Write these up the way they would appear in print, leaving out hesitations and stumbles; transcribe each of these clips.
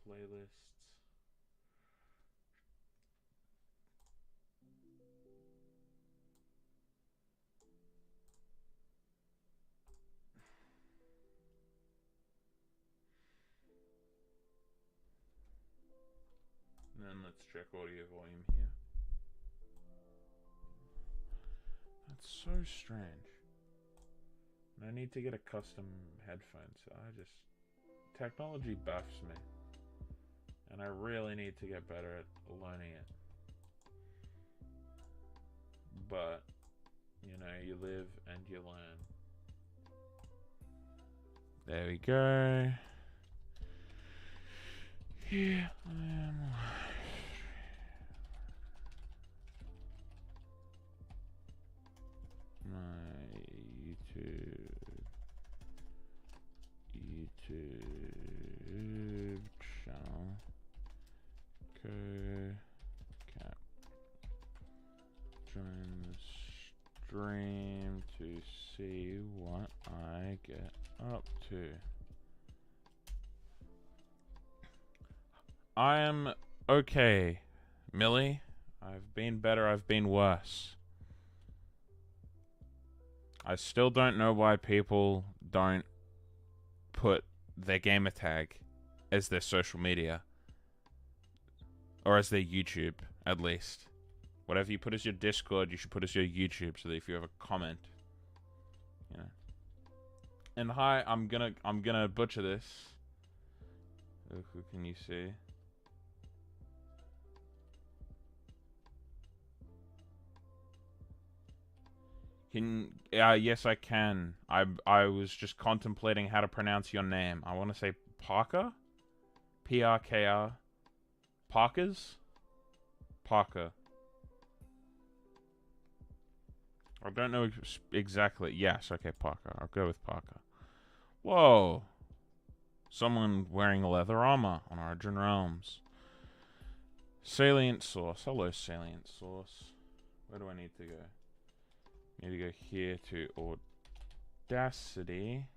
playlists. And then let's check audio volume here. That's so strange. I need to get a custom headphone, so technology buffs me. And I really need to get better at learning it. But, you live and you learn. There we go. Here I am. My YouTube channel. Go cap. Join the stream to see what I get up to. I am okay, Millie. I've been better, I've been worse. I still don't know why people don't put their gamer tag as their social media. Or as their YouTube, at least. Whatever you put as your Discord, you should put as your YouTube, so that if you have a comment, And hi, I'm gonna butcher this. Who can you see? Yes, I can. I was just contemplating how to pronounce your name. I want to say Parker? P-R-K-R. Parkers? Parker. I don't know exactly. Yes, okay, Parker. I'll go with Parker. Whoa. Someone wearing leather armor on Origin Realms. Salient Source. Hello, Salient Source. Where do I need to go? Need to go here to Audacity.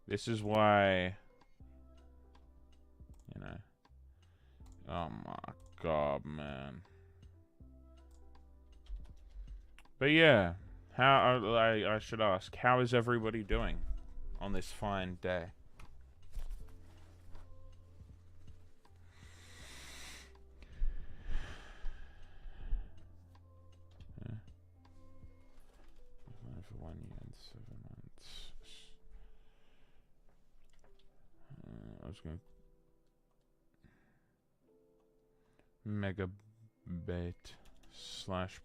This is why, oh my god, man. But yeah, I should ask, how is everybody doing on this fine day? For 1 year and 7 months. I was going megabit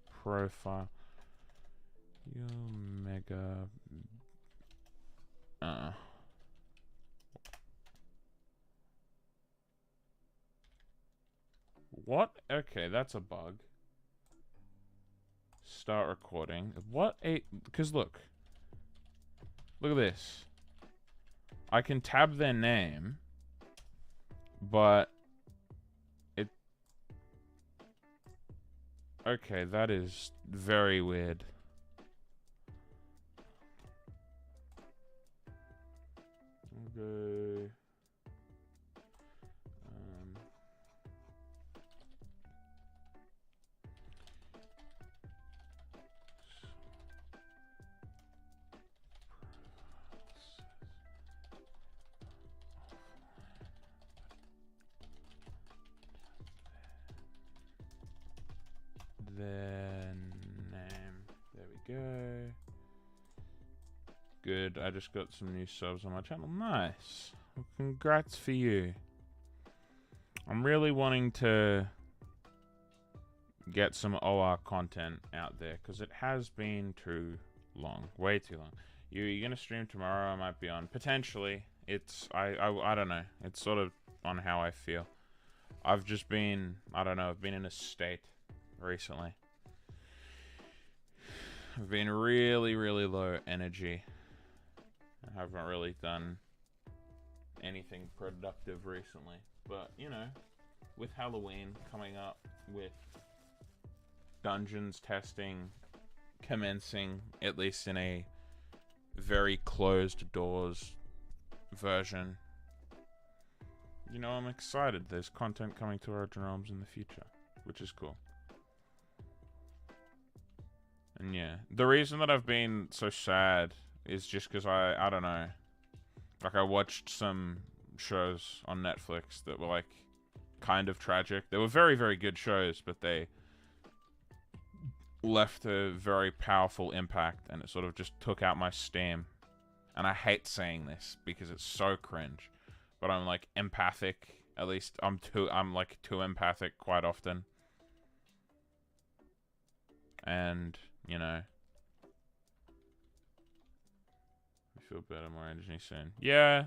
/ profile. You mega. What? Okay, that's a bug. Start recording. What a... Because look. Look at this. I can tab their name. But... Okay, that is very weird. Okay. Their name. There we go. Good. I just got some new subs on my channel. Nice. Well, congrats for you. I'm really wanting to get some OR content out there because it has been too long. Way too long. You're gonna stream tomorrow? I might be on. Potentially. I don't know. It's sort of on how I feel. I've just been, I don't know, I've been in a state recently. I've been really, really low energy. I haven't really done anything productive recently. But, with Halloween coming up, with dungeons testing commencing, at least in a very closed doors version, you know, I'm excited. There's content coming to Origin Realms in the future, which is cool. And yeah, the reason that I've been so sad is just because I don't know. Like, I watched some shows on Netflix that were, like, kind of tragic. They were very, very good shows, but they left a very powerful impact, and it sort of just took out my steam. And I hate saying this because it's so cringe, but I'm, like, empathic. At least I'm like too empathic quite often. And, you know, I feel better, more energy soon. Yeah,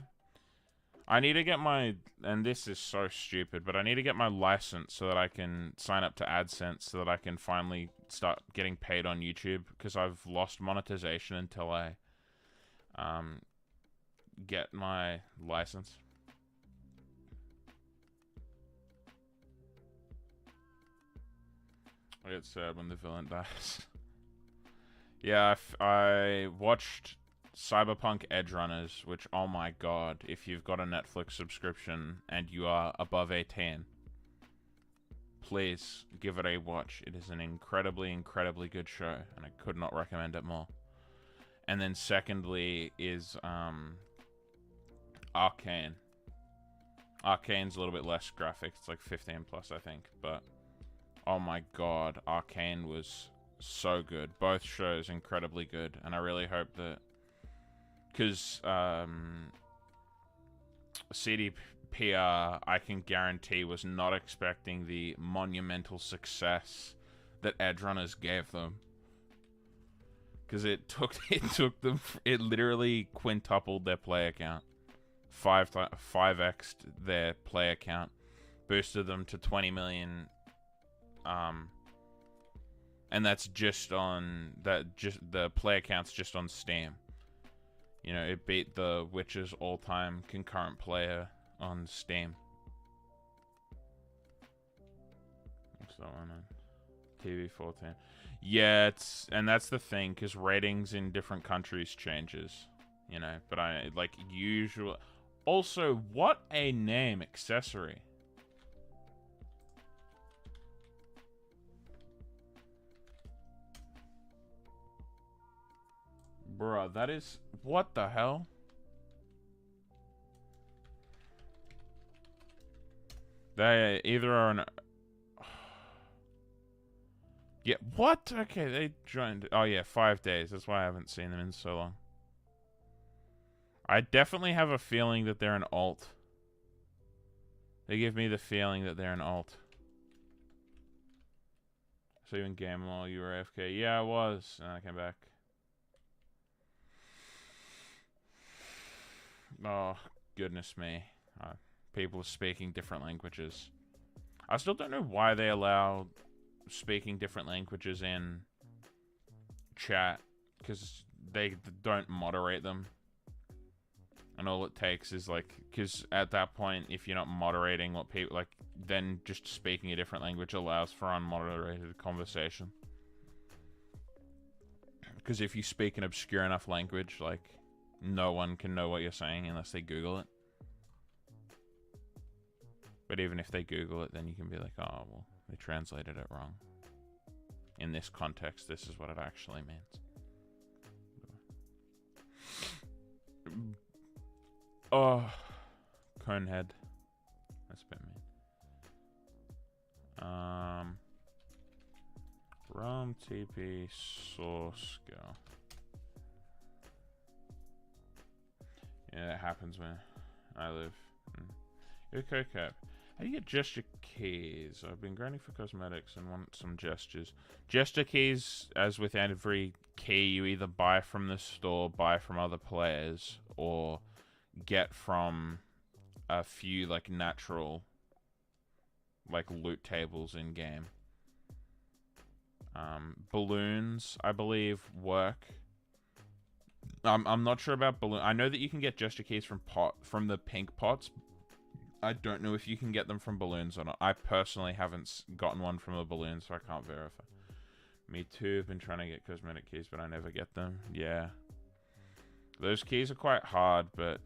I need to get my, and this is so stupid, but I need to get my license so that I can sign up to AdSense so that I can finally start getting paid on YouTube, because I've lost monetization until I get my license. I get sad when the villain dies. Yeah, I watched Cyberpunk Edge Runners, which, oh my god, if you've got a Netflix subscription and you are above 18, please give it a watch. It is an incredibly, incredibly good show, and I could not recommend it more. And then secondly is Arcane. Arcane's a little bit less graphic. It's like 15 plus, I think, but oh my god, Arcane was so good. Both shows incredibly good, and I really hope that, because CDPR, I can guarantee, was not expecting the monumental success that Edge Runners gave them, because it literally quintupled their player count, 5x'd their player count, boosted them to 20 million. And that's just on the player counts just on Steam. You know, it beat The Witcher's all-time concurrent player on Steam. What's that one on? TV 14. Yeah, and that's the thing, because ratings in different countries changes. You know, but I like usual. Also, what a name, Accessory. Bruh, that is... What the hell? They either are an... Yeah, what? Okay, they joined... Oh yeah, 5 days. That's why I haven't seen them in so long. I definitely have a feeling that they're an alt. They give me the feeling that they're an alt. So you in game while you were AFK? Yeah, I was. And I came back. Oh, goodness me. People speaking different languages. I still don't know why they allow speaking different languages in chat, because they don't moderate them. And all it takes is, like, because at that point, if you're not moderating what people, like, then just speaking a different language allows for unmoderated conversation. Because if you speak an obscure enough language, like, no one can know what you're saying unless they Google it. But even if they Google it, then you can be like, oh, well, they translated it wrong. In this context, this is what it actually means. Oh, Conehead. That's a bit mean. Rom TP source go. Yeah, that happens where I live. Okay, Cap. How do you get gesture keys? I've been grinding for cosmetics and want some gestures. Gesture keys, as with every key, you either buy from the store, buy from other players, or get from a few, like, natural, like, loot tables in game. Balloons, I believe, work. I'm not sure about balloon. I know that you can get gesture keys from the pink pots. I don't know if you can get them from balloons or not. I personally haven't gotten one from a balloon, so I can't verify. Me too. I've been trying to get cosmetic keys, but I never get them. Yeah. Those keys are quite hard, but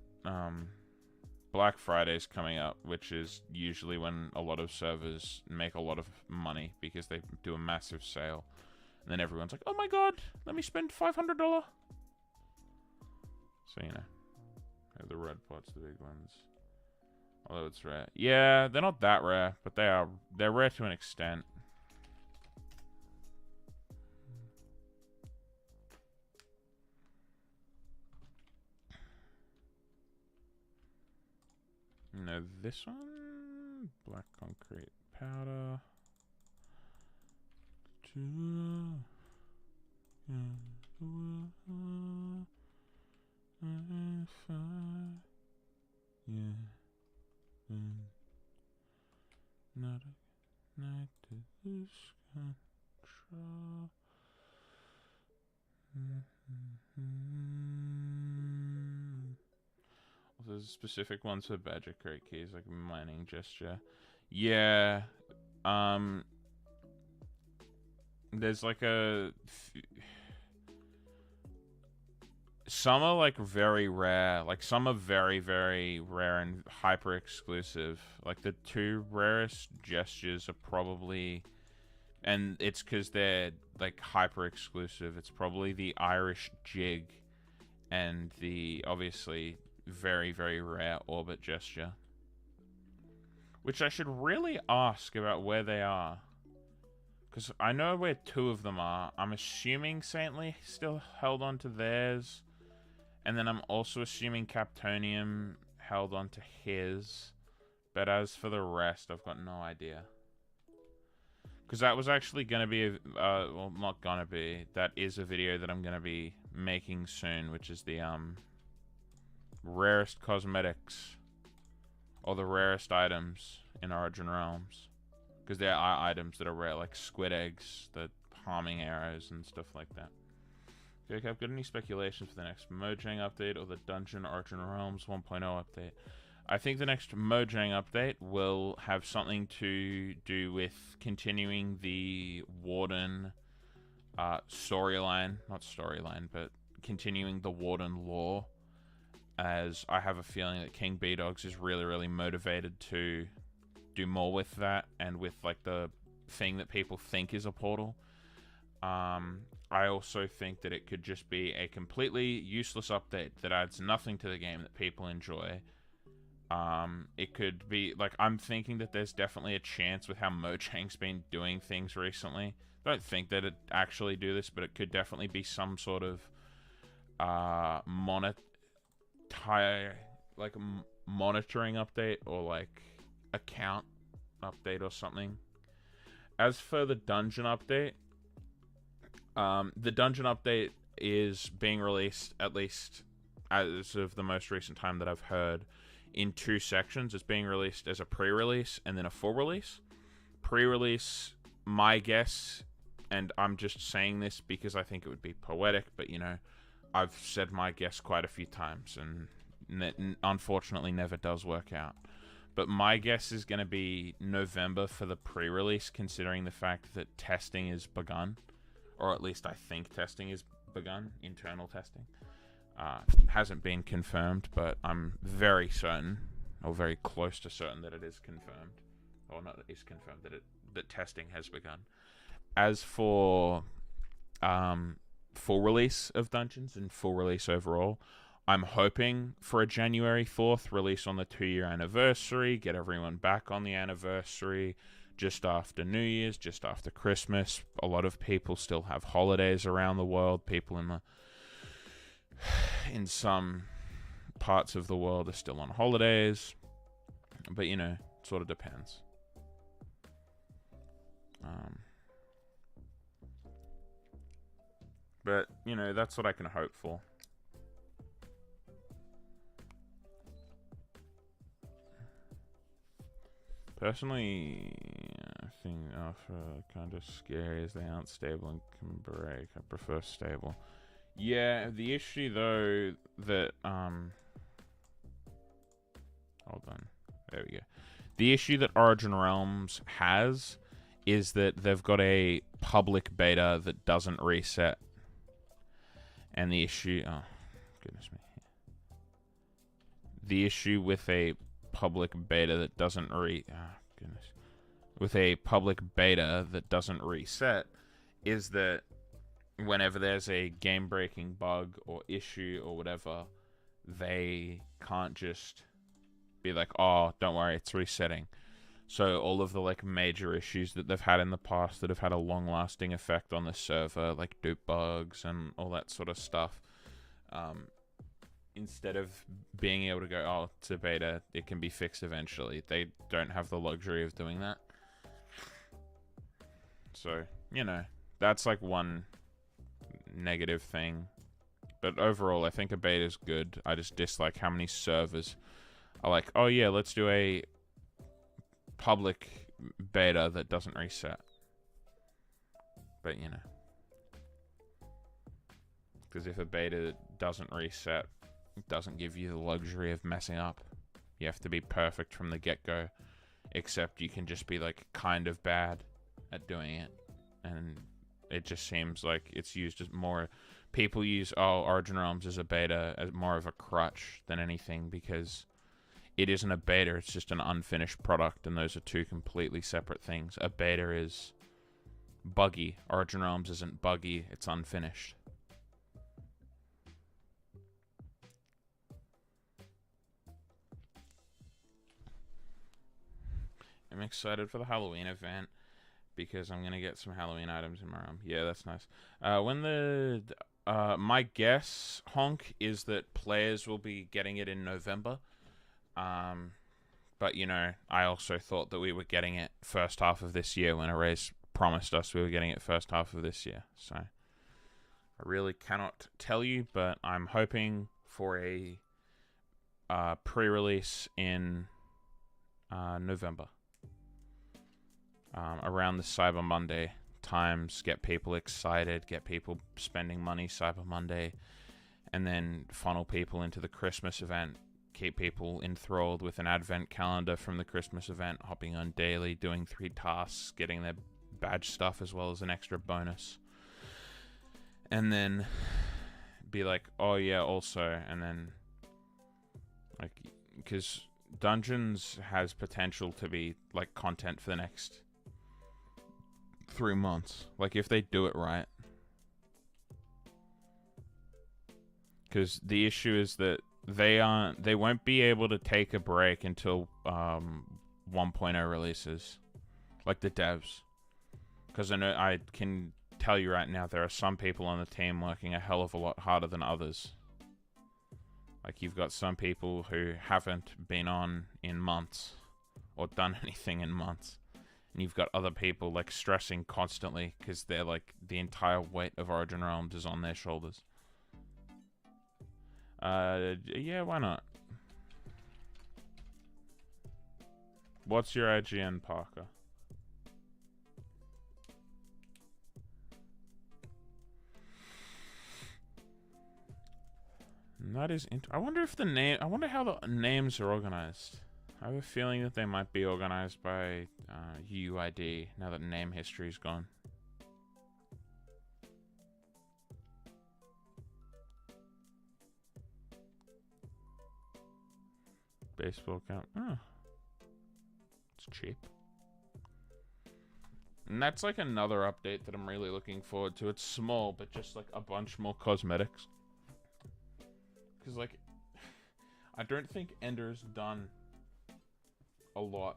Black Friday's coming up, which is usually when a lot of servers make a lot of money because they do a massive sale. And then everyone's like, oh my god, let me spend $500. So, you know. The red pots, the big ones. Although it's rare. Yeah, they're not that rare, but they're rare to an extent. No, this one, black concrete powder. Not a night to lose control. There's specific ones for Badger Crate keys, like mining gesture. Yeah. There's like some are like very rare. Like some are very, very rare and hyper exclusive. Like the two rarest gestures are probably, and it's because they're like hyper exclusive. It's probably the Irish jig and the obviously very, very rare orbit gesture. Which I should really ask about where they are. Because I know where two of them are. I'm assuming Saintly still held on to theirs. And then I'm also assuming Captonium held on to his. But as for the rest, I've got no idea. Because that was actually going to be, well, not going to be. That is a video that I'm going to be making soon, which is the rarest cosmetics. Or the rarest items in Origin Realms. Because there are items that are rare, like squid eggs, the harming arrows, and stuff like that. Okay, I've got any speculations for the next Mojang update or the Dungeon Origin Realms 1.0 update? I think the next Mojang update will have something to do with continuing the Warden storyline. Not storyline, but continuing the Warden lore. As I have a feeling that King B-Dogs is really, really motivated to do more with that, and with like the thing that people think is a portal. I also think that it could just be a completely useless update that adds nothing to the game that people enjoy. It could be like, I'm thinking that there's definitely a chance with how Mojang's been doing things recently. Don't think that it actually do this, but it could definitely be some sort of monitoring update, or like account update or something. As for the dungeon update, the dungeon update is being released, at least as of the most recent time that I've heard, in two sections. It's being released as a pre-release and then a full release. Pre-release, my guess, and I'm just saying this because I think it would be poetic, but you know, I've said my guess quite a few times, and that unfortunately never does work out. But my guess is going to be November for the pre-release, considering the fact that testing is begun. Or at least I think testing is begun. Internal testing. Hasn't been confirmed, but I'm very certain, or very close to certain, that it is confirmed. Or not, it is confirmed that testing has begun. As for full release of Dungeons and full release overall, I'm hoping for a January 4th release on the 2-year anniversary, get everyone back on the anniversary, just after New Year's, just after Christmas. A lot of people still have holidays around the world. People in some parts of the world are still on holidays. But, you know, it sort of depends. But, you know, that's what I can hope for. Personally, I think Alpha kind of scary as they aren't stable and can break. I prefer stable. Yeah, the issue though that hold on, there we go. The issue that Origin Realms has is that they've got a public beta that doesn't reset, and the issue, oh goodness me, the issue with a public beta that doesn't with a public beta that doesn't reset is that whenever there's a game-breaking bug or issue or whatever, they can't just be like, oh, don't worry, it's resetting. So all of the like major issues that they've had in the past that have had a long-lasting effect on the server, like dupe bugs and all that sort of stuff, instead of being able to go, oh, it's a beta, it can be fixed eventually, they don't have the luxury of doing that. So, you know, that's like one negative thing. But overall, I think a beta is good. I just dislike how many servers are like, oh yeah, let's do a public beta that doesn't reset. But, you know. Because if a beta doesn't reset, it doesn't give you the luxury of messing up. You have to be perfect from the get-go. Except you can just be, like, kind of bad at doing it. And it just seems like it's used as more... People use, oh, Origin Realms as a beta as more of a crutch than anything, because it isn't a beta, it's just an unfinished product, and those are two completely separate things. A beta is buggy. Origin Realms isn't buggy, it's unfinished. I'm excited for the Halloween event because I'm gonna get some Halloween items in my room. Yeah, that's nice. My guess, Honk, is that players will be getting it in November. But, you know, I also thought that we were getting it first half of this year when Erase promised us we were getting it first half of this year. So, I really cannot tell you, but I'm hoping for a pre-release in November. Around the Cyber Monday times, get people excited, get people spending money Cyber Monday, and then funnel people into the Christmas event. Keep people enthralled with an advent calendar from the Christmas event, hopping on daily, doing 3 tasks, getting their badge stuff as well as an extra bonus. And then be like, oh yeah, also, and then, like, because Dungeons has potential to be, like, content for the next 3 months. Like, if they do it right. Because the issue is that they won't be able to take a break until 1.0 releases, like the devs. Because I can tell you right now, there are some people on the team working a hell of a lot harder than others. Like, you've got some people who haven't been on in months or done anything in months, and you've got other people like stressing constantly because they're like the entire weight of Origin Realms is on their shoulders. Yeah, why not? What's your IGN, Parker? That is I wonder if I wonder how the names are organized. I have a feeling that they might be organized by UUID now that name history's gone. Baseball count. Oh. It's cheap. And that's like another update that I'm really looking forward to. It's small, but just like a bunch more cosmetics. Because, like, I don't think Ender's done a lot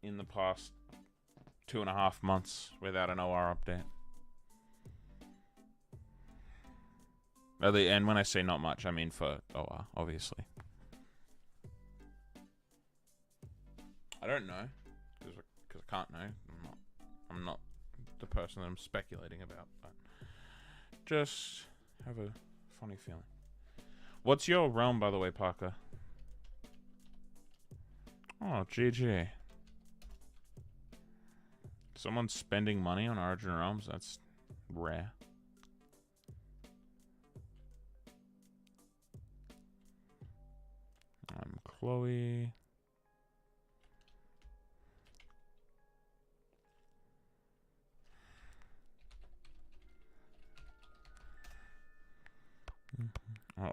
in the past 2.5 months without an OR update. And when I say not much, I mean for OR, obviously. I don't know, because I can't know. I'm not the person that I'm speculating about, but just have a funny feeling. What's your realm, by the way, Parker? Oh, GG. Someone's spending money on Origin Realms? That's rare. I'm Chloe.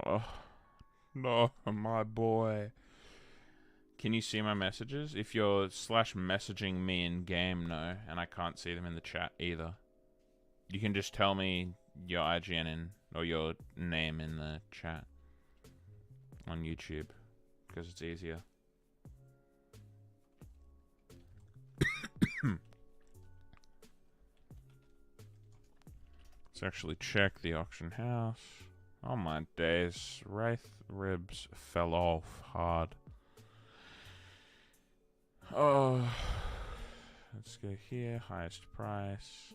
Oh, no, my boy. Can you see my messages? If you're /messaging me in game, no, and I can't see them in the chat either. You can just tell me your IGN or your name in the chat on YouTube because it's easier. Let's actually check the auction house. Oh my days, Wraith ribs fell off hard. Oh, let's go here, highest price.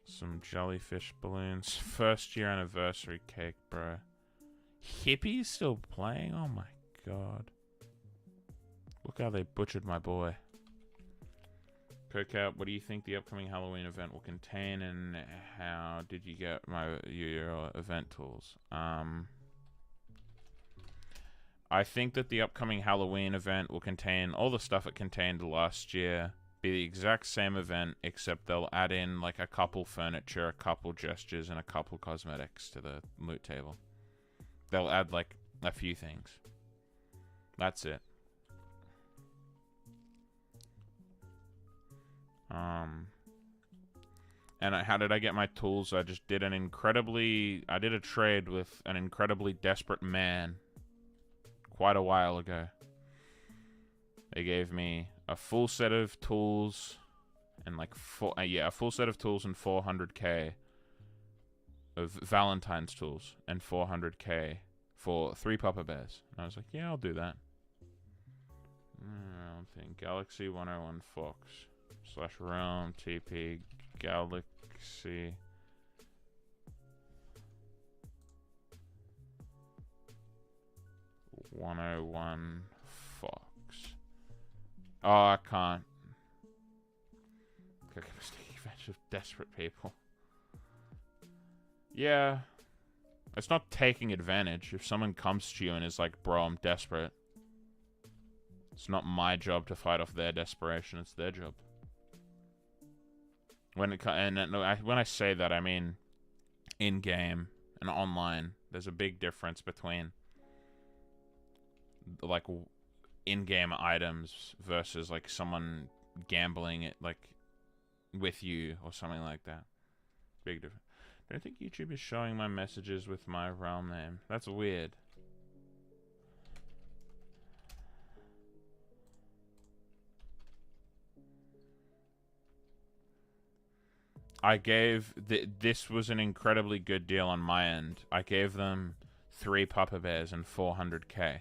Some jellyfish balloons. First year anniversary cake, bro. Hippie's still playing? Oh my god. Look how they butchered my boy. Cookout, what do you think the upcoming Halloween event will contain, and how did you get your event tools? I think that the upcoming Halloween event will contain all the stuff it contained last year. Be the exact same event, except they'll add in like a couple furniture, a couple gestures, and a couple cosmetics to the loot table. They'll add like a few things. That's it. And how did I get my tools? I just did I did a trade with an incredibly desperate man quite a while ago. They gave me a full set of tools and like a full set of tools and 400k of Valentine's tools and 400k for 3 Papa Bears. And I was like, yeah, I'll do that. I don't think Galaxy 101 Fox / Realm TP Galaxy 101 Fox. Oh, I can't. Take advantage of desperate people. Yeah. It's not taking advantage. If someone comes to you and is like, bro, I'm desperate, it's not my job to fight off their desperation. It's their job. When I say that, I mean in-game and online. There's a big difference between like in-game items versus like someone gambling it like with you or something like that. Big difference. I don't think YouTube is showing my messages with my realm name. That's weird. I gave... this was an incredibly good deal on my end. I gave them 3 Papa Bears and 400k.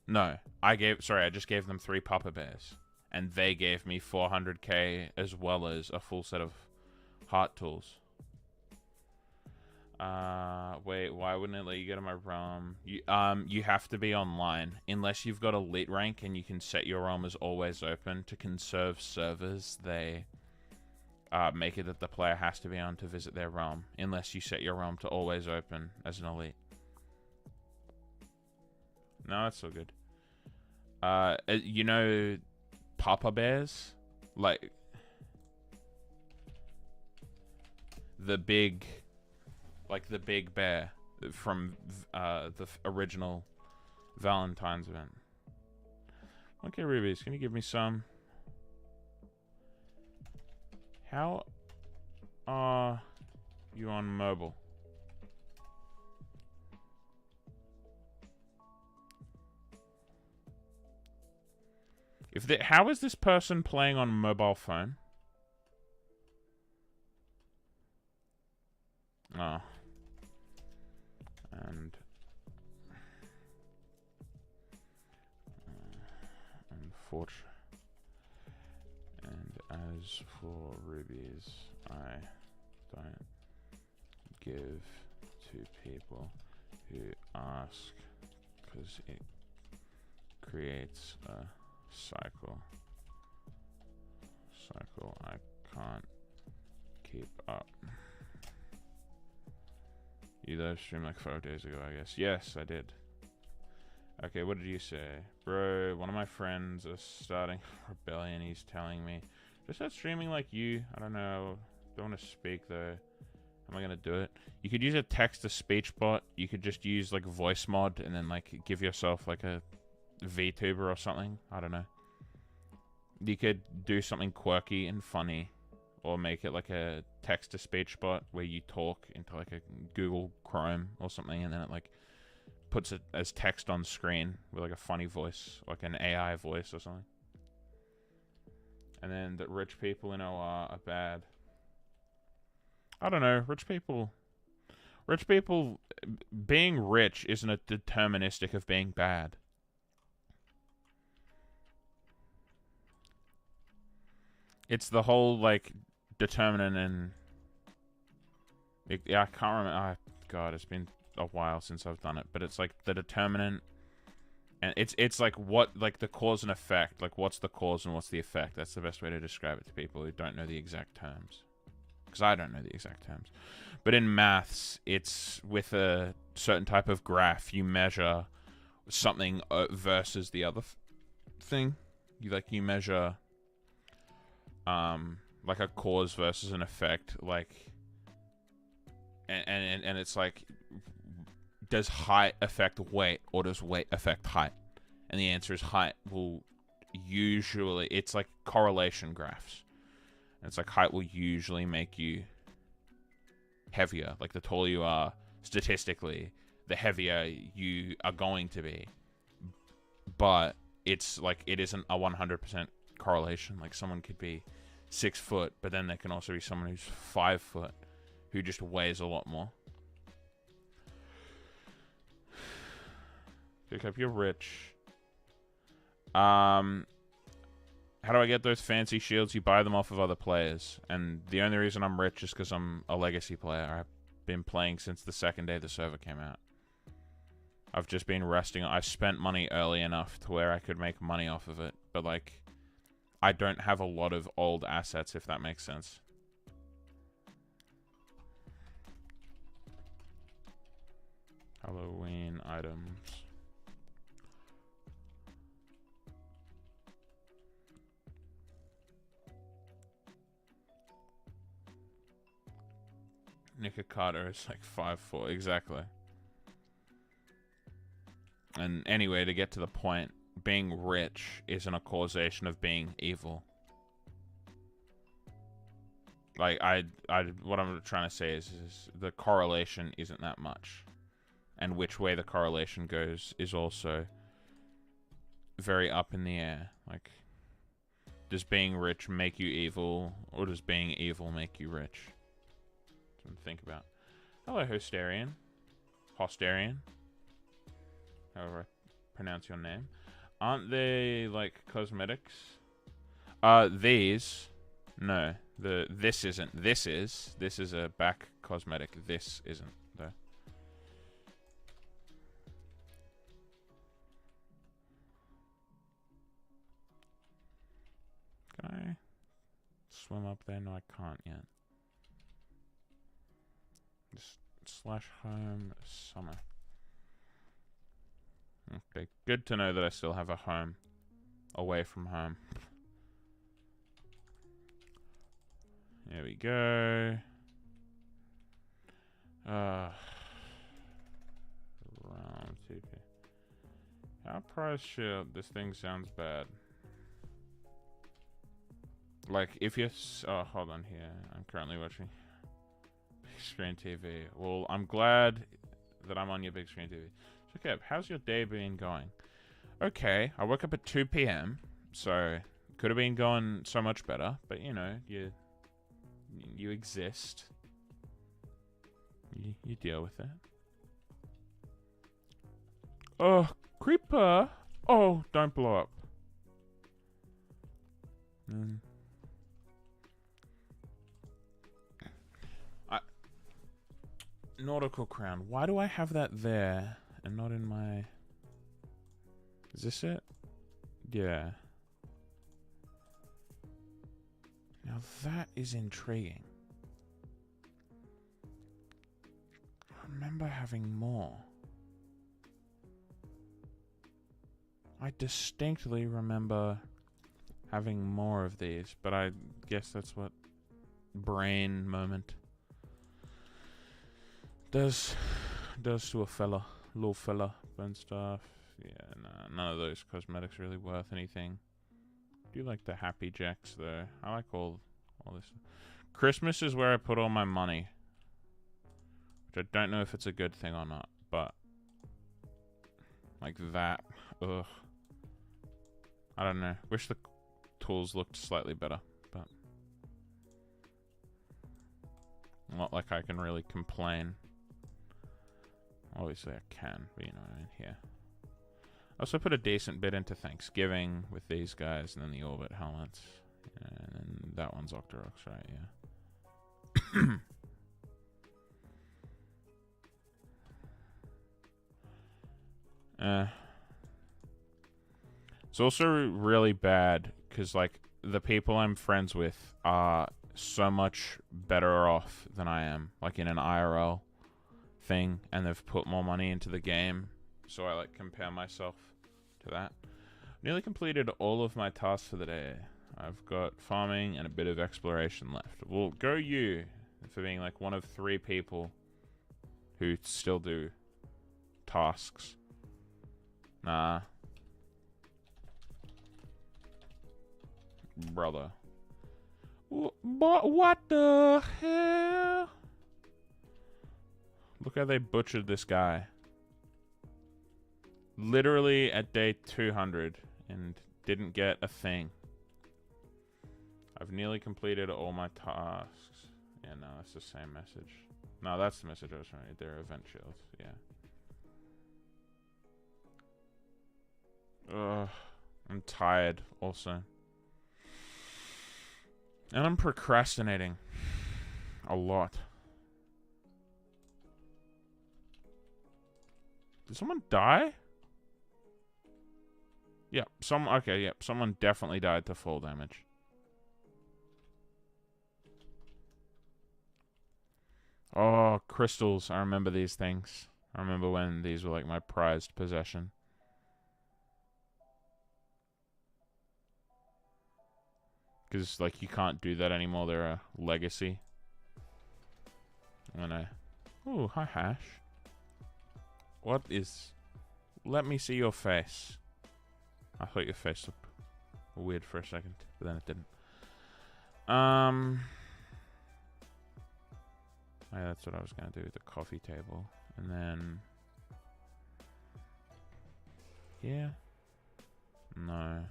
No, I just gave them 3 Papa Bears. And they gave me 400k as well as a full set of heart tools. Wait, why wouldn't it let you go to my realm? You have to be online. Unless you've got elite rank and you can set your realm as always open to conserve servers, they make it that the player has to be on to visit their realm. Unless you set your realm to always open as an elite. No, that's so good. You know Papa Bears? Like the big bear from the original Valentine's event. Okay, Rubies, can you give me some? How are you on mobile? How is this person playing on mobile phone? Oh. And unfortunately, and as for rubies, I don't give to people who ask, because it creates a cycle I can't keep up. You live streamed like 5 days ago, I guess. Yes, I did. Okay, what did you say? Bro, one of my friends is starting rebellion. He's telling me, just start streaming like you. I don't know. Don't want to speak, though. How am I going to do it? You could use a text-to-speech bot. You could just use, like, voice mod and then, like, give yourself, like, a VTuber or something. I don't know. You could do something quirky and funny, or make it like a text-to-speech bot where you talk into like a Google Chrome or something, and then it like puts it as text on screen with like a funny voice, like an AI voice or something. And then that rich people in OR are bad. I don't know. Rich people, being rich isn't a deterministic of being bad. It's the whole like determinant and yeah, I can't remember. God, it's been a while since I've done it, but it's like the determinant, and it's like what, like the cause and effect, like what's the cause and what's the effect. That's the best way to describe it to people who don't know the exact terms, because I don't know the exact terms. But in maths, it's with a certain type of graph, you measure something versus the other thing. You measure like a cause versus an effect, like, and it's like, does height affect weight, or does weight affect height? And the answer is height will usually, it's like correlation graphs. And it's like height will usually make you heavier. Like the taller you are, statistically, the heavier you are going to be. But it's like, it isn't a 100% correlation. Like someone could be 6 foot, but then there can also be someone who's 5 foot who just weighs a lot more. Jacob, you're rich. How do I get those fancy shields? You buy them off of other players. And the only reason I'm rich is because I'm a legacy player. I've been playing since the second day the server came out. I've just been resting. I spent money early enough to where I could make money off of it. But, like, I don't have a lot of old assets, if that makes sense. Halloween items. Nikocado is like 5'4", exactly. And anyway, to get to the point, being rich isn't a causation of being evil. Like, what I'm trying to say is the correlation isn't that much. And which way the correlation goes is also very up in the air. Like, does being rich make you evil, or does being evil make you rich? Something to think about. Hello, Hosterian. Hosterian. However I pronounce your name. Aren't they, like, cosmetics? These. No. This isn't. This is. This is a back cosmetic. This isn't, though. Can I swim up there? No, I can't yet. Just /home summer. Okay, good to know that I still have a home away from home. There we go. Round 2P. How price shield? This thing sounds bad. Like, if you're... Oh, hold on here. I'm currently watching big screen TV. Well, I'm glad that I'm on your big screen TV. So, okay, how's your day been going? Okay, I woke up at 2 p.m., so could have been going so much better, but, you know, you exist. You deal with it. Oh, creeper! Oh, don't blow up. Nautical crown. Why do I have that there and not in my... Is this it? Yeah. Now that is intriguing. I remember having more. I distinctly remember having more of these, but I guess that's what brain moment does to a fella. Little fella, burn stuff. Yeah, nah, none of those cosmetics really worth anything. I do like the Happy Jacks though. I like all this. Christmas is where I put all my money, which I don't know if it's a good thing or not, but like that. Ugh. I don't know. Wish the tools looked slightly better, but not like I can really complain. Obviously I can, but you know what I mean. Here. I also put a decent bit into Thanksgiving with these guys, and then the Orbit helmets. And then that one's Octorox, right? Yeah. It's also really bad because, like, the people I'm friends with are so much better off than I am, like in an IRL thing, and they've put more money into the game, so I like compare myself to that. Nearly completed all of my tasks for the day. I've got farming and a bit of exploration left. Well, go you for being like one of 3 people who still do tasks. Nah. Brother. But what the hell? Look how they butchered this guy. Literally at day 200 and didn't get a thing. I've nearly completed all my tasks. Yeah, no, that's the same message. No, that's the message I was trying to read. They're event shields, yeah. Ugh. I'm tired also. And I'm procrastinating. A lot. Did someone die? Yeah, someone definitely died to full damage. Oh, crystals. I remember these things. I remember when these were like my prized possession. Because, like, you can't do that anymore. They're a legacy. I'm gonna... Ooh, hi, Hash. What is... Let me see your face. I thought your face looked weird for a second, but then it didn't. Yeah, that's what I was gonna do with the coffee table. And then... Yeah. No.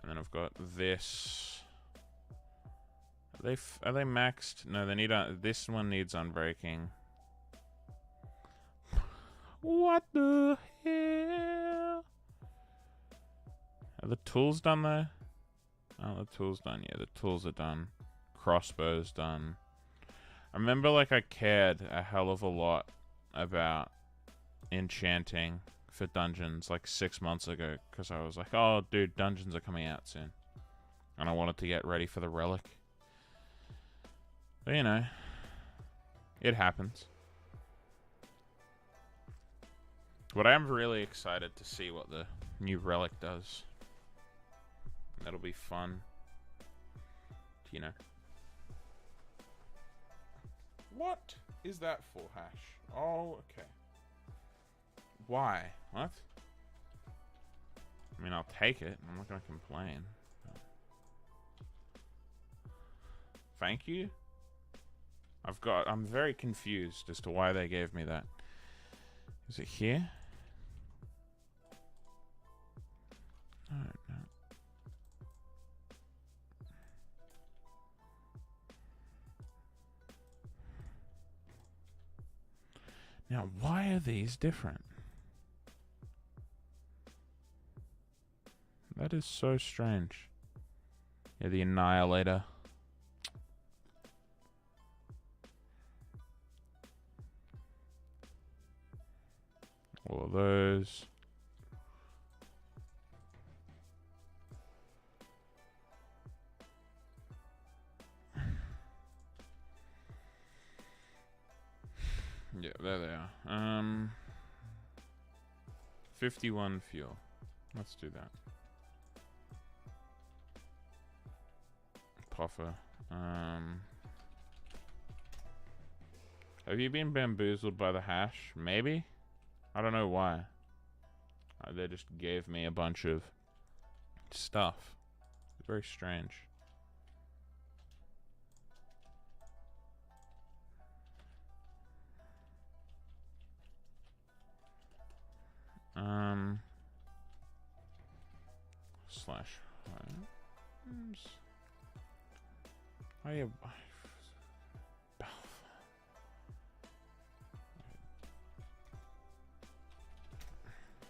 And then I've got this. Are they maxed? No, they need this one needs unbreaking. What the hell? Are the tools done though? Oh, the tools done. Yeah, the tools are done. Crossbow's done. I remember, like, I cared a hell of a lot about enchanting for dungeons like 6 months ago, because I was like, oh dude, dungeons are coming out soon, and I wanted to get ready for the relic. But you know, it happens. But I am really excited to see what the new relic does. That'll be fun, you know. What is that for, Hash? Oh, okay. Why? What? I mean, I'll take it. I'm not going to complain. Thank you? I'm very confused as to why they gave me that. Is it here? I don't know. Now, why are these different? That is so strange. Yeah, the Annihilator. All of those. Yeah, there they are. 51 fuel. Let's do that. Puffer. Have you been bamboozled by the hash? Maybe? I don't know why. They just gave me a bunch of stuff. Very strange. Slash homes. Oh yeah.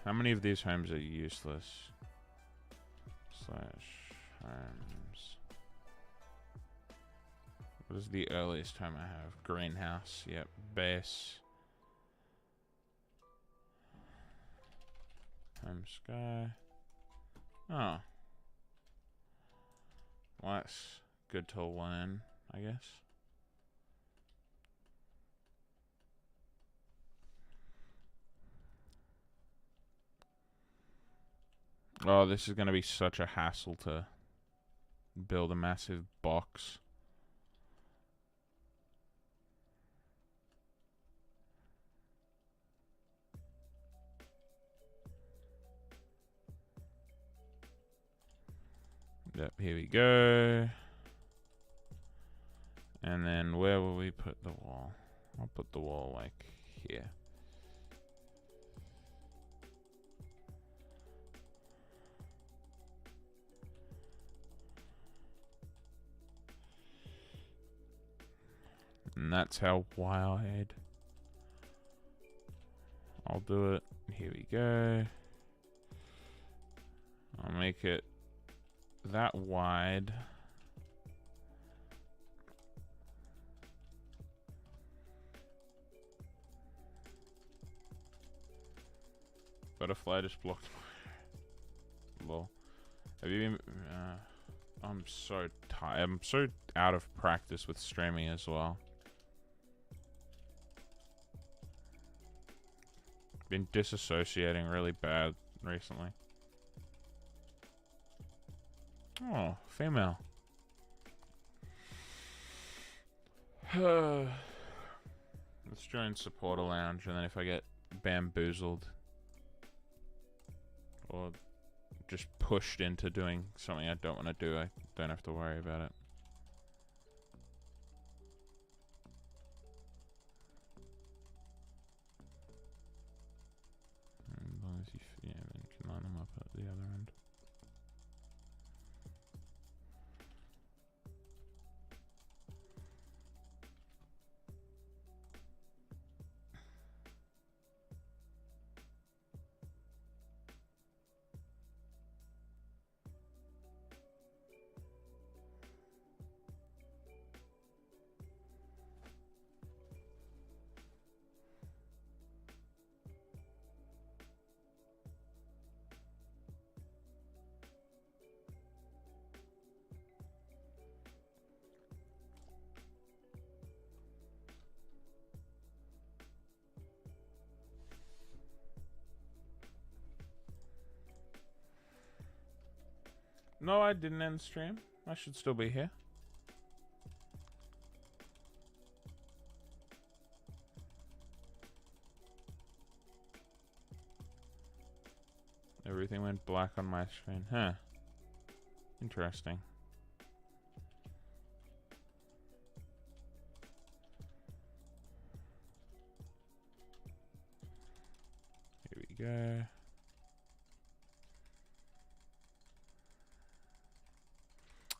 How many of these homes are useless? Slash homes. What is the earliest home I have? Greenhouse. Yep. Base. Home sky. Oh. Well, that's good to learn, I guess. Oh, this is going to be such a hassle to build a massive box. Yep, here we go. And then where will we put the wall? I'll put the wall like here. And that's how wide. I'll do it. Here we go. I'll make it that wide. Butterfly just blocked my lol. Have you been I'm so tired. I'm so out of practice with streaming as well. Been disassociating really bad recently. Oh, female. Let's join supporter lounge, and then if I get bamboozled or just pushed into doing something I don't want to do, I don't have to worry about it. As long as you can line them up at the other end. No, I didn't end stream. I should still be here. Everything went black on my screen. Huh. Interesting. Here we go.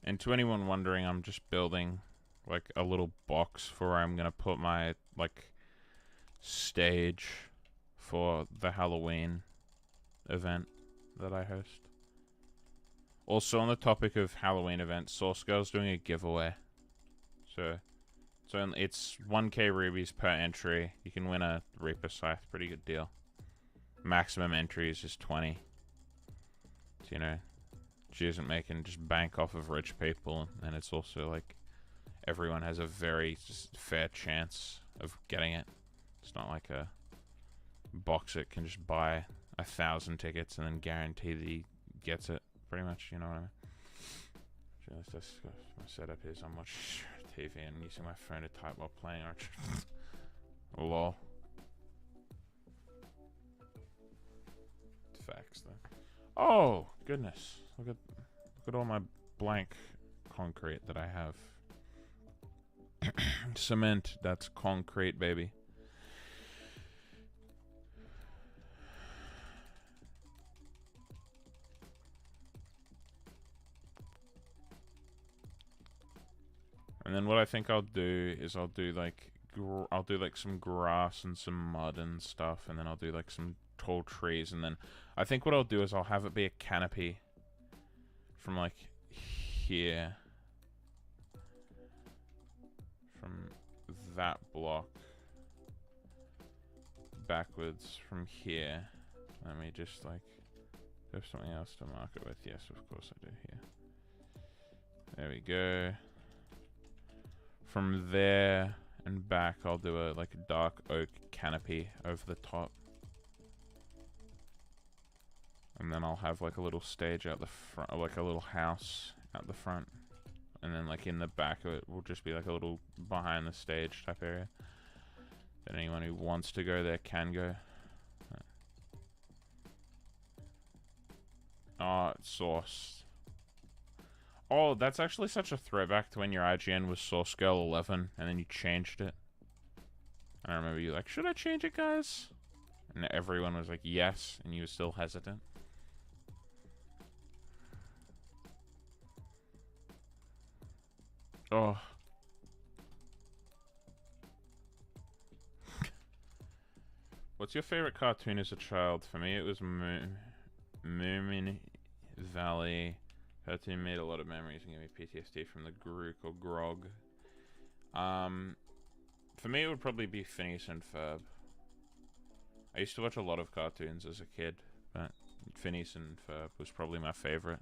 And to anyone wondering, I'm just building like a little box for where I'm gonna put my like stage for the Halloween event that I host. Also, on the topic of Halloween events, Source Girl's doing a giveaway. So it's 1k rubies per entry. You can win a Reaper Scythe, pretty good deal. Maximum entry is just 20. So, you know, she isn't making just bank off of rich people, and it's also like everyone has a very just fair chance of getting it. It's not like a box that can just buy 1,000 tickets and then guarantee that he gets it. Pretty much, you know what I mean? My setup is I'm watching TV and using my phone to type while playing Archer. Lol. Facts though. Oh goodness! Look at all my blank concrete that I have. Cement. That's concrete, baby. And then what I think I'll do is I'll do like some grass and some mud and stuff, and then I'll do like some tall trees, and then I think what I'll do is I'll have it be a canopy from like here, from that block backwards from here. Let me just like have something else to mark it with. Yes, of course I do here. There we go. From there and back, I'll do a dark oak canopy over the top. And then I'll have like a little stage out the front, or like a little house out the front. And then like in the back of it will just be like a little behind the stage type area. That anyone who wants to go there can go. Oh, it's sourced. Oh, that's actually such a throwback to when your IGN was source girl 11 and then you changed it. I remember you like, should I change it, guys? And everyone was like, yes, and you were still hesitant. Oh. What's your favorite cartoon as a child? For me, it was Moomin Valley. Cartoon made a lot of memories and gave me PTSD from the Grook or Grog. For me, it would probably be Phineas and Ferb. I used to watch a lot of cartoons as a kid, but Phineas and Ferb was probably my favorite.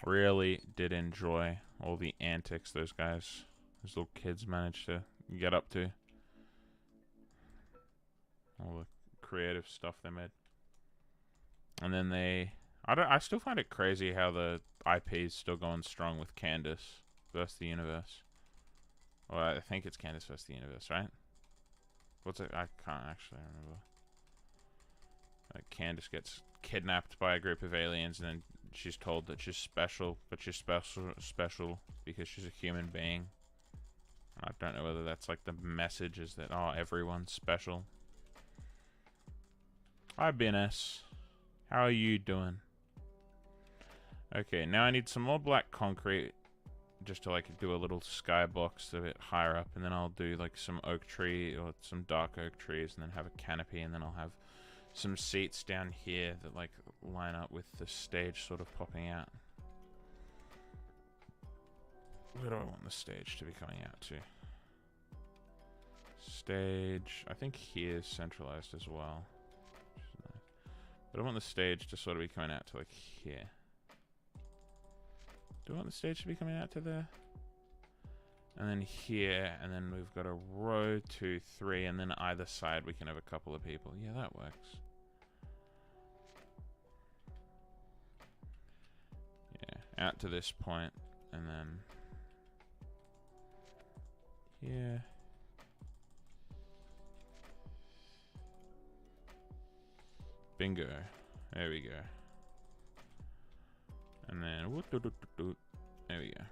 Really did enjoy all the antics those little kids managed to get up to. All the creative stuff they made. And then I still find it crazy how the IP is still going strong with Candace vs. the Universe. Well, I think it's Candace vs. the Universe, right? What's it? I can't actually remember. Candace gets kidnapped by a group of aliens, and then she's told that she's special, but she's special because she's a human being. I don't know whether that's like the message is that, oh, everyone's special. Hi, BNS. How are you doing? Okay, now I need some more black concrete just to like do a little skybox a bit higher up, and then I'll do like some oak tree or some dark oak trees, and then have a canopy, and then I'll have some seats down here that like line up with the stage sort of popping out. Where do I want the stage to be coming out to? Stage, I think here is centralized as well. But I want the stage to sort of be coming out to like here. Do I want the stage to be coming out to there? And then here, and then we've got a row, 2, 3, and then either side we can have a couple of people. Yeah, that works. Yeah, out to this point, and then yeah. Bingo. There we go. And then there we go.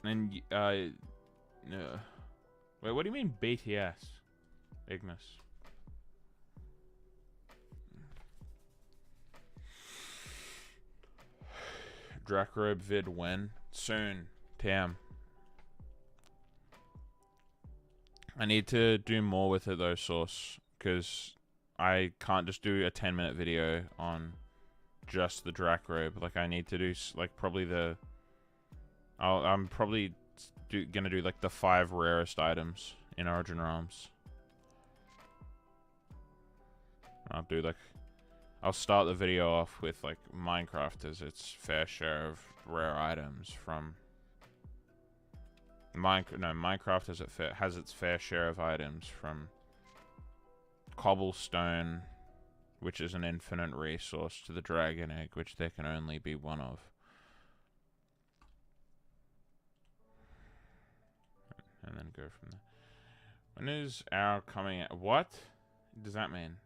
And no. Wait, what do you mean BTS? Ignis. Dracarobe vid when? Soon. Tam. I need to do more with it though, Source, because I can't just do a 10-minute video on just the Dracarobe. Like, I need to do like probably the. I'm probably gonna do like the 5 rarest items in Origin Realms. I'll start the video off with like Minecraft as its fair share of rare items from. Minecraft has its fair share of items from cobblestone, which is an infinite resource, to the dragon egg, which there can only be one of. and then go from there. When is our coming out? What does that mean?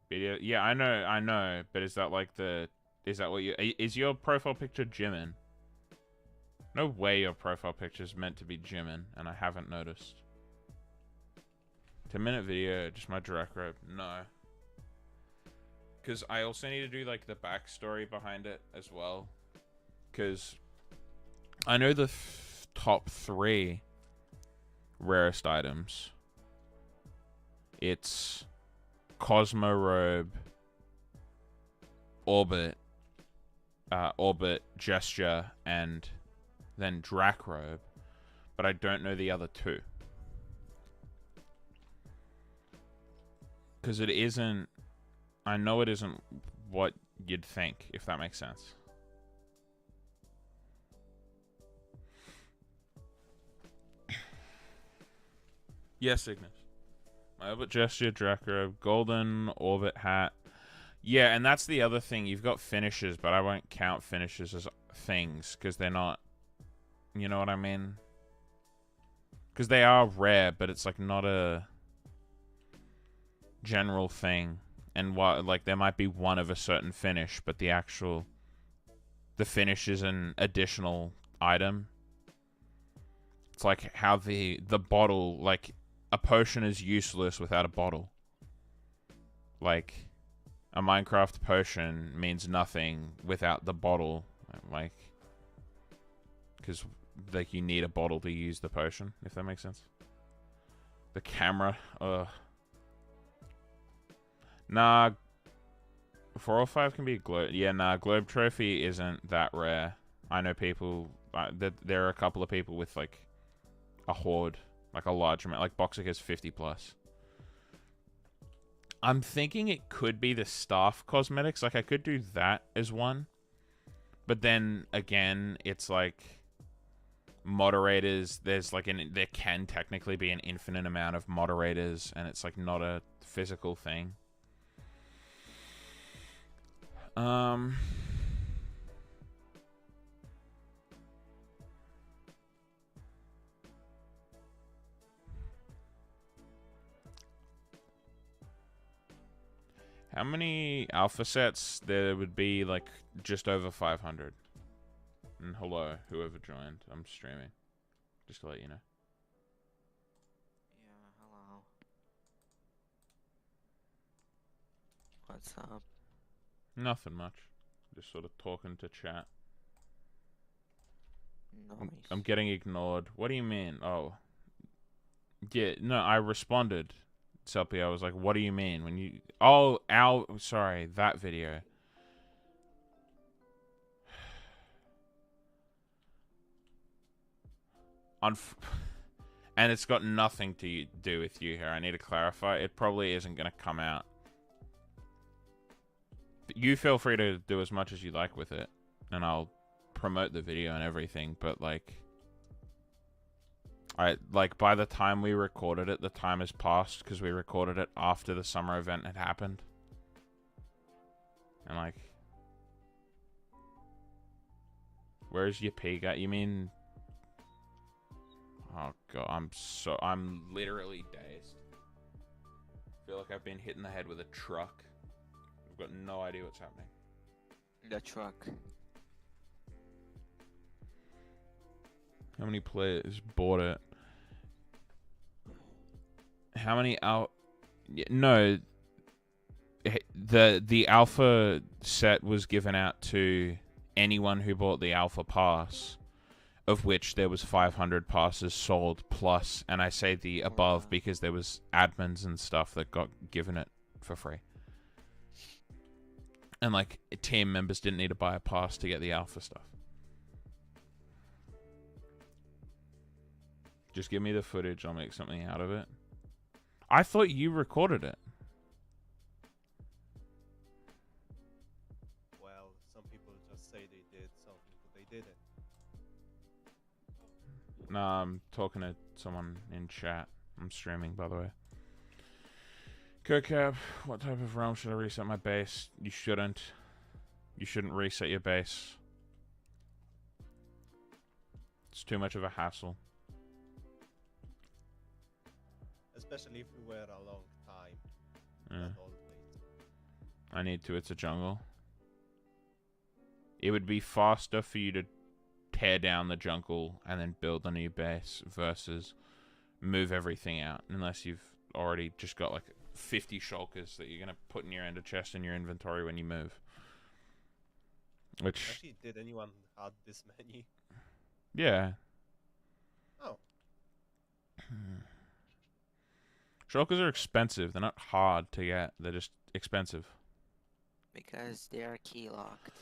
Video? Yeah, I know, but is that like the... Is that what you... Is your profile picture Jimin? No way your profile picture is meant to be Jimin, and I haven't noticed. 10-minute video, just my direct rope. No. Because I also need to do, like, the backstory behind it as well. Because I know the top 3 rarest items. It's Cosmo Robe, Orbit, Gesture, and then Drac Robe. But I don't know the other 2. Because it isn't... I know it isn't what you'd think, if that makes sense. Yes, Ignis. My Orbit Gesture, Drac Robe, Golden Orbit Hat. Yeah, and that's the other thing. You've got finishes, but I won't count finishes as things, because they're not... You know what I mean? Because they are rare, but it's like not a general thing. And what, like, there might be one of a certain finish, but the finish is an additional item. It's like how the bottle, like, a potion is useless without a bottle. Like, a Minecraft potion means nothing without the bottle. Like, because, like, you need a bottle to use the potion, if that makes sense. The camera, ugh. Nah, 405 can be a globe. Yeah, nah, globe trophy isn't that rare. I know people. There are a couple of people with like a horde, like a large amount. Like Boxic has 50 plus. I'm thinking it could be the staff cosmetics. Like I could do that as one, but then again, it's like moderators. There's like there can technically be an infinite amount of moderators, and it's like not a physical thing. How many alpha sets? There would be like just over 500. And hello, whoever joined. I'm streaming. Just to let you know. Yeah, hello. What's up? Nothing much. Just sort of talking to chat. Nice. I'm getting ignored. What do you mean? Oh. Yeah, no, I responded. Selpy, I was like, what do you mean? When you... Oh, sorry, that video. And it's got nothing to do with you here. I need to clarify. It probably isn't going to come out. You feel free to do as much as you like with it. And I'll promote the video and everything. But, like... by the time we recorded it, the time has passed. Because we recorded it after the summer event had happened. And, like... Where's your pig at? You mean... Oh, God. I'm literally dazed. I feel like I've been hit in the head with a truck. I've got no idea what's happening. The truck. How many players bought it? How many No. The alpha set was given out to anyone who bought the alpha pass, of which there was 500 passes sold plus, and I say the above because there was admins and stuff that got given it for free. And, like, team members didn't need to buy a pass to get the alpha stuff. Just give me the footage, I'll make something out of it. I thought you recorded it. Well, some people just say they did, some people they didn't. Nah, I'm talking to someone in chat. I'm streaming, by the way. Cocab, what type of realm should I reset my base? You shouldn't. You shouldn't reset your base. It's too much of a hassle. especially if you were a long time. Yeah. Not always. I need to. It's a jungle. It would be faster for you to tear down the jungle and then build a new base versus move everything out, unless you've already just got like 50 shulkers that you're gonna put in your ender chest in your inventory when you move. Which, Actually, did anyone had this many? yeah. Oh, Shulkers are expensive. They're not hard to get. They're just expensive. Because they are key locked.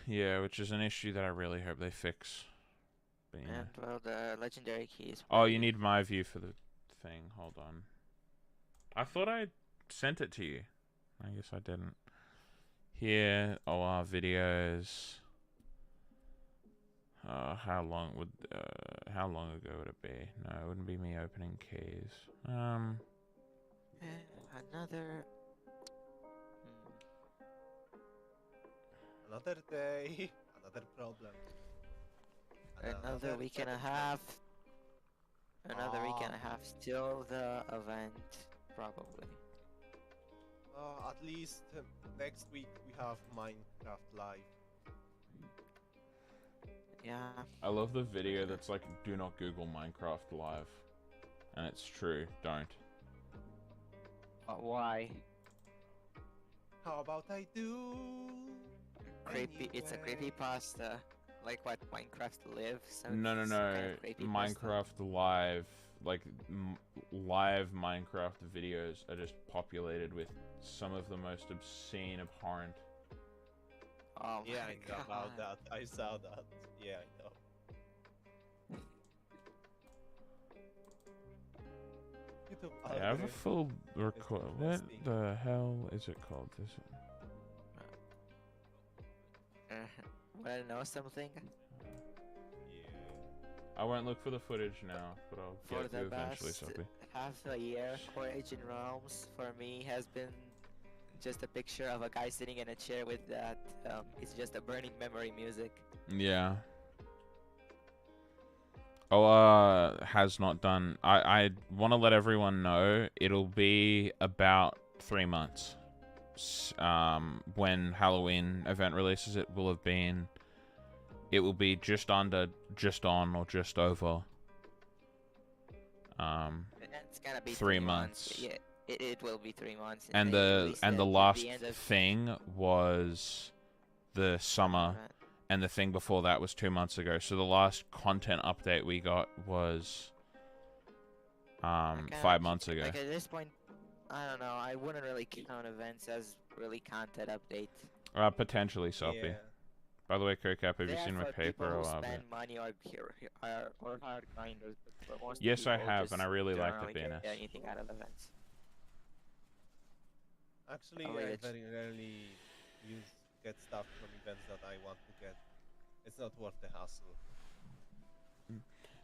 Yeah, which is an issue that I really hope they fix. But, yeah. And well, the legendary keys. Oh, you need my view for the thing. Hold on. I thought I sent it to you. I guess I didn't. Here, our videos. How long ago would it be? No, it wouldn't be me opening keys. Another. another day, another problem. Another week and a half. Another week and a half. Still the event, probably. At least next week we have Minecraft Live. Yeah. I love the video that's like, do not Google Minecraft Live. And it's true, don't. Why? How about I do? Creepy. It's a Anyway. creepypasta. Like what Minecraft Live. So No, it's some kind of creepypasta. Minecraft Live, like live Minecraft videos are just populated with some of the most obscene, abhorrent. Oh Yeah, my I know god. about that. I saw that. Yeah, I know. YouTube I have a algorithm. full record. What interesting. the hell is it called? This. Wanna know something? Yeah. I won't look for the footage now, but I'll For get the to eventually, past Sophie. half a year, Origin Realms for me has been just a picture of a guy sitting in a chair with that. It's just a burning memory music. Yeah. Has not done. I want to let everyone know it'll be about 3 months. When Halloween event releases, it will have been. It will be just under, just on, or just over. It's gonna be 3 months. Yeah, it will be 3 months. And they the released and it the at last end of thing was the summer. Right. And the thing before that was 2 months ago. So the last content update we got was 5 months ago. Like at this point, I don't know. I wouldn't really count events as really content update. Potentially, Sophie. Yeah. By the way, Kirkap, have you They are seen my for paper? people Or who what? spend money or hard grinders. But for most Yes, I people, have, just and I really don't like the really get BNS. anything out of events. Actually, Oh, wait, I it's- very rarely get stuff from events that I want to get. It's not worth the hassle.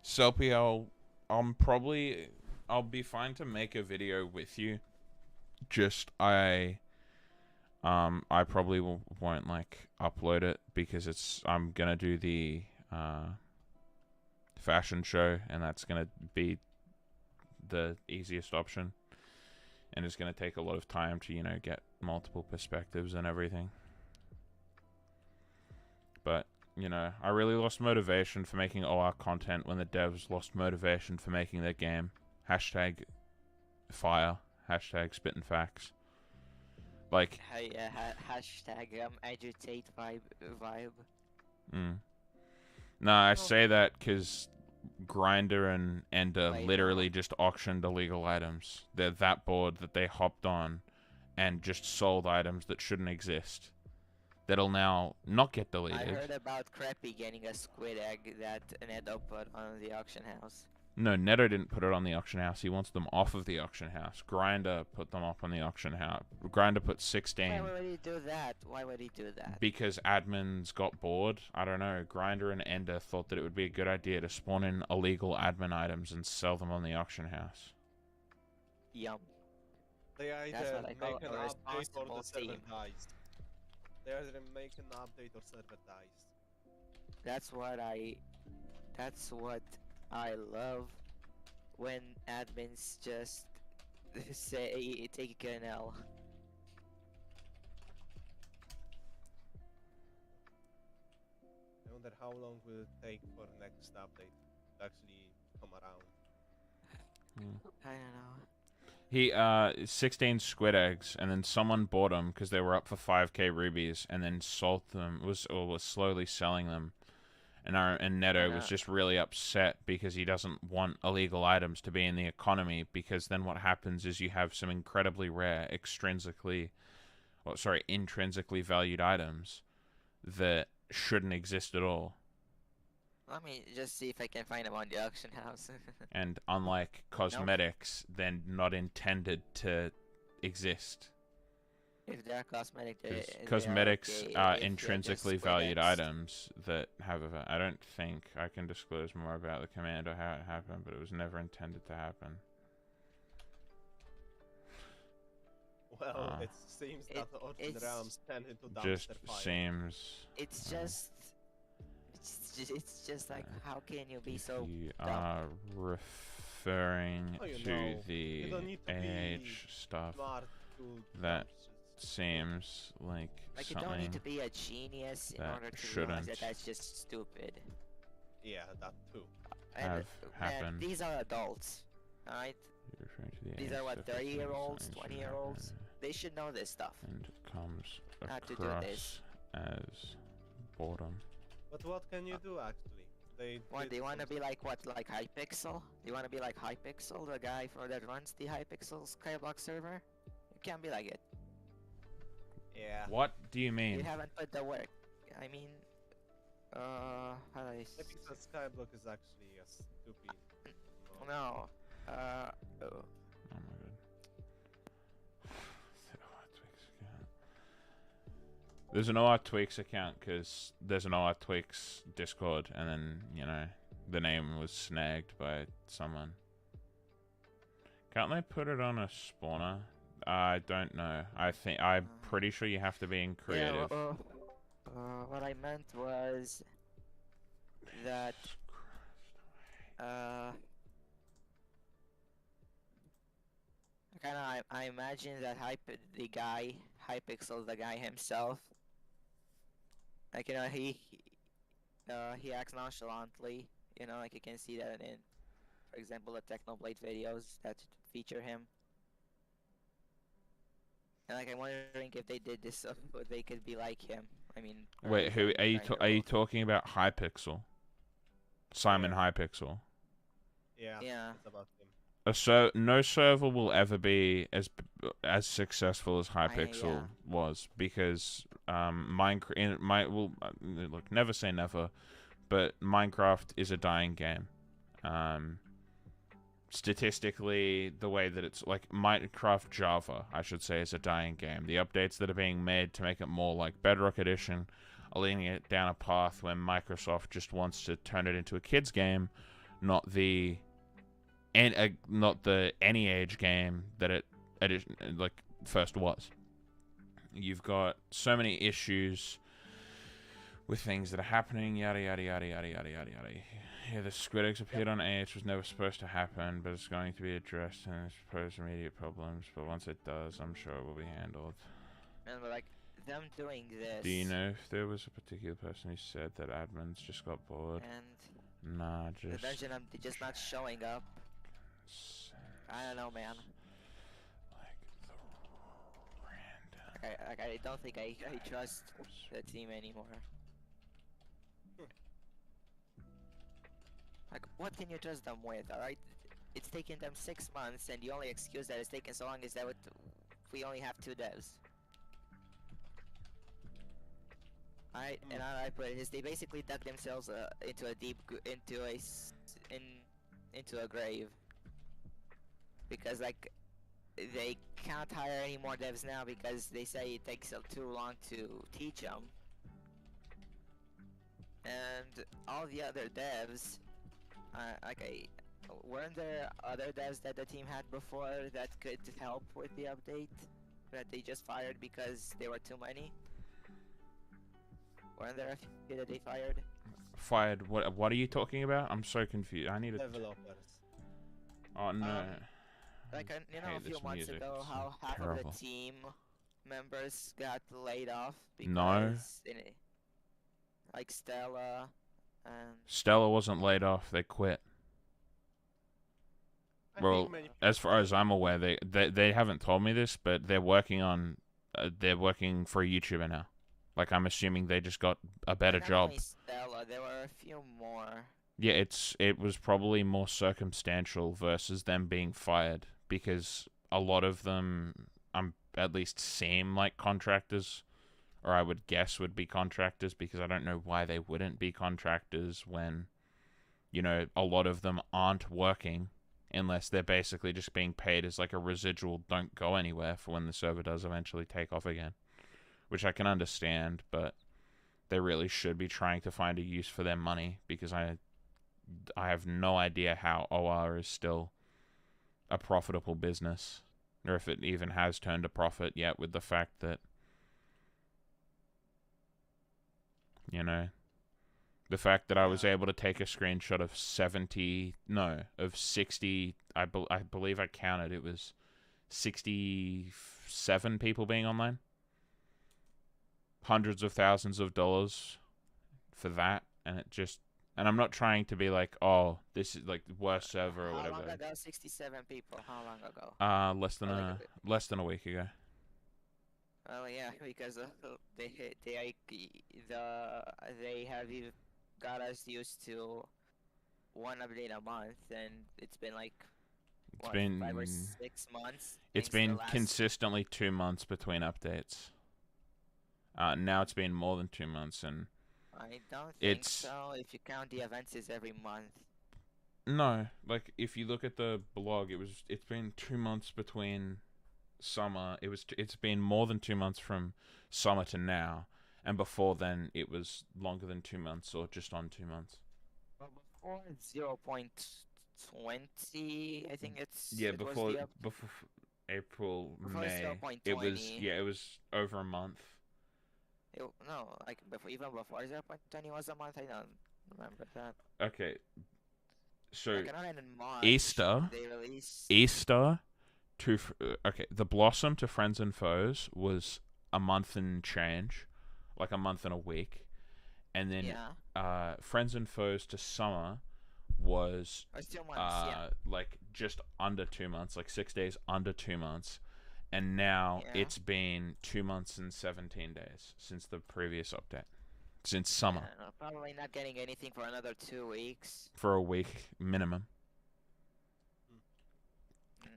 Sophie, I'll be fine to make a video with you. Just I probably won't like upload it because I'm gonna do the fashion show, and that's gonna be the easiest option, and it's gonna take a lot of time to get multiple perspectives and everything. But I really lost motivation for making OR content when the devs lost motivation for making their game. Hashtag fire. Hashtag spitting facts. Like, Hey, hashtag agitate vibe. no, I say that because Grinder and Ender Wait, literally just auctioned illegal items. They're that bored that they hopped on and just sold items that shouldn't exist. That'll now not get I deleted. heard about Crappy getting a squid egg that Nedo put on the auction house. No, Neto didn't put it on the auction house. He wants them off of the auction house. Grinder put them up on the auction house. Grinder put 16. Why would he do that? Why would he do that? Because admins got bored. I don't know. Grinder and Ender thought that it would be a good idea to spawn in illegal admin items and sell them on the auction house. Yum. They That's either what I call make an a update or responsible the server team. dies. They either make an update or server dies. That's what I love. when admins just say take an L. I wonder how long will it take for next update to actually come around. I don't know. He 16 squid eggs, and then someone bought them because they were up for 5k rubies, and then sold them. Was slowly selling them, and Neto was just really upset because he doesn't want illegal items to be in the economy, because then what happens is you have some incredibly rare intrinsically valued items that shouldn't exist at all. Let me just see if I can find them on the auction house. And unlike cosmetics, they're not intended to exist. If they're cosmetic, Cosmetics okay. are If they're intrinsically just valued eggs. items that have a... I don't think I can disclose more about the command or how it happened, but it was never intended to happen. Well, it seems that the Orphan Realms turned into dumpster Just fire. seems... It's just... It's just like, how can you be so you dumb? are referring to the age stuff, that seems like you don't need something to be a genius in that order to realize shouldn't that that's just stupid. Yeah, that too. have happened. These are adults, alright? You're referring to the These age are what, stuff that 30-year-olds, something should 20-year-olds? happen, They should know this stuff. and it comes Not to do across this. as boredom. But what can you do actually? What, do you want to be like what, like Hypixel? Do you want to be like Hypixel, the guy that runs the Hypixel Skyblock server? You can't be like it. Yeah. What do you mean? You haven't put the work. I mean, how do I Hypixel Skyblock is actually a stupid. No. Oh my god. There's an OR Tweaks account because there's an OR Tweaks Discord, and then, you know, the name was snagged by someone. Can't they put it on a spawner? I don't know. I'm pretty sure you have to be in creative. Yeah, what I meant was that I imagine that the guy Hypixel, the guy himself, like, you know, he acts nonchalantly, you know, like you can see that in, for example, the Technoblade videos that feature him. And like, I'm wondering if they did this so they could be like him. I mean, Wait, who are you talking about? Hypixel, Simon Hypixel. Yeah. Yeah. It's about him. No server will ever be as successful as Hypixel was, because look, never say never, but Minecraft is a dying game. Statistically, the way that it's like Minecraft Java, I should say, is a dying game. The updates that are being made to make it more like Bedrock Edition are leading it down a path where Microsoft just wants to turn it into a kids game, not the any age game that it first was. You've got so many issues with things that are happening, yada yada yada yada yada yada yada. Yeah, the squid eggs appeared on AH was never supposed to happen, but it's going to be addressed and it's pose immediate problems. But once it does, I'm sure it will be handled. And like them doing this. Do you know if there was a particular person who said that admins just got bored? And Nah, the just dungeon just not showing up. I don't know, man. I don't think I trust the team anymore. Like, what can you trust them with, alright? It's taken them 6 months, and the only excuse that it's taken so long is that we only have 2 devs. And how I put it is they basically dug themselves into a grave. Because, like, they can't hire any more devs now because they say it takes too long to teach them. And all the other devs, weren't there other devs that the team had before that could help with the update that they just fired because they were too many? Weren't there a few that they fired? Fired? What are you talking about? I'm so confused. I need to... Developers. Oh no. Like you know, Hey, a few this months music. ago, It's how half of the terrible. team members got laid off No. because like Stella and Stella wasn't laid off. They quit. I Well, think many as people far as quit. I'm aware, they haven't told me this, but they're working on they're working for a YouTuber now. Like I'm assuming they just got a better and not only job. Stella, there were a few more. Yeah, it was probably more circumstantial versus them being fired because a lot of them at least seem like contractors, or I would guess would be contractors because I don't know why they wouldn't be contractors when a lot of them aren't working unless they're basically just being paid as like a residual don't go anywhere for when the server does eventually take off again, which I can understand, but they really should be trying to find a use for their money because I have no idea how OR is still a profitable business or if it even has turned a profit yet with the fact that the fact that I was Yeah. able to take a screenshot of 60, I believe I counted, it was 67 people being online. Hundreds of thousands of dollars for that. And I'm not trying to be like, oh, this is like the worst server or How whatever. long ago? 67 people. How long ago? Less than a week ago. Well, yeah, because they have even got us used to one update a month, and it's been like It's what, been 5 or 6 months it's since the been last. consistently 2 months between updates. Now it's been more than 2 months, and I don't think it's so. If you count the events, is every month. no, like if you look at the blog, it's been 2 months between summer. It's been more than 2 months from summer to now, and before then it was longer than 2 months or just on 2 months. Well, before 0.20, I think Yeah, it was the up before April, before May, 0.20. it was over a month. No, like even before 0.20 was a month. I don't remember that. Okay, so Like around in March, Easter, they released. Easter okay, the Blossom to Friends and Foes was a month and change, like a month and a week, and then Yeah, Friends and Foes to Summer was or still months. Yeah, like just under 2 months, like 6 days under 2 months, and now yeah. it's been 2 months and 17 days since the previous update, since Yeah, summer, no, probably not getting anything for another 2 weeks. for a week minimum. Mm,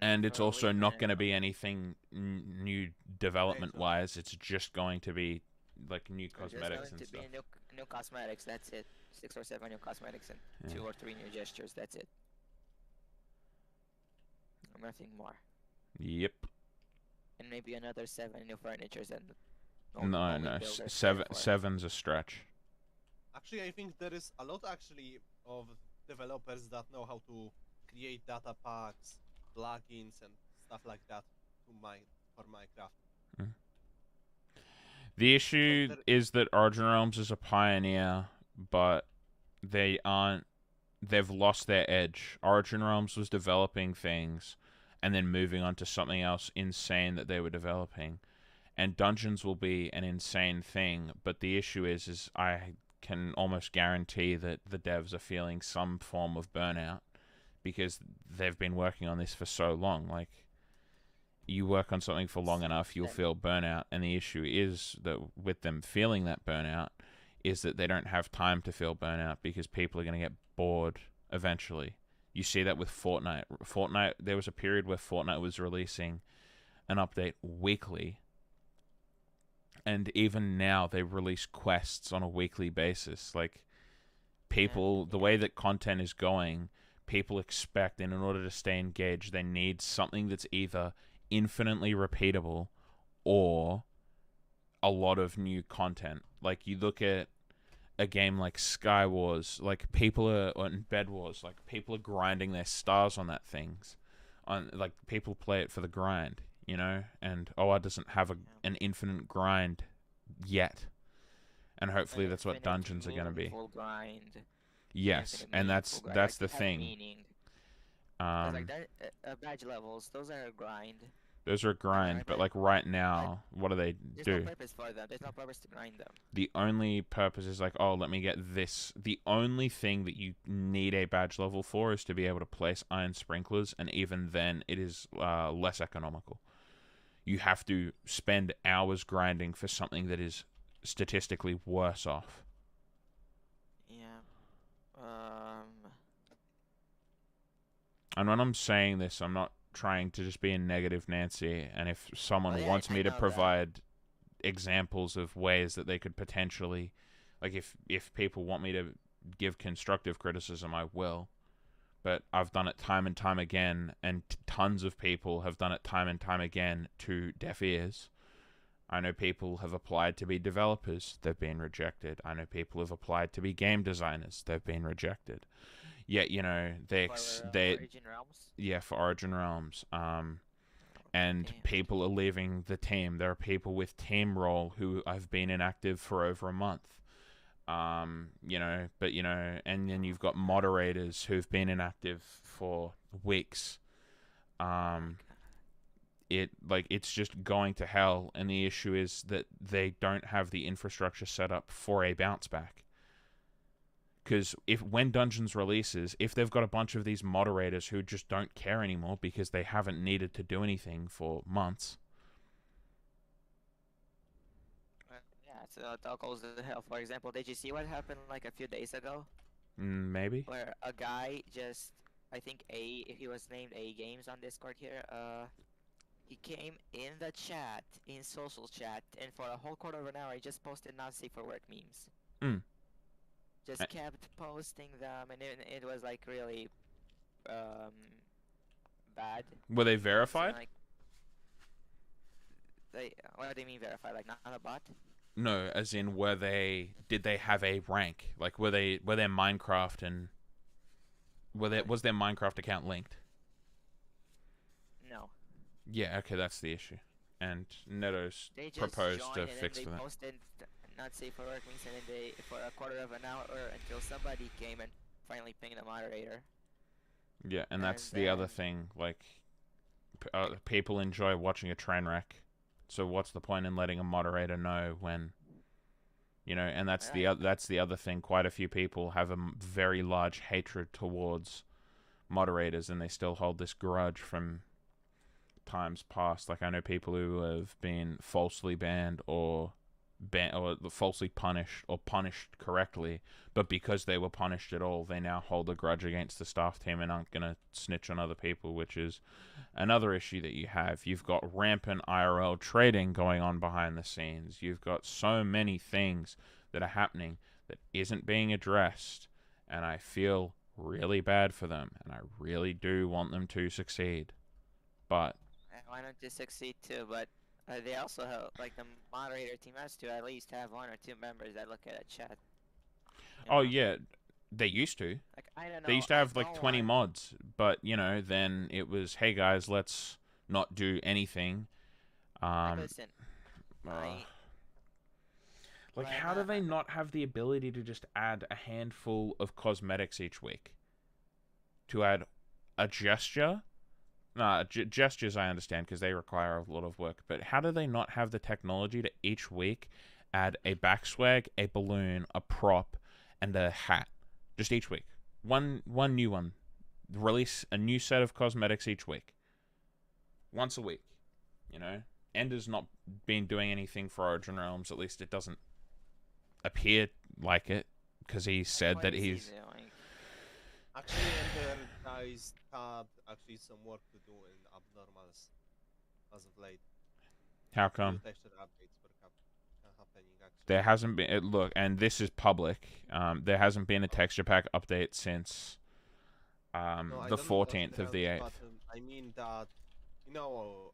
And for it's a also week not going to minimum. be anything new development wise. It's just going to be like new There's just cosmetics going and to stuff. be new cosmetics. That's it. 6 or 7 new cosmetics and Yeah. 2 or 3 new gestures. That's it. Nothing more. Yep. And maybe another 7 new furnitures and No, only no. builders pay Seven, for. seven's a stretch. Actually, I think there is a lot actually of developers that know how to create data packs, plugins, and stuff like that to for Minecraft. The So issue there, is that Origin Realms is a pioneer, but they aren't. They've lost their edge. Origin Realms was developing things and then moving on to something else insane that they were developing. And Dungeons will be an insane thing, but the issue is I can almost guarantee that the devs are feeling some form of burnout because they've been working on this for so long. Like, you work on something for long enough, you'll feel burnout, and the issue is that with them feeling that burnout is that they don't have time to feel burnout because people are going to get bored eventually. You see that with Fortnite. There was a period where Fortnite was releasing an update weekly, and even now they release quests on a weekly basis. Like, people, the way that content is going, people expect, and in order to stay engaged, they need something that's either infinitely repeatable or a lot of new content. Like, you look at a game like Sky Wars, like people are on Bed Wars, like people are grinding their stars on that things, like people play it for the grind, and OR doesn't have an infinite grind yet, and hopefully that's what infinite dungeons are going to be. meaningful grind. Yes, Infinite and meaningful grind. that's Like the it has thing. meaning. Cause like Um, that badge levels, those are a grind. those are Am I grind, right? but like right But now, what do they there's no do? purpose for them. There's no purpose to grind them. The only purpose is like, oh, let me get this. The only thing that you need a badge level for is to be able to place iron sprinklers, and even then, it is less economical. You have to spend hours grinding for something that is statistically worse off. Yeah. And when I'm saying this, I'm not trying to just be a negative Nancy. And if Well, someone yeah, wants I me to know that. provide examples of ways that they could potentially, like if people want me to give constructive criticism, I will. But I've done it time and time again, and tons of people have done it time and time again to deaf ears. I know people have applied to be developers, they've been rejected. I know people have applied to be game designers, they've been rejected. Yet, you know, For they Origin Realms. yeah, for Origin Realms. Oh, And damn. people are leaving the team. There are people with team role who have been inactive for over a month. You know, but you know, and then you've got moderators who've been inactive for weeks. Oh my Um, god. it's just going to hell, and the issue is that they don't have the infrastructure set up for a bounce back. Because if when Dungeons releases, if they've got a bunch of these moderators who just don't care anymore because they haven't needed to do anything for months. Yeah, so it all goes to hell. For example, did you see what happened like a few days ago? Maybe. Where a guy just, I think he was named A Games on Discord here. He came in the chat, in social chat, and for a whole quarter of an hour, he just posted not safe for work memes. Mm. Just kept posting them, and it was like really um bad Were they memes, and verified? like what do you mean verified? Like not a bot? No, as in did they have a rank? Like were their Minecraft and was their Minecraft account linked? No. Yeah, okay, that's the issue. And Neto's They just proposed to joined and then fix they for that. posted not safe for work memes, and then they for a quarter of an hour until somebody came and finally pinged the moderator. Yeah, and And that's the other then thing. Like, people enjoy watching a train wreck. So what's the point in letting a moderator know when, you know? And that's the other thing. Quite a few people have a very large hatred towards moderators, and they still hold this grudge from times past. Like I know people who have been falsely banned or falsely punished or punished correctly, but because they were punished at all, they now hold a grudge against the staff team and aren't going to snitch on other people, which is another issue that you have. You've got rampant IRL trading going on behind the scenes. You've got so many things that are happening that isn't being addressed, and I feel really bad for them, and I really do want them to succeed. But why don't they succeed too? But they also have, like the moderator team has to at least have one or two members that look at a chat. oh yeah, they used to. Like I don't They know, used to I have like don't 20 want. mods, but you know, then it was, hey guys, let's not do anything. Like Um, listen, uh, I like, like how do they not have the ability to just add a handful of cosmetics each week? To add a gesture? Nah, gestures I understand because they require a lot of work. But how do they not have the technology to each week add a backswag, a balloon, a prop, and a hat? Just each week. One new one. Release a new set of cosmetics each week. Once a week. You know? Ender's not been doing anything for Origin Realms, at least it doesn't appear like it, because he said what that is he he's... doing? Actually, Ender guys had actually some work to do in abnormals as of late. How New come? texture updates were happening actually. There hasn't been... Look, and this is public. There hasn't been a texture pack update since No, I the don't mean texture 14th of the updates, 8th. but I mean that, you know,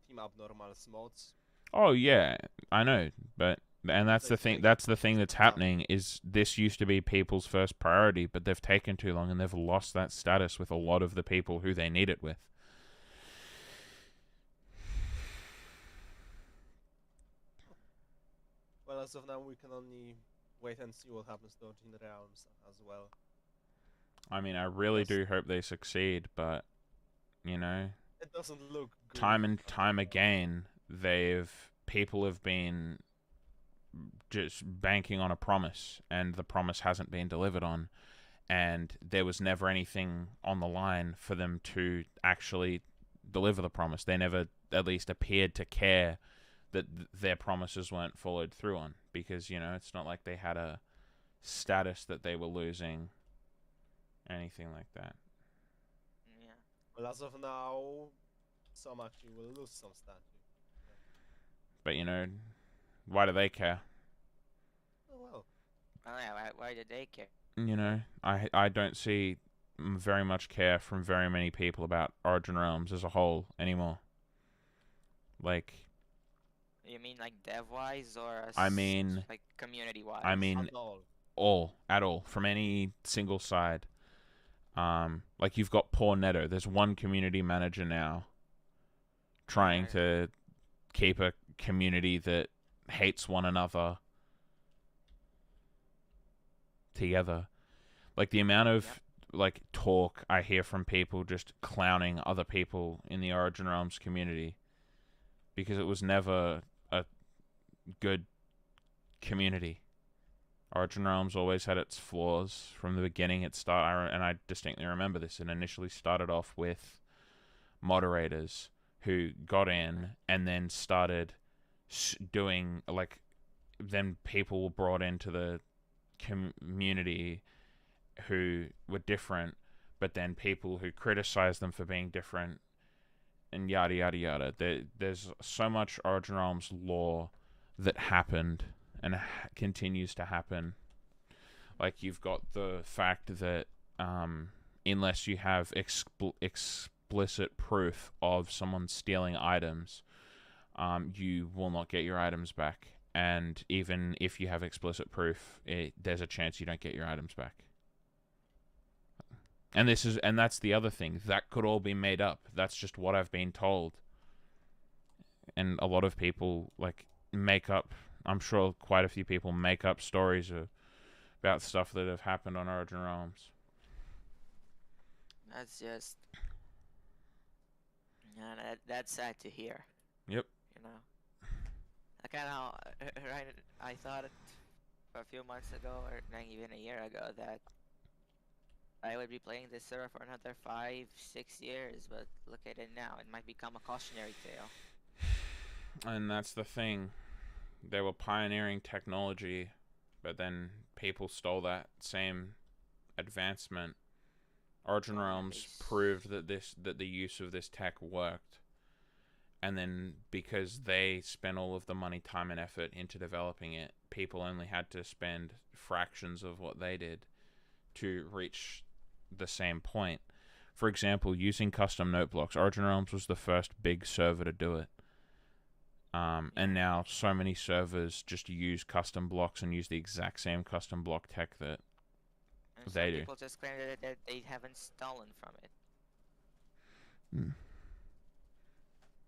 team abnormals mods. Oh yeah, I know, but and that's the Like, thing. like That's the thing that's yeah. happening. Is this used to be people's first priority, but they've taken too long and they've lost that status with a lot of the people who they need it with. Well, as of now, we can only wait and see what happens to Origin Realms as well. I mean, I really Yes. do hope they succeed, but you know, It doesn't look good. time and time again, people have been just banking on a promise, and the promise hasn't been delivered on, and there was never anything on the line for them to actually deliver the promise. They never, at least, appeared to care that their promises weren't followed through on, because it's not like they had a status that they were losing, anything like that. Yeah. Well, as of now, some actually will lose some statue. But why do they care? Oh well. Oh yeah. Why did they care? I don't see very much care from very many people about Origin Realms as a whole anymore. Like, You mean like dev wise or I mean, like community wise? I mean, At all. at all, from any single side. Like you've got poor Neto. There's one community manager now trying to keep a community that hates one another together. Like the amount of like talk I hear from people just clowning other people in the Origin Realms community, because it was never a good community. Origin Realms always had its flaws from the beginning. And I distinctly remember this. It initially started off with moderators who got in and then started doing like. Then people were brought into the community who were different, but then people who criticized them for being different, and yada yada yada. There's so much Origin Realms lore that happened and continues to happen. Like you've got the fact that unless you have explicit proof of someone stealing items, you will not get your items back. And even if you have explicit proof, there's a chance you don't get your items back. And that's the other thing. That could all be made up. That's just what I've been told. And a lot of people make up. I'm sure quite a few people make up stories about stuff that have happened on Origin Realms. That's just, that's sad to hear. Yep. I kind of right. I thought it a few months ago, or not even a year ago, that I would be playing this server for another 5-6 years. But look at it now; it might become a cautionary tale. And that's the thing. They were pioneering technology, but then people stole that same advancement. Origin Realms proved that the use of this tech worked, and then because they spent all of the money, time, and effort into developing it, people only had to spend fractions of what they did to reach the same point. For example, using custom note blocks, Origin Realms was the first big server to do it. And now so many servers just use custom blocks and use the exact same custom block tech that they do. People just claim that they haven't stolen from it.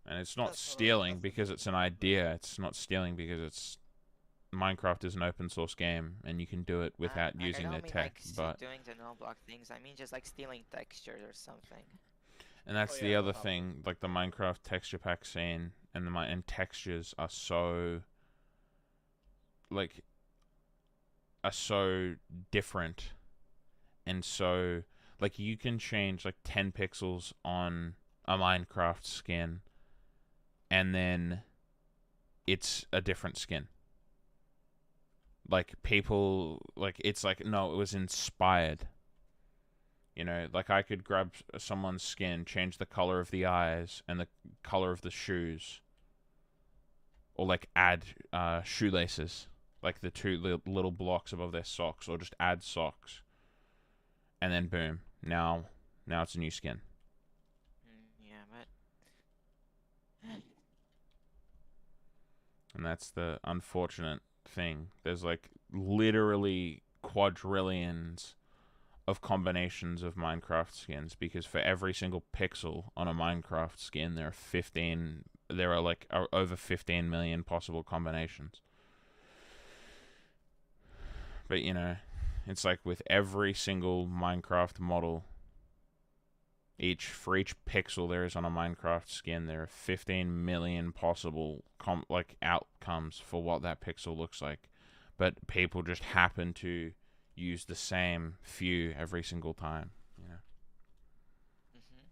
And it's not stealing because it's an idea. It's not stealing because Minecraft is an open source game and you can do it without using their tech. But doing the no block things, I mean just like stealing textures or something. And that's the other thing, like the Minecraft texture pack scene and textures are so different, and so you can change 10 pixels on a Minecraft skin, and then it's a different skin. People it's no, it was inspired. I could grab someone's skin, change the color of the eyes and the color of the shoes, or add shoelaces, the two little blocks above their socks, or just add socks, and then boom, now it's a new skin. Yeah, but and that's the unfortunate thing. There's literally quadrillions of combinations of Minecraft skins, because for every single pixel on a Minecraft skin there are over 15 million possible combinations. But it's like with every single Minecraft model, for each pixel there is on a Minecraft skin, there are 15 million possible outcomes for what that pixel looks like, but people just happen to use the same few every single time. Mhm.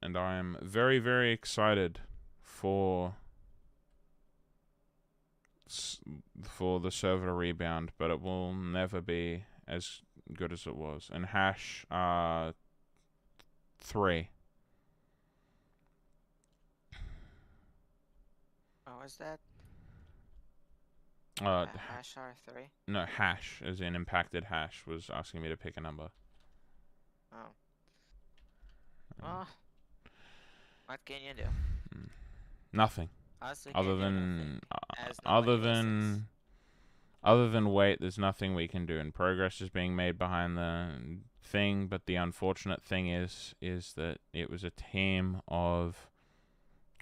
And I am very, very excited for the server rebound, but it will never be as good as it was. And hash 3. Oh, is that Uh, hash R3? no, hash, as in impacted hash, was asking me to pick a number. Oh. Oh. What can you do? Nothing. Honestly, Other can't do nothing, than as nobody listens. other than wait, there's nothing we can do, and progress is being made behind the thing. But the unfortunate thing is that it was a team of,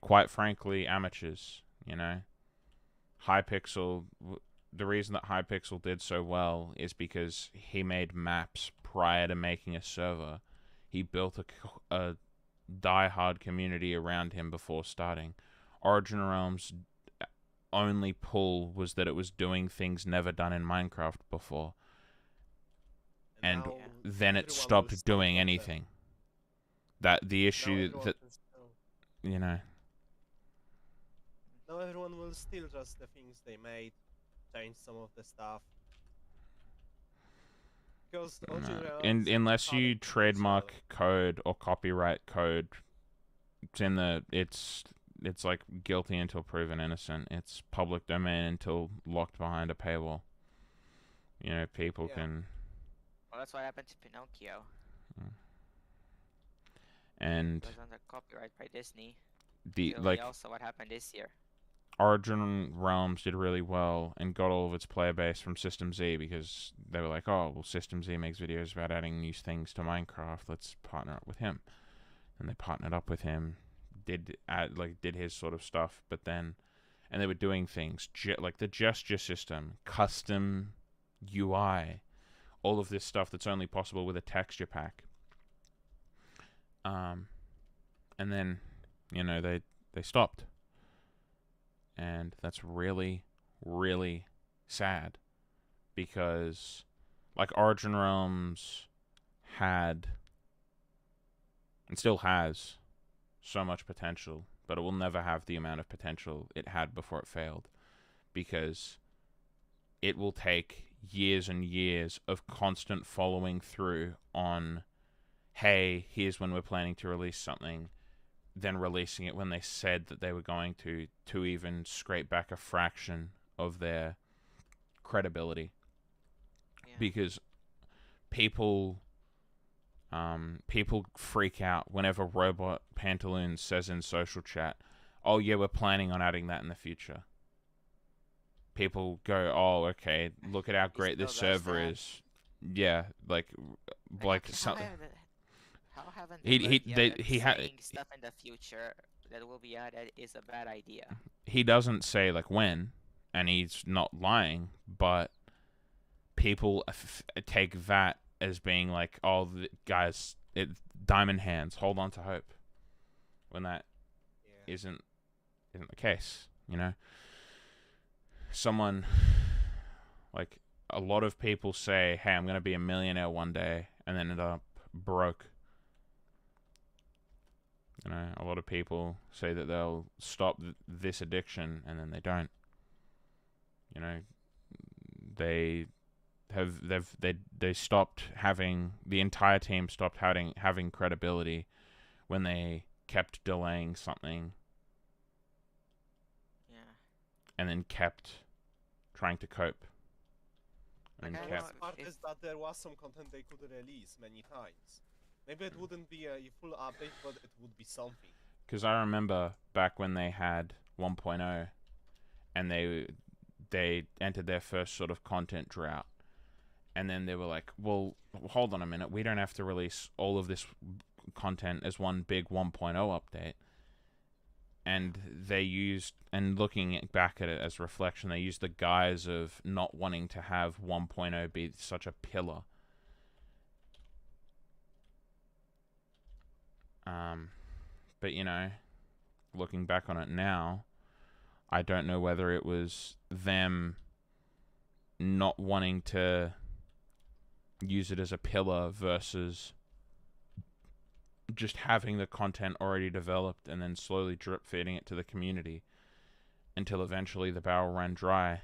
quite frankly, amateurs. Hypixel. The reason that Hypixel did so well is because he made maps prior to making a server. He built a die-hard community around him before starting. Origin Realms' only pull was that it was doing things never done in Minecraft before, and now then it everyone will stopped steal doing from them. anything. That the Now issue everyone that will steal. you know. Now everyone will steal just the things they made, change some of the stuff. Because Origin Realms Unless had a you potential. trademark code or copyright code, it's like guilty until proven innocent. It's public domain until locked behind a paywall. People Yeah. can. Well, that's what happened to Pinocchio. And It was under copyright by Disney. the Really also what happened this year. Origin Realms did really well and got all of its player base from System Z, because they were like, oh, well, System Z makes videos about adding new things to Minecraft. Let's partner up with him. And they partnered up with him, did his sort of stuff, and they were doing things like the gesture system, custom UI, all of this stuff that's only possible with a texture pack. And then, they stopped. And that's really, really sad, because Origin Realms had and still has so much potential, but it will never have the amount of potential it had before it failed, because it will take years and years of constant following through on, hey, here's when we're planning to release something, then releasing it when they said that they were going to even scrape back a fraction of their credibility. Yeah. Because people freak out whenever Robot Pantaloon says in social chat, oh yeah, we're planning on adding that in the future. People go, oh, okay, look at how great this server is. Yeah, How haven't he saying stuff in the future that will be added is a bad idea? He doesn't say when, and he's not lying, but people take that as being like, oh, guys, diamond hands, hold on to hope, when that isn't the case. Someone a lot of people say, hey, I'm gonna be a millionaire one day, and then end up broke. A lot of people say that they'll stop this addiction, and then they don't. They stopped having, the entire team stopped having credibility when they kept delaying something. Yeah. And then kept trying to cope. The worst part is that there was some content they could release many times. Maybe it wouldn't be a full update, but it would be something. Because I remember back when they had 1.0, and they entered their first sort of content drought, and then they were like, well, hold on a minute, we don't have to release all of this content as one big 1.0 update. And they used, and looking back at it as reflection, they used the guise of not wanting to have 1.0 be such a pillar. But, you know, looking back on it now, I don't know whether it was them not wanting to use it as a pillar versus just having the content already developed and then slowly drip feeding it to the community until eventually the barrel ran dry,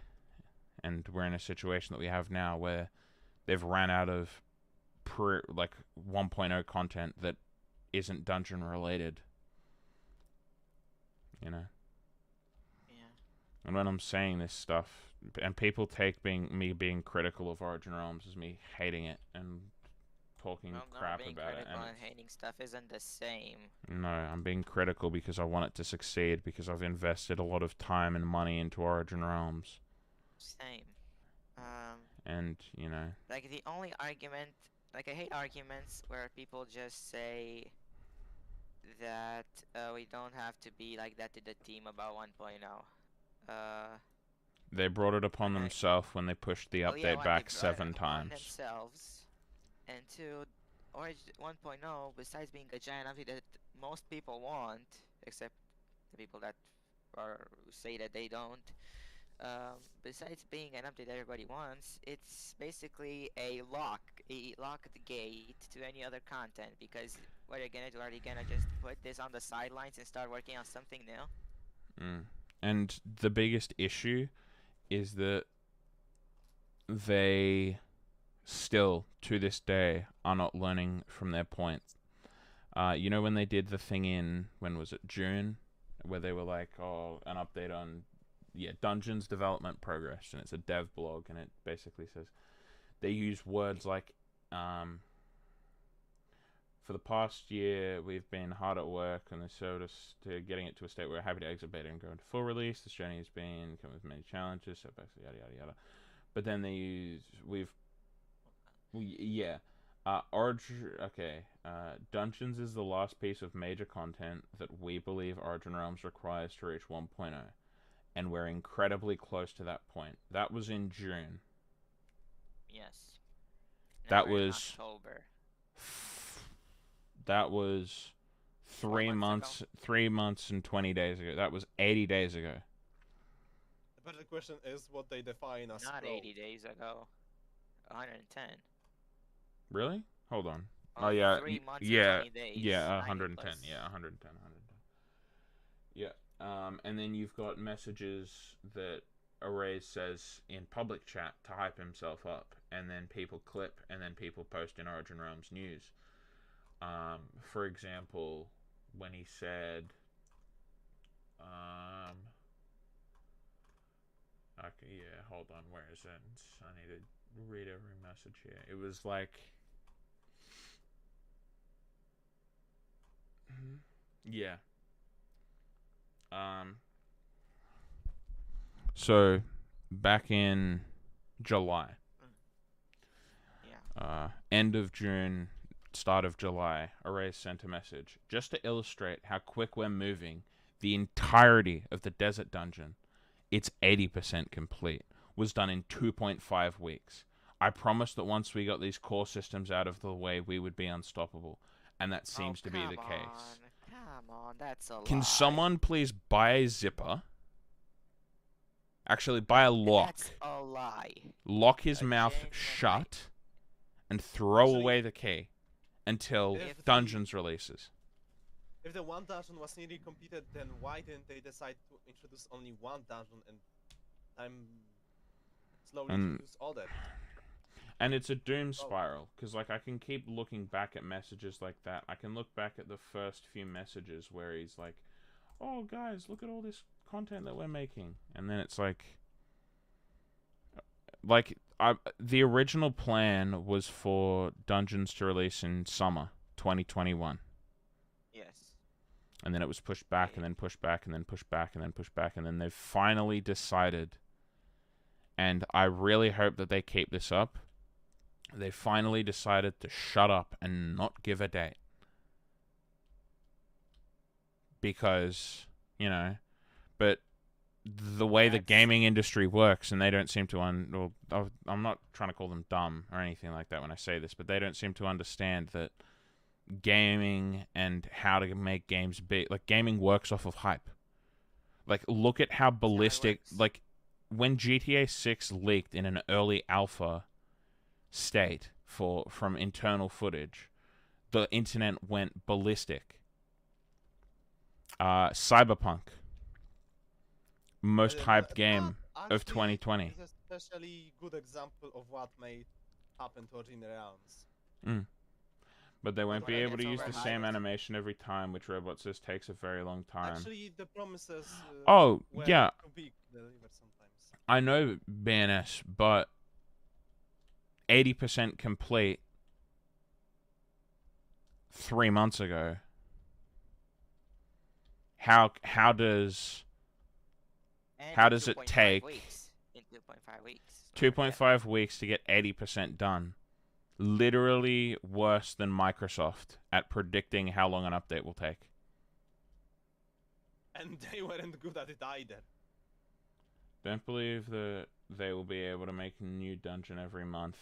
and we're in a situation that we have now where they've ran out of 1.0 content that isn't dungeon related, you know. Yeah. And when I'm saying this stuff, and people take me being critical of Origin Realms as me hating it and talking crap being about it, critical and hating stuff isn't the same. No, I'm being critical because I want it to succeed, because I've invested a lot of time and money into Origin Realms. Same. And, you know, like the only argument, like I hate arguments where people just say that we don't have to be like that to the team about 1.0. They brought it upon themselves when they pushed the update back 7 times. Themselves. And 2, Origin 1.0, besides being a giant update that most people want, except the people that say that they don't, besides being an update everybody wants, it's basically a locked gate to any other content, because what are you gonna do? Are you gonna just put this on the sidelines and start working on something new? And the biggest issue is that they still, to this day, are not learning from their points. You know when they did the thing in, when was it, June? Where they were like, oh, an update on, Dungeons development progress, and it's a dev blog, and it basically says, they use words like, for the past year, we've been hard at work on the service to getting it to a state where we're happy to exit beta and go into full release. This journey has been come with many challenges, setbacks, yada, yada, yada. But then they use, Dungeons is the last piece of major content that we believe Origin Realms requires to reach 1.0. And we're incredibly close to that point. That was in June. Yes. That was October. That was 3 months. 3 months and 20 days ago. That was 80 days ago. The better question is what they define as Not growth. 80 days ago. 110. Really? Hold on. 3 months and 20 days. Yeah, 110. Yeah, 110. Yeah. And then you've got messages that Array says in public chat to hype himself up, and then people clip, and then people post in Origin Realms news. For example, when he said, okay, yeah, hold on, where is it? I need to read every message here. It was like, yeah. So, back in July. Yeah. End of June, start of July, Array sent a message. Just to illustrate how quick we're moving, the entirety of the desert dungeon, it's 80% complete, was done in 2.5 weeks. I promised that once we got these core systems out of the way, we would be unstoppable. And that seems to be the case. Come on, that's a lie. Can someone please buy a zipper? Actually, buy a lock. That's a lie. Lock his mouth shut and throw away the key until Dungeons releases. If the one dungeon was nearly completed, then why didn't they decide to introduce only one dungeon and slowly introduce all that? And it's a doom spiral, because like I can keep looking back at messages like that. I can look back at the first few messages where he's like, oh guys, look at all this content that we're making. And then it's like the original plan was for Dungeons to release in summer 2021. Yes. And then it was pushed back, and then pushed back, and then pushed back, and then pushed back, and then they've finally decided, and I really hope that they keep this up, they finally decided to shut up and not give a date. because, you know, but the way the That's- gaming industry works, and they don't seem to I'm not trying to call them dumb or anything like that when I say this, but they don't seem to understand that gaming and how to make games big, like gaming works off of hype. Like, look at how ballistic, works. like, when GTA 6 leaked in an early alpha state from internal footage, the internet went ballistic. Cyberpunk, most hyped game of 2020. Is a especially good example of what may happen to Origin Realms. Mm. But they won't be Right, able to it's use the same overhyped. animation every time, which Robot says takes a very long time. Actually, the promises Oh, were yeah, too big to deliver sometimes. I know BNS, but 80% complete 3 months ago. How does And how in does it 2.5 take weeks? In 2.5 weeks. 2.5 weeks to get 80% done? Literally worse than Microsoft at predicting how long an update will take. And they weren't good at it either. Don't believe that they will be able to make a new dungeon every month.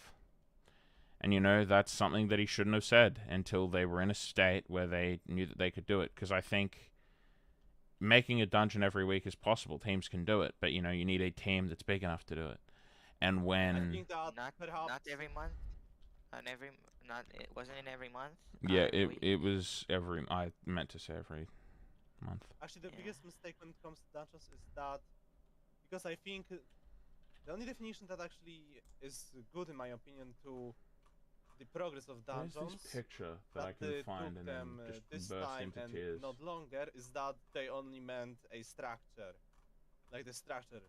And you know, that's something that he shouldn't have said until they were in a state where they knew that they could do it. Because I think making a dungeon every week is possible. Teams can do it. But, you know, you need a team that's big enough to do it. And I when... think that Not perhaps every month. It wasn't in every month. Yeah, Every week? it was every... I meant to say every month. actually the Yeah. biggest mistake when it comes to dungeons is that because I think the only definition that actually is good in my opinion to the progress of There's dungeons this picture that I can find took and them then just this burst time into and tears. not longer is that they only meant a structure, like the structure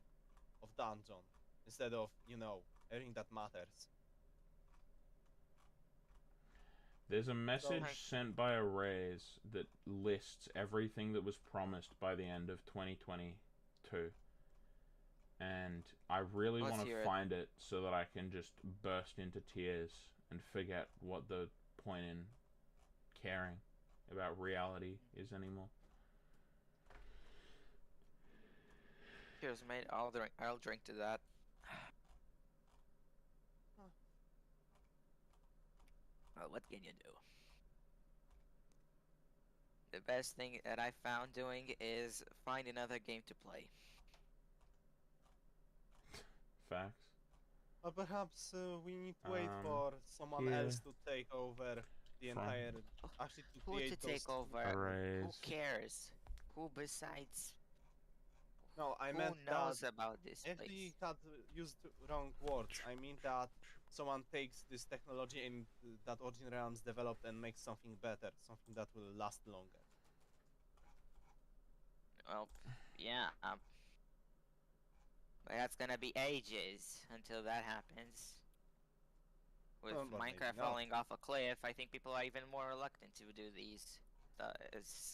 of dungeon instead of, you know, everything that matters. There's a message Right. sent by a raise that lists everything that was promised by the end of 2022. And I really Let's want to hear it. find it so that I can just burst into tears and forget what the point in caring about reality is anymore. Cheers, mate. I'll drink to that. Well, what can you do? The best thing that I found doing is find another game to play. Facts. Or perhaps we need to wait for someone here else to take over the from entire, actually to Who create to those. take over? Who arrays. cares? Who besides? No, I Who meant knows that about this actually place? had used wrong words. I mean that someone takes this technology and that Origin Realms developed and makes something better, something that will last longer. Well, yeah. But that's gonna be ages until that happens. With Well, maybe Minecraft not. falling off a cliff, I think people are even more reluctant to do these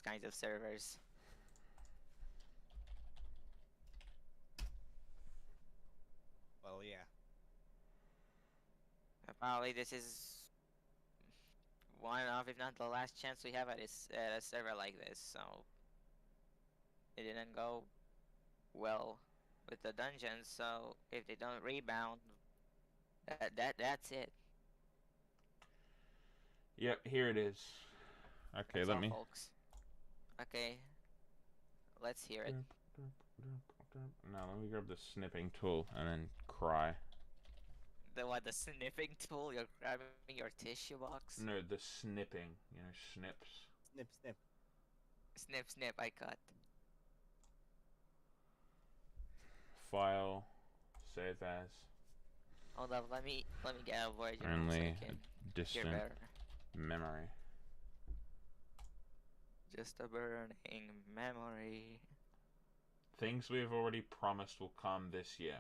kinds of servers. Well, yeah. Probably this is one of, if not the last chance we have at a server like this. So it didn't go well with the dungeons. So if they don't rebound, that's it. Yep, here it is. Okay, That's let all, me. folks. Okay, let's hear it. Now let me grab the snipping tool and then cry. The sniffing tool? You're grabbing your tissue box? No, the snipping. You know, snips. Snip, snip. Snip, snip, I cut. File. Save as. Hold up, let me get over it, you know, so Only I can hear distant better. memory. Just a burning memory. Things we have already promised will come this year.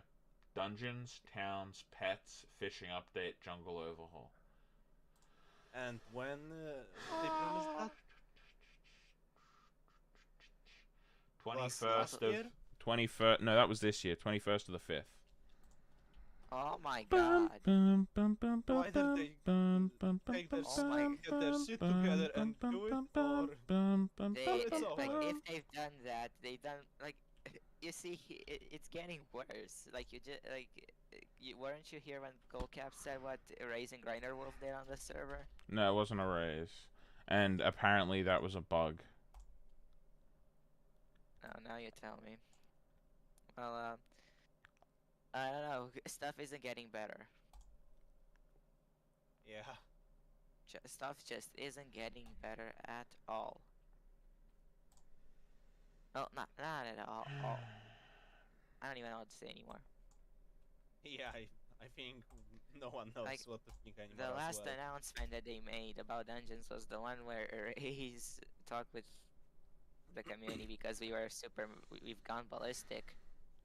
Dungeons, towns, pets, fishing update, jungle overhaul. And when they promised that? Was last 21st of year? 21st. No, that was this year. 21st of the 5th. Oh my god. Why didn't they take their, Oh my get their shit together and do it? Or They it's like over. if they've done that, they've done like you see it's getting worse. Like you just like you weren't you here when Goldcap said what Raise and Grinder Wolf did on the server? No, it wasn't a raise. And apparently that was a bug. Oh, now you tell me. Well, I don't know. Stuff isn't getting better. Yeah. Stuff just isn't getting better at all. Well, not at all. I don't even know what to say anymore. Yeah, I think no one knows Like, what to think anymore The as last well. announcement that they made about dungeons was the one where he's talked with the community because we've gone ballistic.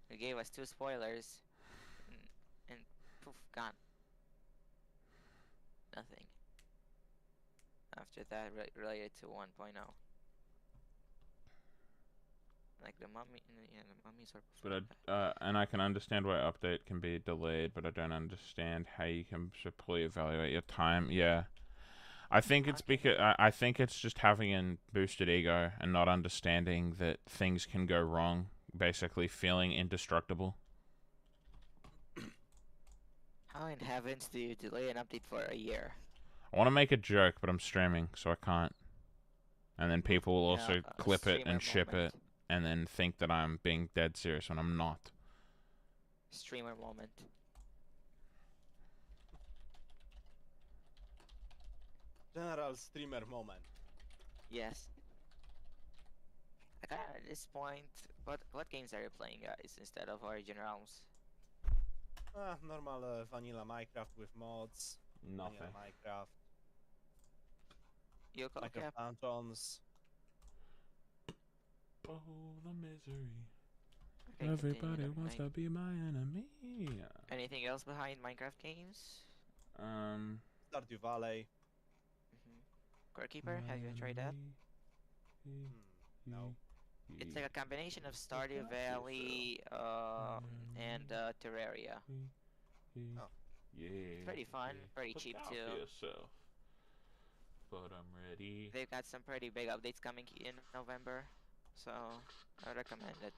He gave us 2 spoilers, and poof, gone. Nothing. After that, related to 1.0. Like the mummy, yeah, the mummies are before But and I can understand why update can be delayed, but I don't understand how you can simply evaluate your time. Yeah, I think it's because I think it's just having a boosted ego and not understanding that things can go wrong. Basically, feeling indestructible. How in heavens do you delay an update for a year? I want to make a joke, but I'm streaming, so I can't. And then people will also clip it and ship it, and then think that I'm being dead serious when I'm not. Streamer moment. General streamer moment. Yes. At this point, what games are you playing, guys, instead of Origin Realms? Normal vanilla Minecraft with mods. Nothing. Vanilla Minecraft. You call Minecraft Antones. Oh, the misery. Okay, Everybody wants to be my enemy. Anything else behind Minecraft games? Stardew Valley. Core Keeper, have you tried that? No. It's like a combination of Stardew Valley and Terraria. Oh. Yeah. It's pretty fun, pretty cheap too. Yourself. But I'm ready. They've got some pretty big updates coming in November, so I would recommend it.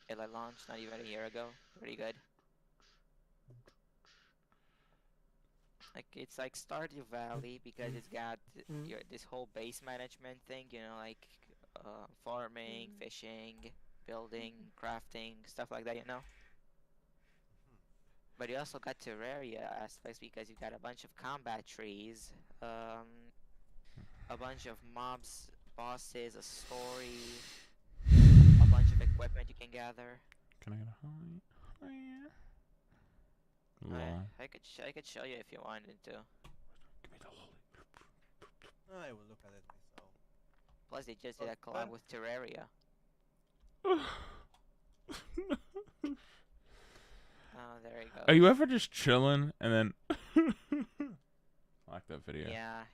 It launched not even a year ago. Pretty good. Like it's like Stardew Valley because it's got this whole base management thing, you know, like farming, fishing, building, crafting, stuff like that, you know. But you also got Terraria aspects because you got a bunch of combat trees, a bunch of mobs, bosses, a story, a bunch of equipment you can gather. Can I get a high? I could show you if you wanted to. Give me the lolly. I will look at it myself. Plus, they just did a collab with Terraria. Oh, there you go. Are you ever just chilling and then? I like that video. Yeah,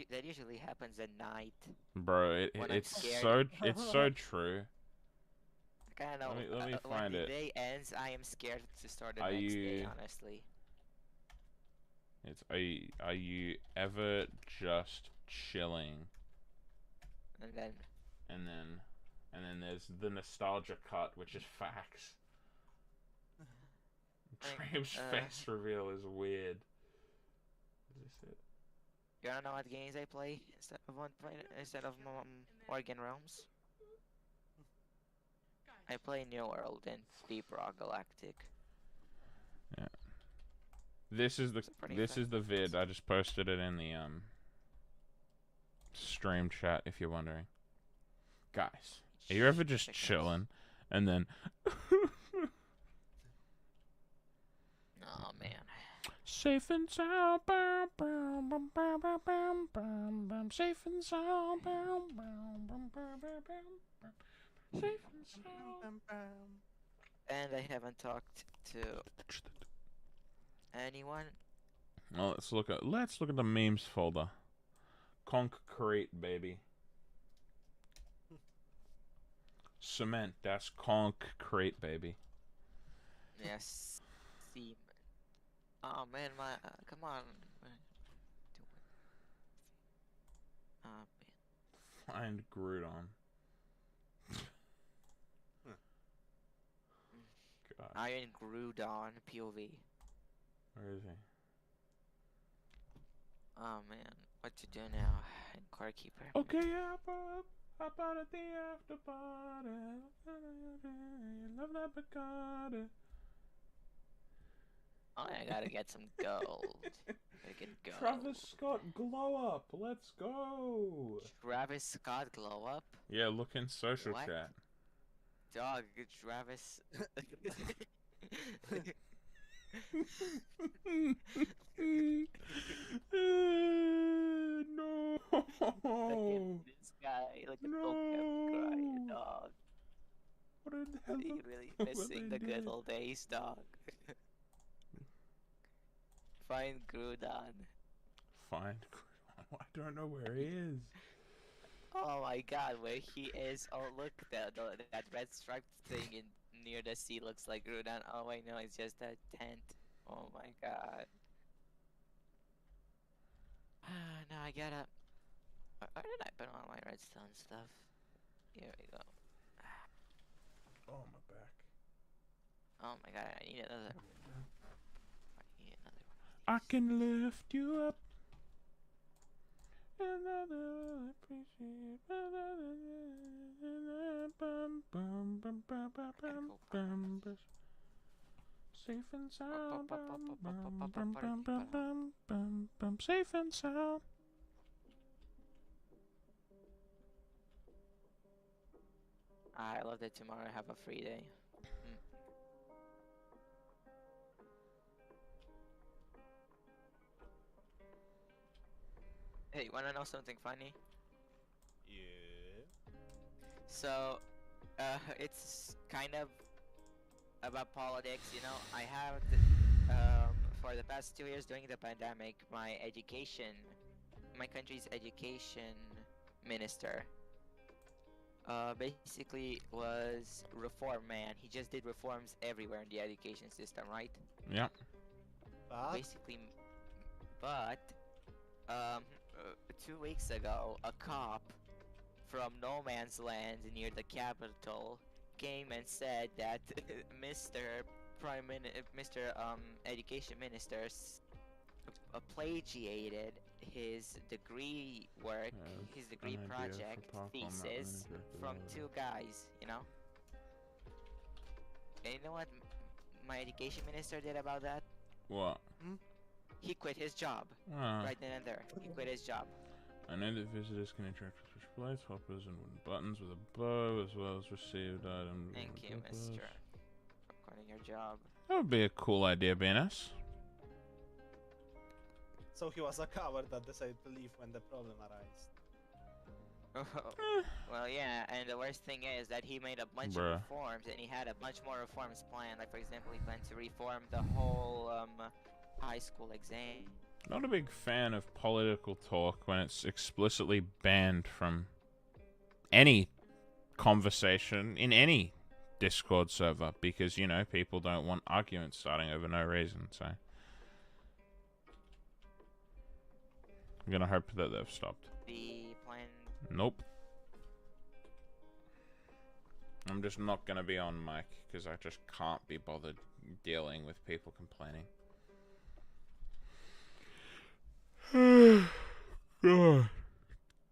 that usually happens at night. Bro, it's so true. I kind of know. Let me find when it. the day ends, I am scared to start the next day. Honestly. It's are you ever just chilling? And then there's the nostalgia cut, which is facts. Tram's face reveal is weird. Is this it? You wanna know what games I play instead of Organ Realms? I play New World and Deep Rock Galactic. Yeah. This is the vid. I just posted it in the stream chat if you're wondering. Guys, are you ever just chilling and then oh man. safe and sound, bam, bam, bam, bam, bam, bam, bam, bam, safe and sound, bam, bam, bam, bam, bam, bam, safe and sound. And I haven't talked to anyone. Well, let's look at the memes folder. Concrete, baby. Cement, that's concrete, baby. Yes. see. Oh man, come on. Oh man. Find Groudon. God, Iron Groudon POV. where is he? Oh man, what to do now? In Car Keeper. Okay, hop out at the after party. Love that Bacardi. Oh, I gotta get some gold. Gotta get gold. Travis Scott glow up. Let's go. Travis Scott glow up? Yeah, look in social What? chat. Dog, Travis. No. This guy, like a No. crying dog. What in the hell? You really what missing they the good did? old days, dog. Find Groudon. Find Groudon. I don't know where he is. Oh my god, where he is. Oh look, that red striped thing near the sea looks like Groudon. Oh wait, no, it's just a tent. Oh my god. Now I gotta... Where did I put all my redstone stuff? Here we go. Oh, my back. Oh my god, I need another... I need another one of I these. can lift you up. Another appreciate. Safe and sound. Safe and sound. I love that tomorrow I have a free day. Hey, you wanna know something funny? Yeah. So, it's kind of about politics, you know. I have, for the past 2 years during the pandemic, my country's education minister, basically was reform man. He just did reforms everywhere in the education system, right? Yep. But Basically, but, 2 weeks ago, a cop from no man's land near the capital came and said that Mr. Education Minister plagiated his degree work, his degree project thesis from 2 guys, you know? And you know what my education minister did about that? What? He quit his job. Right then and there. He quit his job. I know that visitors can interact with switchblades, hoppers, and wooden buttons with a bow, as well as received items. Thank you, mister, for quitting your job. That would be a cool idea, BNS. so he was a coward that decided to leave when the problem arose. Well, yeah, and the worst thing is that he made a bunch of reforms, and he had a bunch more reforms planned. Like, for example, he planned to reform the whole high school exam. Not a big fan of political talk when it's explicitly banned from any conversation in any Discord server, because, you know, people don't want arguments starting over no reason, so I'm gonna hope that they've stopped. The plan... Nope. I'm just not gonna be on mic, because I just can't be bothered dealing with people complaining. God.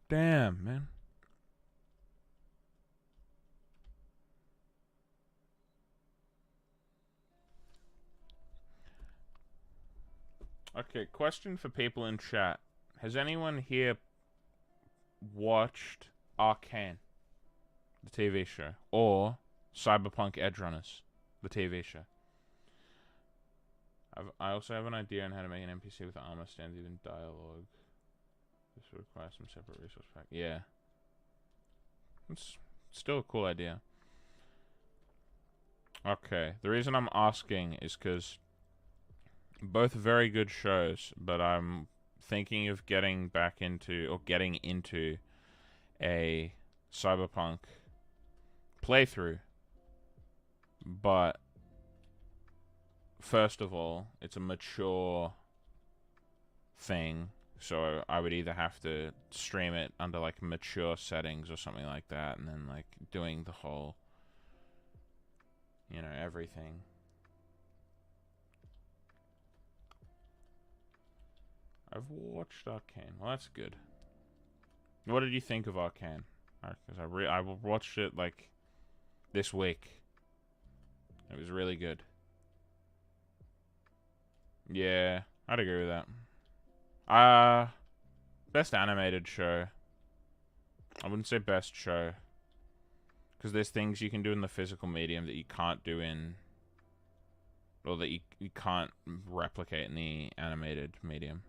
Damn, man. Okay, question for people in chat. Has anyone here watched Arcane, the TV show, or Cyberpunk Edgerunners, the TV show? I also have an idea on how to make an NPC with armor, stands even dialogue. This will require some separate resource pack. Yeah. It's still a cool idea. Okay, the reason I'm asking is because both very good shows, but I'm thinking of getting back into, or getting into, a Cyberpunk playthrough, but first of all, it's a mature thing, so I would either have to stream it under like mature settings or something like that, and then like doing the whole, you know, everything. I've watched Arcane. Well, that's good. What did you think of Arcane? Because I watched it like this week. It was really good. Yeah, I'd agree with that. Best animated show. I wouldn't say best show, because there's things you can do in the physical medium that you can't do in, or that you can't replicate in the animated medium.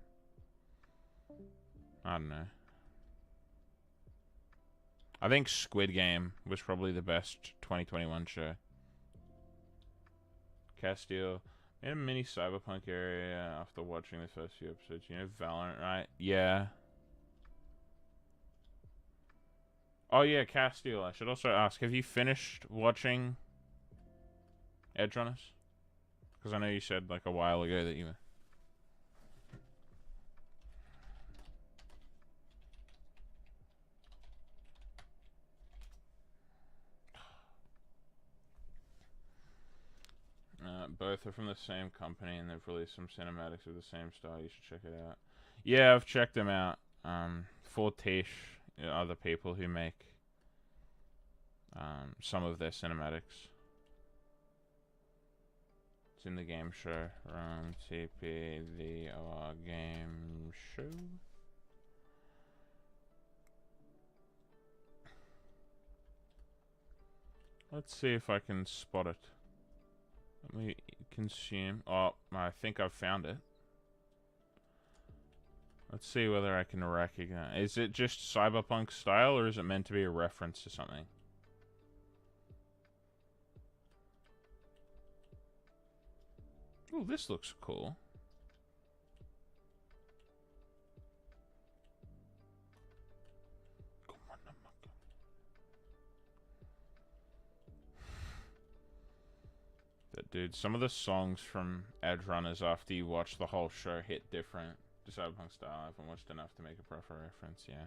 I don't know. I think Squid Game was probably the best 2021 show. Castile in a mini cyberpunk area after watching the first few episodes. You know Valorant, right? Yeah. Oh yeah, Castile. I should also ask, have you finished watching Edge Runners? Because I know you said like a while ago that you were. Both are from the same company, and they've released some cinematics of the same style. You should check it out. Yeah, I've checked them out. Fortiche, other people who make some of their cinematics. It's in the game show. TP, the OR game show. Let's see if I can spot it. Let me consume. Oh, I think I've found it. Let's see whether I can recognize. Is it just cyberpunk style, or is it meant to be a reference to something? Oh, this looks cool. Dude, some of the songs from Edge Runners after you watch the whole show hit different to cyberpunk style. I haven't watched enough to make a proper reference, yeah.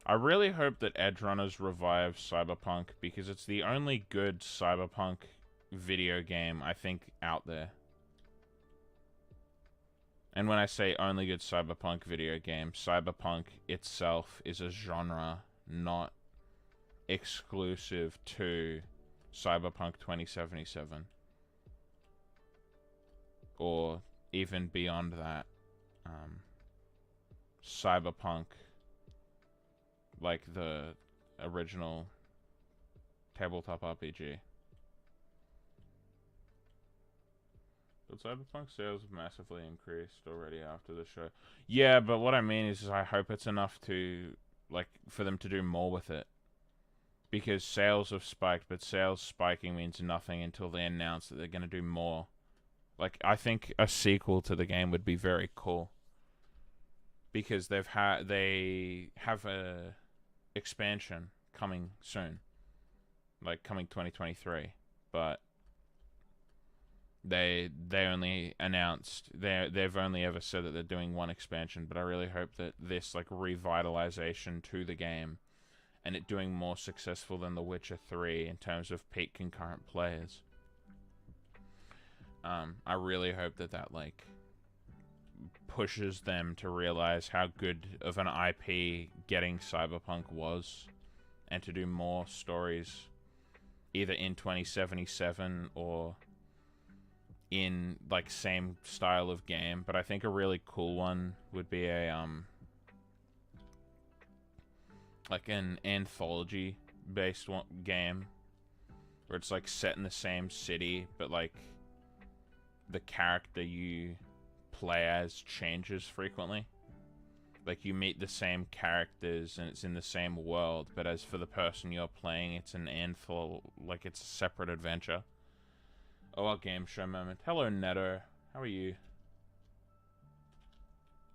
I really hope that Edge Runners revives Cyberpunk, because it's the only good Cyberpunk video game I think out there. And when I say only good Cyberpunk video game, Cyberpunk itself is a genre, not exclusive to Cyberpunk 2077. Or even beyond that. Cyberpunk, like the original tabletop RPG. But Cyberpunk sales have massively increased already after the show. Yeah, but what I mean is I hope it's enough to, like, for them to do more with it. Because sales have spiked, but sales spiking means nothing until they announce that they're going to do more. Like, I think a sequel to the game would be very cool. Because they have a expansion coming soon. Like, coming 2023. But they only announced, they've only ever said that they're doing one expansion. But I really hope that this, like, revitalization to the game, and it doing more successful than The Witcher 3 in terms of peak concurrent players. I really hope that like pushes them to realize how good of an IP getting Cyberpunk was, and to do more stories either in 2077 or in like same style of game. But I think a really cool one would be a like an anthology based game where it's like set in the same city, but like the character you play as changes frequently. Like you meet the same characters and it's in the same world, but as for the person you're playing, it's an like it's a separate adventure. Oh, our game show moment. Hello, Neto. How are you?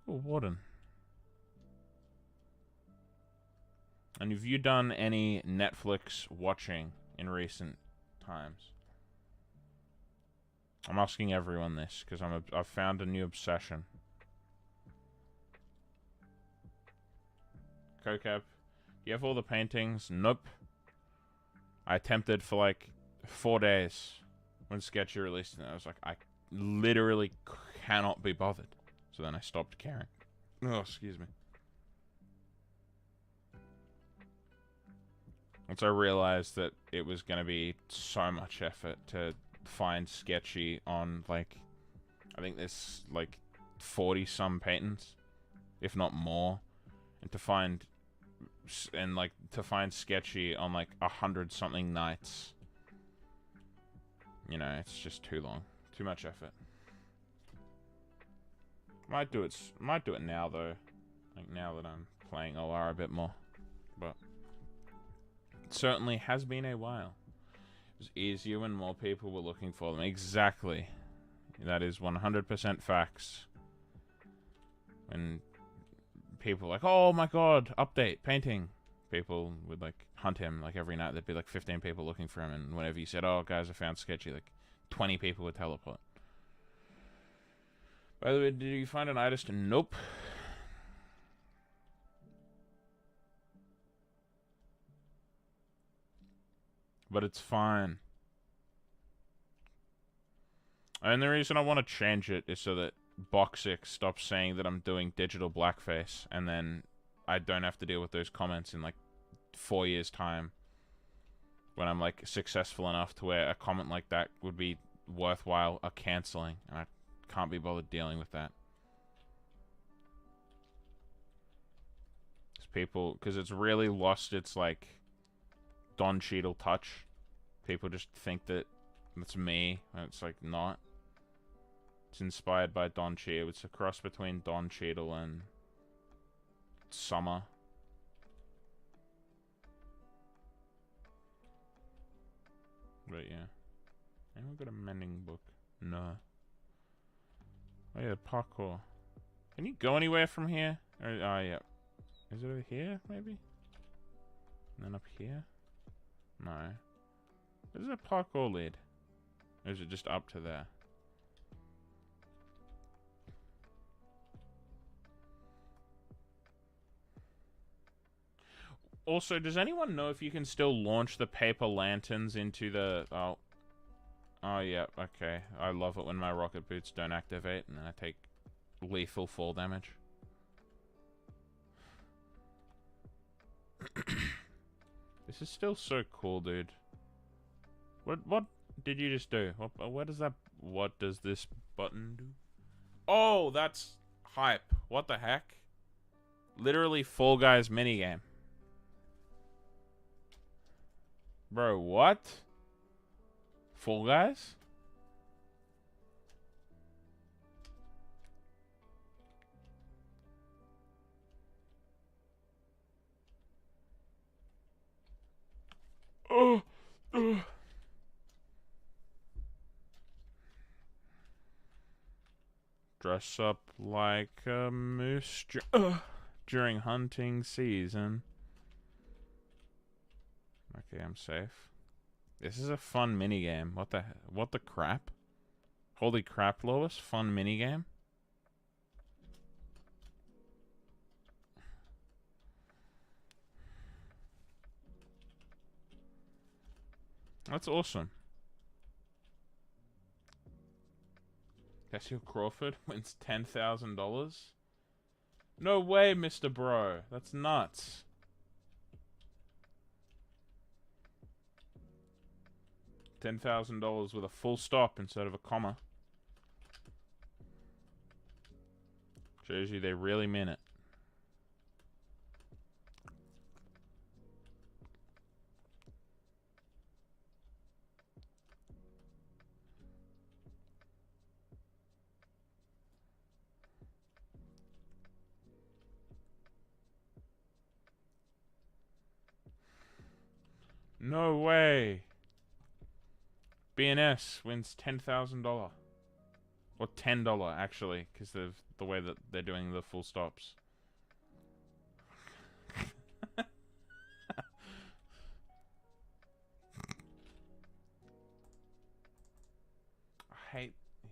Oh, Warden. And have you done any Netflix watching in recent times? I'm asking everyone this because I've found a new obsession. Cocap, you have all the paintings? Nope. I attempted for like 4 days when Sketchy released it. I was like, I literally cannot be bothered. So then I stopped caring. Oh, excuse me. Once I realized that it was going to be so much effort to find Sketchy on, like, I think there's like 40-some paintings, if not more, and to find Sketchy on like 100-something nights, you know, it's just too long, too much effort. Might do it now though, like now that I'm playing OR a bit more, but it certainly has been a while. It was easier when more people were looking for them. Exactly. That is 100% facts. When people were like, oh my god, update, painting. People would like hunt him like every night. There'd be like 15 people looking for him, and whenever you said, oh guys, I found Sketchy, like 20 people would teleport. By the way, did you find an artist? Nope. But it's fine. And the reason I want to change it is so that Boxic stops saying that I'm doing digital blackface, and then I don't have to deal with those comments in like 4 years' time when I'm like successful enough to where a comment like that would be worthwhile canceling, and I can't be bothered dealing with that. Because it's really lost its like Don Cheadle touch. People just think that it's me, and it's like not. It's inspired by Don Cheadle. It's a cross between Don Cheadle and Summer. But yeah. Anyone got a mending book? No. Oh yeah, parkour. Can you go anywhere from here? Oh yeah. Is it over here, maybe? And then up here? No. Where's the parkour lead? Or is it just up to there? Also, does anyone know if you can still launch the paper lanterns into the... Oh, yeah, okay. I love it when my rocket boots don't activate and then I take lethal fall damage. This is still so cool, dude. What did you just do? What does this button do? Oh, that's hype. What the heck? Literally Fall Guys minigame. Bro, what? Fall Guys? Oh. Dress up like a moose during hunting season. Okay, I'm safe. This is a fun minigame. What the crap? Holy crap, Lois. Fun minigame? That's awesome. Cassio Crawford wins $10,000? No way, Mr. Bro. That's nuts. $10,000 with a full stop instead of a comma. Shows you they really mean it. No way. BNS wins $10,000. Or $10 actually, because of the way that they're doing the full stops.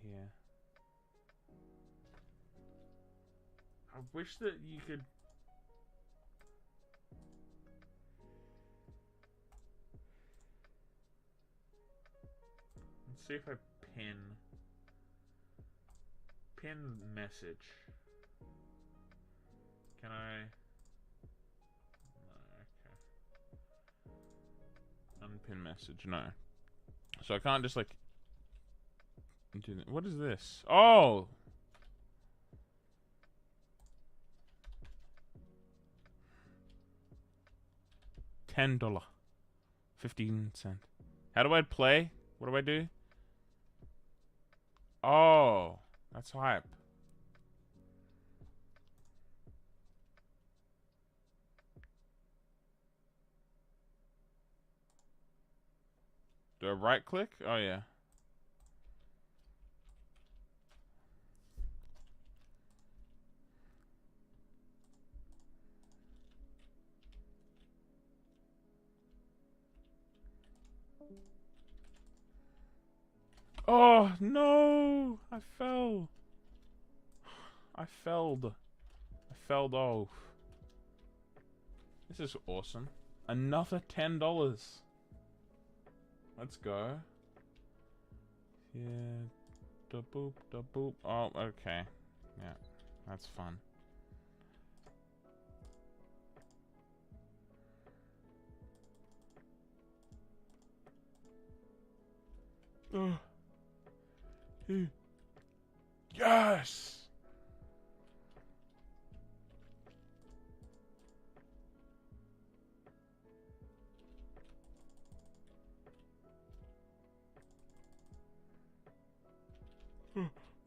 here. I wish that you could... Let's see if I pin message. Can I? No, okay. Unpin message, no. So I can't just like do that. What is this? Oh! $10. 15 cents. How do I play? What do I do? Oh, that's hype. Do I right click? Oh yeah. Oh no! I fell. I felled. I felled off. This is awesome. Another $10. Let's go. Yeah. Da boop, da boop. Oh, okay. Yeah, that's fun. Yes!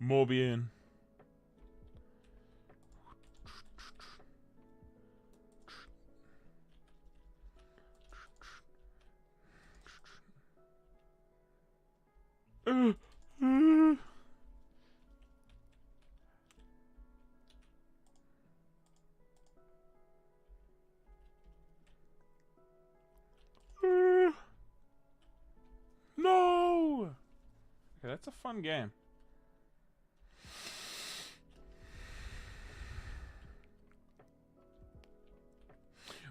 More bien. No! Okay, that's a fun game.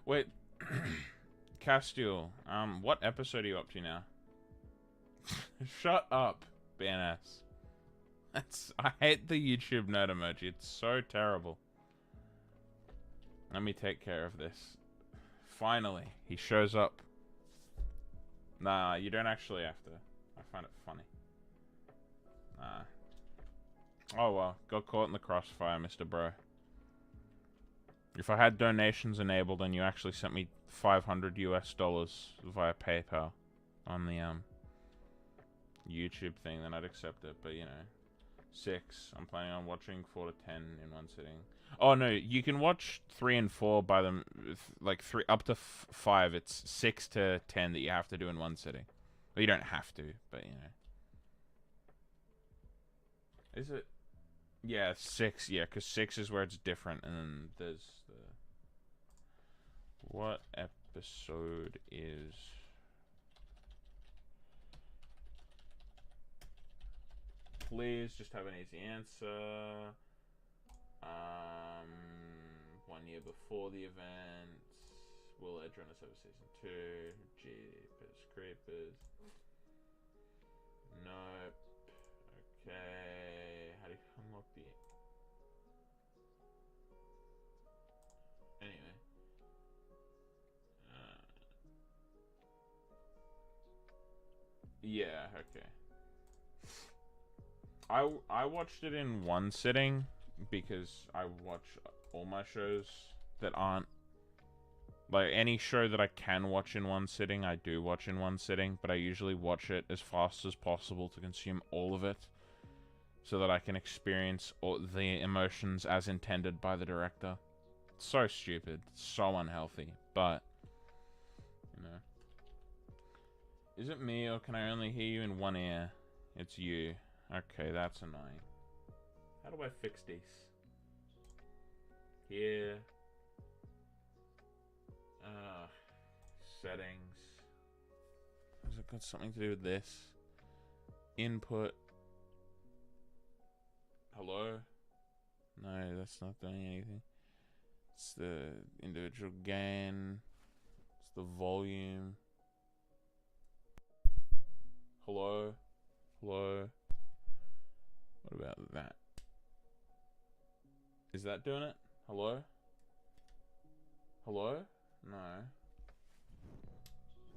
Wait, Castile, what episode are you up to now? Shut up, BNS. I hate the YouTube note emoji. It's so terrible. Let me take care of this. Finally, he shows up. Nah, you don't actually have to. I find it funny. Nah. Oh well, got caught in the crossfire, Mr. Bro. If I had donations enabled and you actually sent me $500 US via PayPal on the YouTube thing, then I'd accept it. But you know, 6. I'm planning on watching 4 to 10 in one sitting. Oh no, you can watch 3 and 4 by them, like 3 up to 5. It's 6 to 10 that you have to do in one sitting. Well, you don't have to, but you know. Is it? Yeah, 6. Yeah, because 6 is where it's different, and then there's the. What episode is? Please just have an easy answer. 1 year before the event. Will Edge run us over season 2? Jeepers creepers. Nope. Okay. How do you unlock the... Anyway. Yeah, okay. I watched it in one sitting because I watch all my shows that aren't like any show that I can watch in one sitting, I do watch in one sitting, but I usually watch it as fast as possible to consume all of it so that I can experience all the emotions as intended by the director. It's so stupid, so unhealthy, but you know. Is it me or can I only hear you in one ear? It's you. Okay, that's annoying. How do I fix this? Here. Settings. Has it got something to do with this? Input. Hello? No, that's not doing anything. It's the individual gain. It's the volume. Hello? Hello? What about that? Is that doing it? Hello? Hello? No.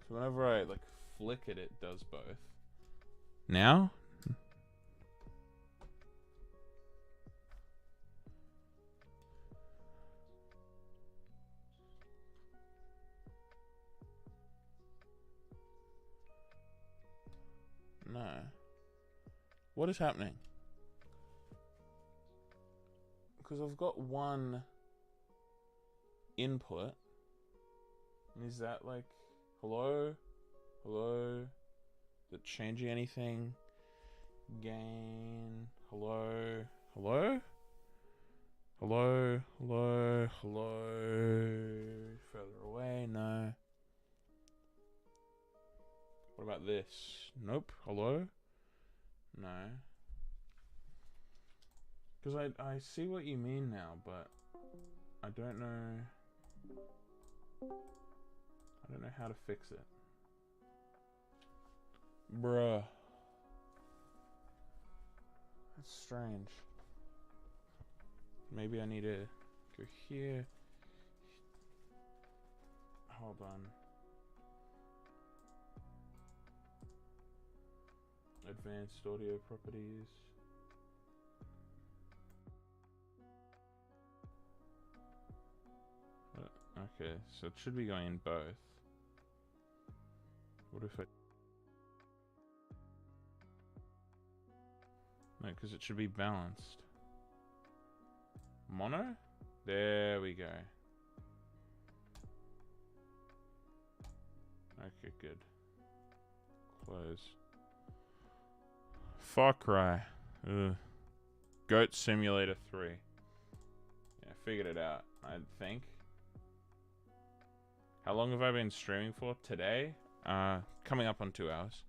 So whenever I like flick it, it does both. Now? No. What is happening? Because I've got one input. Is that like, hello? Hello? Is it changing anything? Gain. Hello? Hello? Hello? Hello? Hello? Further away? No. What about this? Nope. Hello? No. Because I see what you mean now, but I don't know. I don't know how to fix it. Bruh. That's strange. Maybe I need to go here. Hold on. Advanced audio properties. Okay, so it should be going in both. What if I... No, because it should be balanced. Mono? There we go. Okay, good. Close. Far Cry. Ugh. Goat Simulator 3. Yeah, figured it out, I think. How long have I been streaming for? Today? Coming up on 2 hours.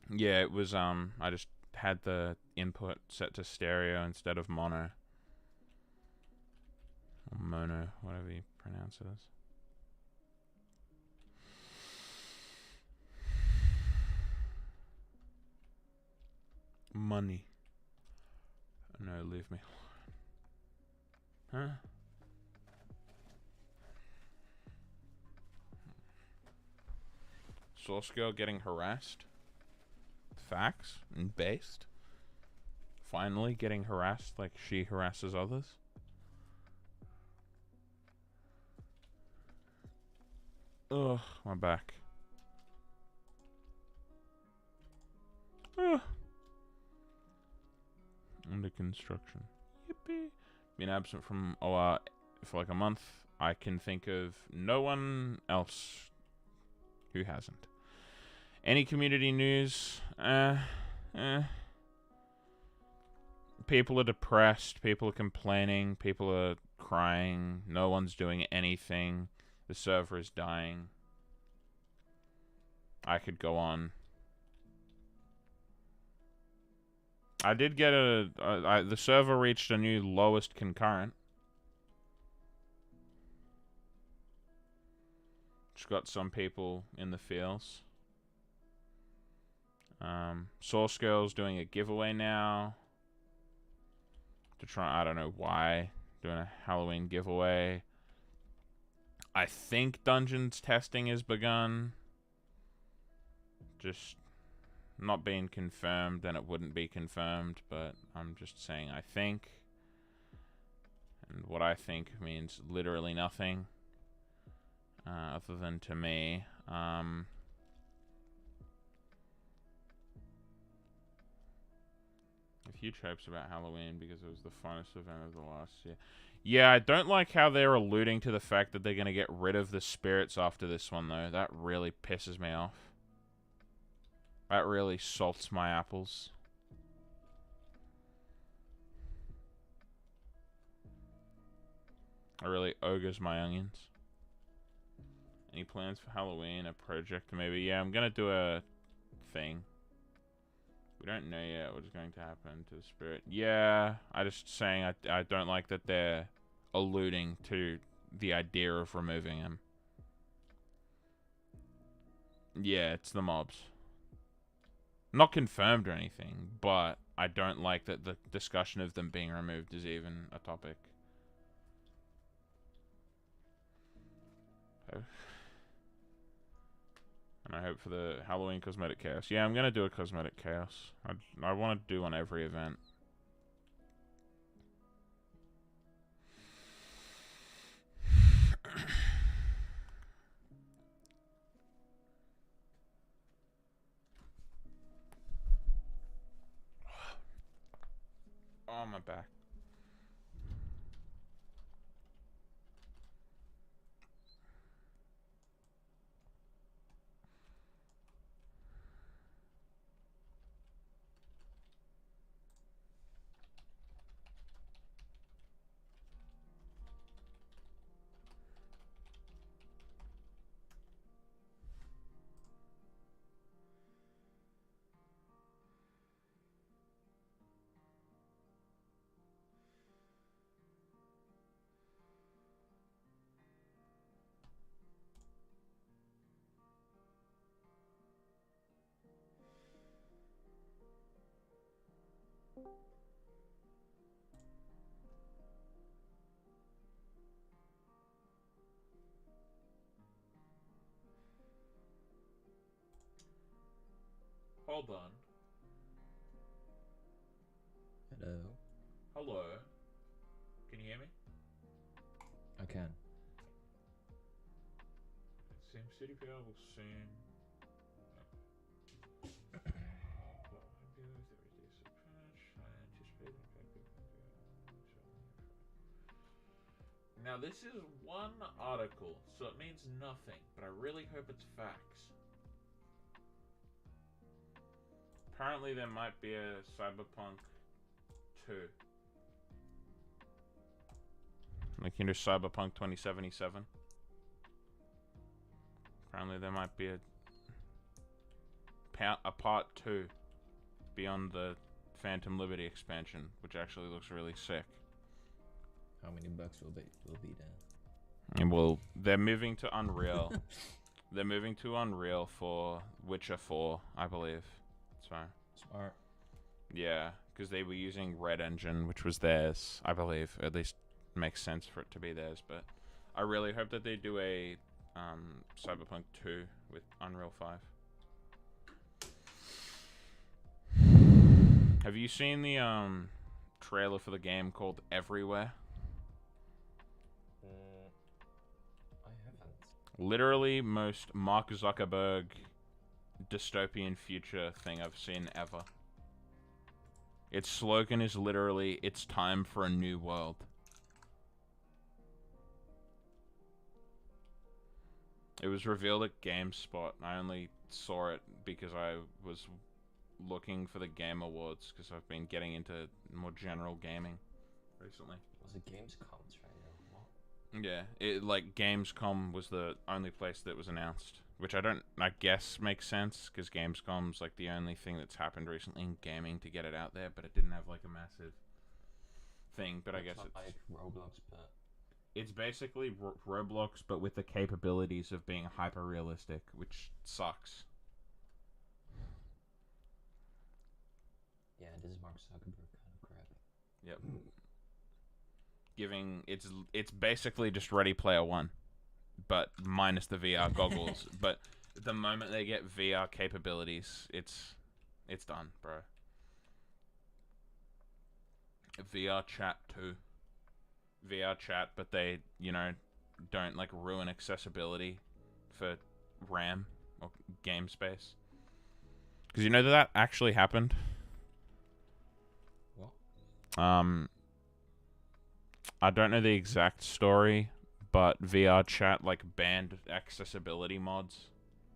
Yeah, it was, I just had the input set to stereo instead of mono. Or mono, whatever you pronounce it as. Money. No, leave me alone. Huh? Source girl getting harassed. Facts and based. Finally getting harassed like she harasses others. Ugh, my back. Ugh. Under construction. Yippee. Been absent from OR for like a month. I can think of no one else who hasn't. Any community news? People are depressed. People are complaining. People are crying. No one's doing anything. The server is dying. I could go on. I did get the server reached a new lowest concurrent. Just got some people in the fields. Source Girl's doing a giveaway now. To try, I don't know why. Doing a Halloween giveaway. I think Dungeons testing has begun. Just not being confirmed, then it wouldn't be confirmed, but I'm just saying I think. And what I think means literally nothing. Other than to me. With huge hopes about Halloween because it was the funnest event of the last year. Yeah, I don't like how they're alluding to the fact that they're going to get rid of the spirits after this one, though. That really pisses me off. That really salts my apples. It really ogres my onions. Any plans for Halloween? A project maybe? Yeah, I'm going to do a thing. We don't know yet what's going to happen to the spirit. Yeah, I just saying I don't like that they're alluding to the idea of removing him. Yeah, it's the mobs. Not confirmed or anything, but I don't like that the discussion of them being removed is even a topic. And I hope for the Halloween cosmetic chaos. Yeah, I'm gonna do a cosmetic chaos. I want to do on every event. Oh, my back. Hold on. Hello. Hello. Can you hear me? I can. Same city people soon. Now this is one article, so it means nothing, but I really hope it's facts. Apparently there might be a Cyberpunk 2. Like into Cyberpunk 2077. Apparently there might be a part 2 beyond the Phantom Liberty expansion, which actually looks really sick. How many bucks will be there? And well, they're moving to Unreal. They're moving to Unreal for Witcher 4, I believe. So Smart. yeah, because they were using Red Engine, which was theirs, I believe. At least makes sense for it to be theirs. But I really hope that they do a Cyberpunk 2 with Unreal 5. Have you seen the trailer for the game called Everywhere? I haven't. Literally most Mark Zuckerberg dystopian future thing I've seen ever. Its slogan is literally, "It's time for a new world." It was revealed at GameSpot. I only saw it because I was looking for the Game Awards, because I've been getting into more general gaming recently. Was it Gamescom trailer? What? Yeah, like Gamescom was the only place that was announced, which I guess makes sense, because Gamescom's like the only thing that's happened recently in gaming to get it out there, but it didn't have like a massive thing. But I guess not it's like Roblox, but it's basically Roblox, but with the capabilities of being hyper realistic, which sucks. yeah, this is Mark Zuckerberg kind of crap. Yep. It's basically just Ready Player One, but minus the VR goggles. But the moment they get VR capabilities, it's done, bro. VR chat too. VR chat, but they, don't like ruin accessibility for RAM or game space. Because you know that actually happened. What? I don't know the exact story, but VR chat like banned accessibility mods,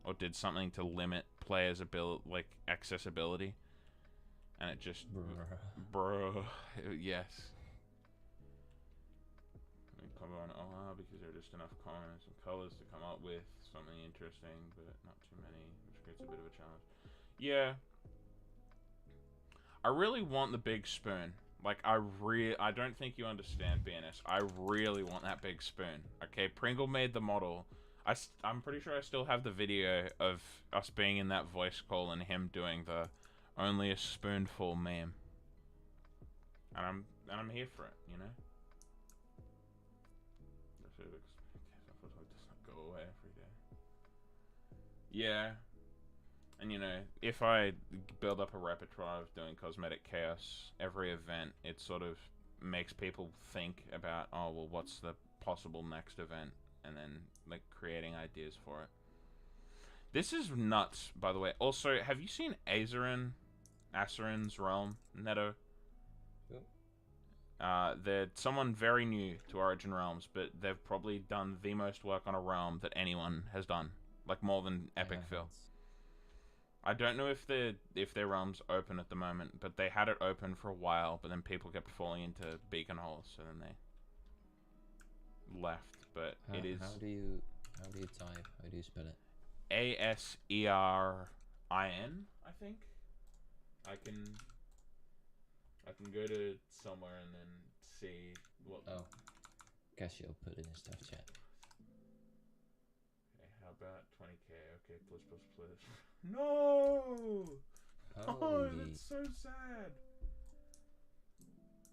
or did something to limit players' accessibility, and it just, bro, yes. Comment on because there are just enough comments and colors to come up with something interesting, but not too many, which creates a bit of a challenge. Yeah. I really want the big spoon. Like, I don't think you understand, BNS. I really want that big spoon. Okay, Pringle made the model. I'm pretty sure I still have the video of us being in that voice call and him doing the only a spoonful meme. And I'm here for it, you know? It does not go away every day. Yeah. And you know, if I build up a repertoire of doing cosmetic chaos every event, it sort of makes people think about, oh well, what's the possible next event, and then like creating ideas for it. This is nuts, by the way. Also, have you seen Azarin's Realm, Neto? They're someone very new to Origin Realms, but they've probably done the most work on a realm that anyone has done, like more than Epic Phil. I don't know if their realm's open at the moment, but they had it open for a while, but then people kept falling into beacon holes, so then they left. But it is. How do you type? How do you spell it? Aserin, I think. I can go to somewhere and then see what. Oh, guess you'll put it in stuff chat. Okay, how about 20k? Okay, plus. No! Oh, that's so sad.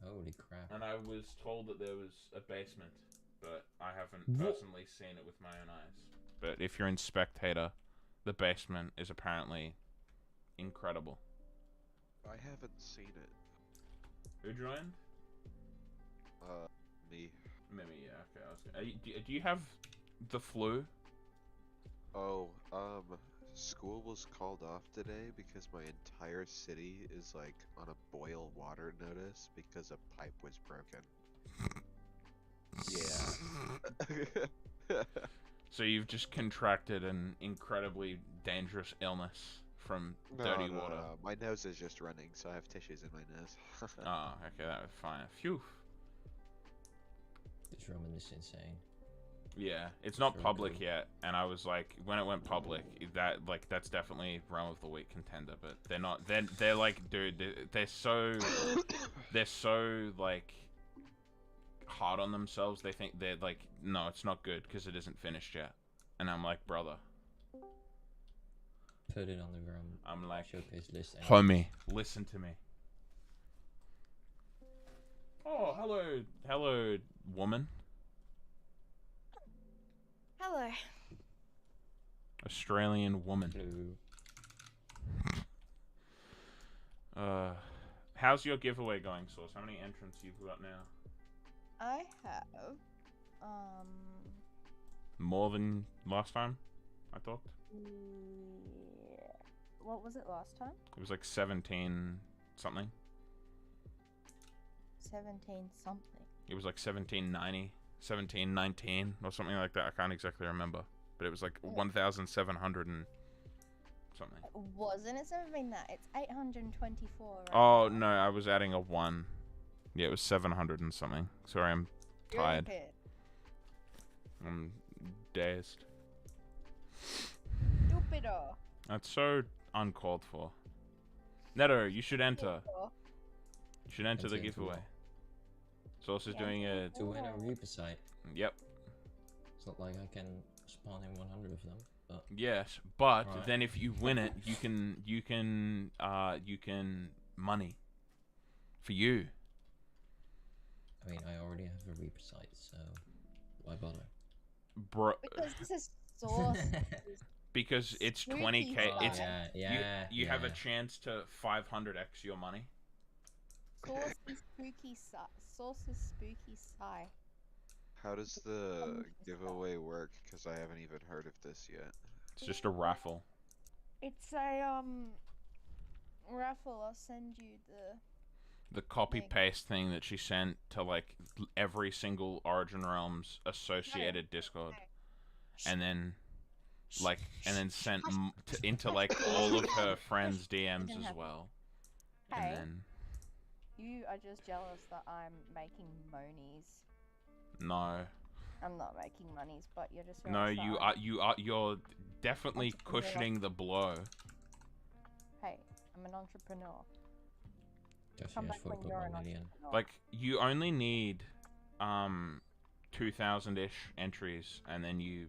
Holy crap! And I was told that there was a basement, but I haven't personally seen it with my own eyes. But if you're in Spectator, the basement is apparently incredible. I haven't seen it. Who joined? Me. Mimi, yeah, okay. Do you have the flu? Oh, school was called off today because my entire city is like on a boil water notice because a pipe was broken. Yeah. So you've just contracted an incredibly dangerous illness from dirty water. No. My nose is just running, so I have tissues in my nose. Oh, okay, that was fine. Phew. This room is insane. Yeah, it's not Sure public do. yet, and I was like, when it went public, that's definitely Realm of the Week contender, but they're not. They're like, dude, they're so like hard on themselves. They think they're like, no, it's not good because it isn't finished yet, and I'm like, brother. Put it on the room. I'm like, showcase list. homie, listen to me. Oh, hello, woman. Hello. Australian woman. Hello. How's your giveaway going, Source? How many entrants you've got now? I have, More than last time I talked? yeah. What was it last time? It was like 17 something. 17 something. It was like 1790, 1719 or something like that. I can't exactly remember. But it was like 1,700 and something. Wasn't it something that? It's 824 right Oh, now. no, I was adding a 1. Yeah, it was 700 and something. Sorry, I'm tired. Okay. I'm dazed. Stupido. That's so uncalled for. Neto, you should enter. You should enter the Enter into giveaway. what? Source is Yeah, doing a... To win a Reaper site. Yep. It's not like I can spawn in 100 of them, but Yes, but Right. then if you win it, you can money for you. I mean, I already have a Reaper site, so why bother? Bro, Because this is source. because it's Spooky 20k. stuff. It's you you have a chance to 500x your money. Source is spooky Source is spooky Psy. How does the giveaway work? Because I haven't even heard of this yet. It's just a raffle. It's a raffle. I'll send you The copy paste thing that she sent to like every single Origin Realms associated Discord, and then sent into like all of her friends' DMs as well. Hey, And then you are just jealous that I'm making monies. no, I'm not making monies, but you're just no, jealous that you're definitely Entrepreneur. cushioning the blow. Hey, I'm an entrepreneur. Josh, Come yeah, back when you're 40.1 an million. entrepreneur. Like, you only need 2,000-ish entries, and then you...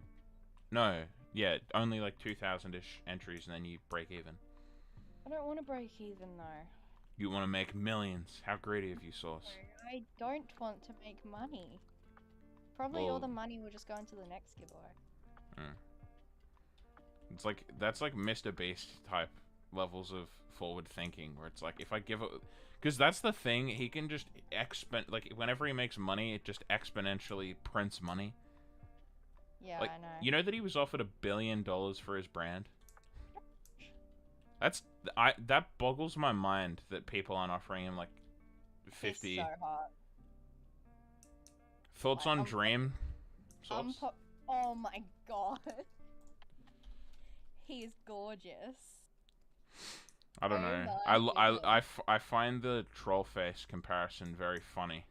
No, yeah, only like 2,000-ish entries, and then you break even. I don't want to break even though. You want to make millions. How greedy of you, Sauce. I don't want to make money. Probably all Well- the money will just go into the next giveaway. It's like, that's like Mr. Beast type levels of forward thinking, where it's like, if I give a... Because that's the thing, he can just like, whenever he makes money, it just exponentially prints money. Yeah, Like, I know. you know that he was offered $1 billion for his brand? That boggles my mind that people aren't offering him like 50. He's so hot. Thoughts Like, on Dream? Sauce? Oh my god. He is gorgeous. I don't Oh know. my I find the troll face comparison very funny.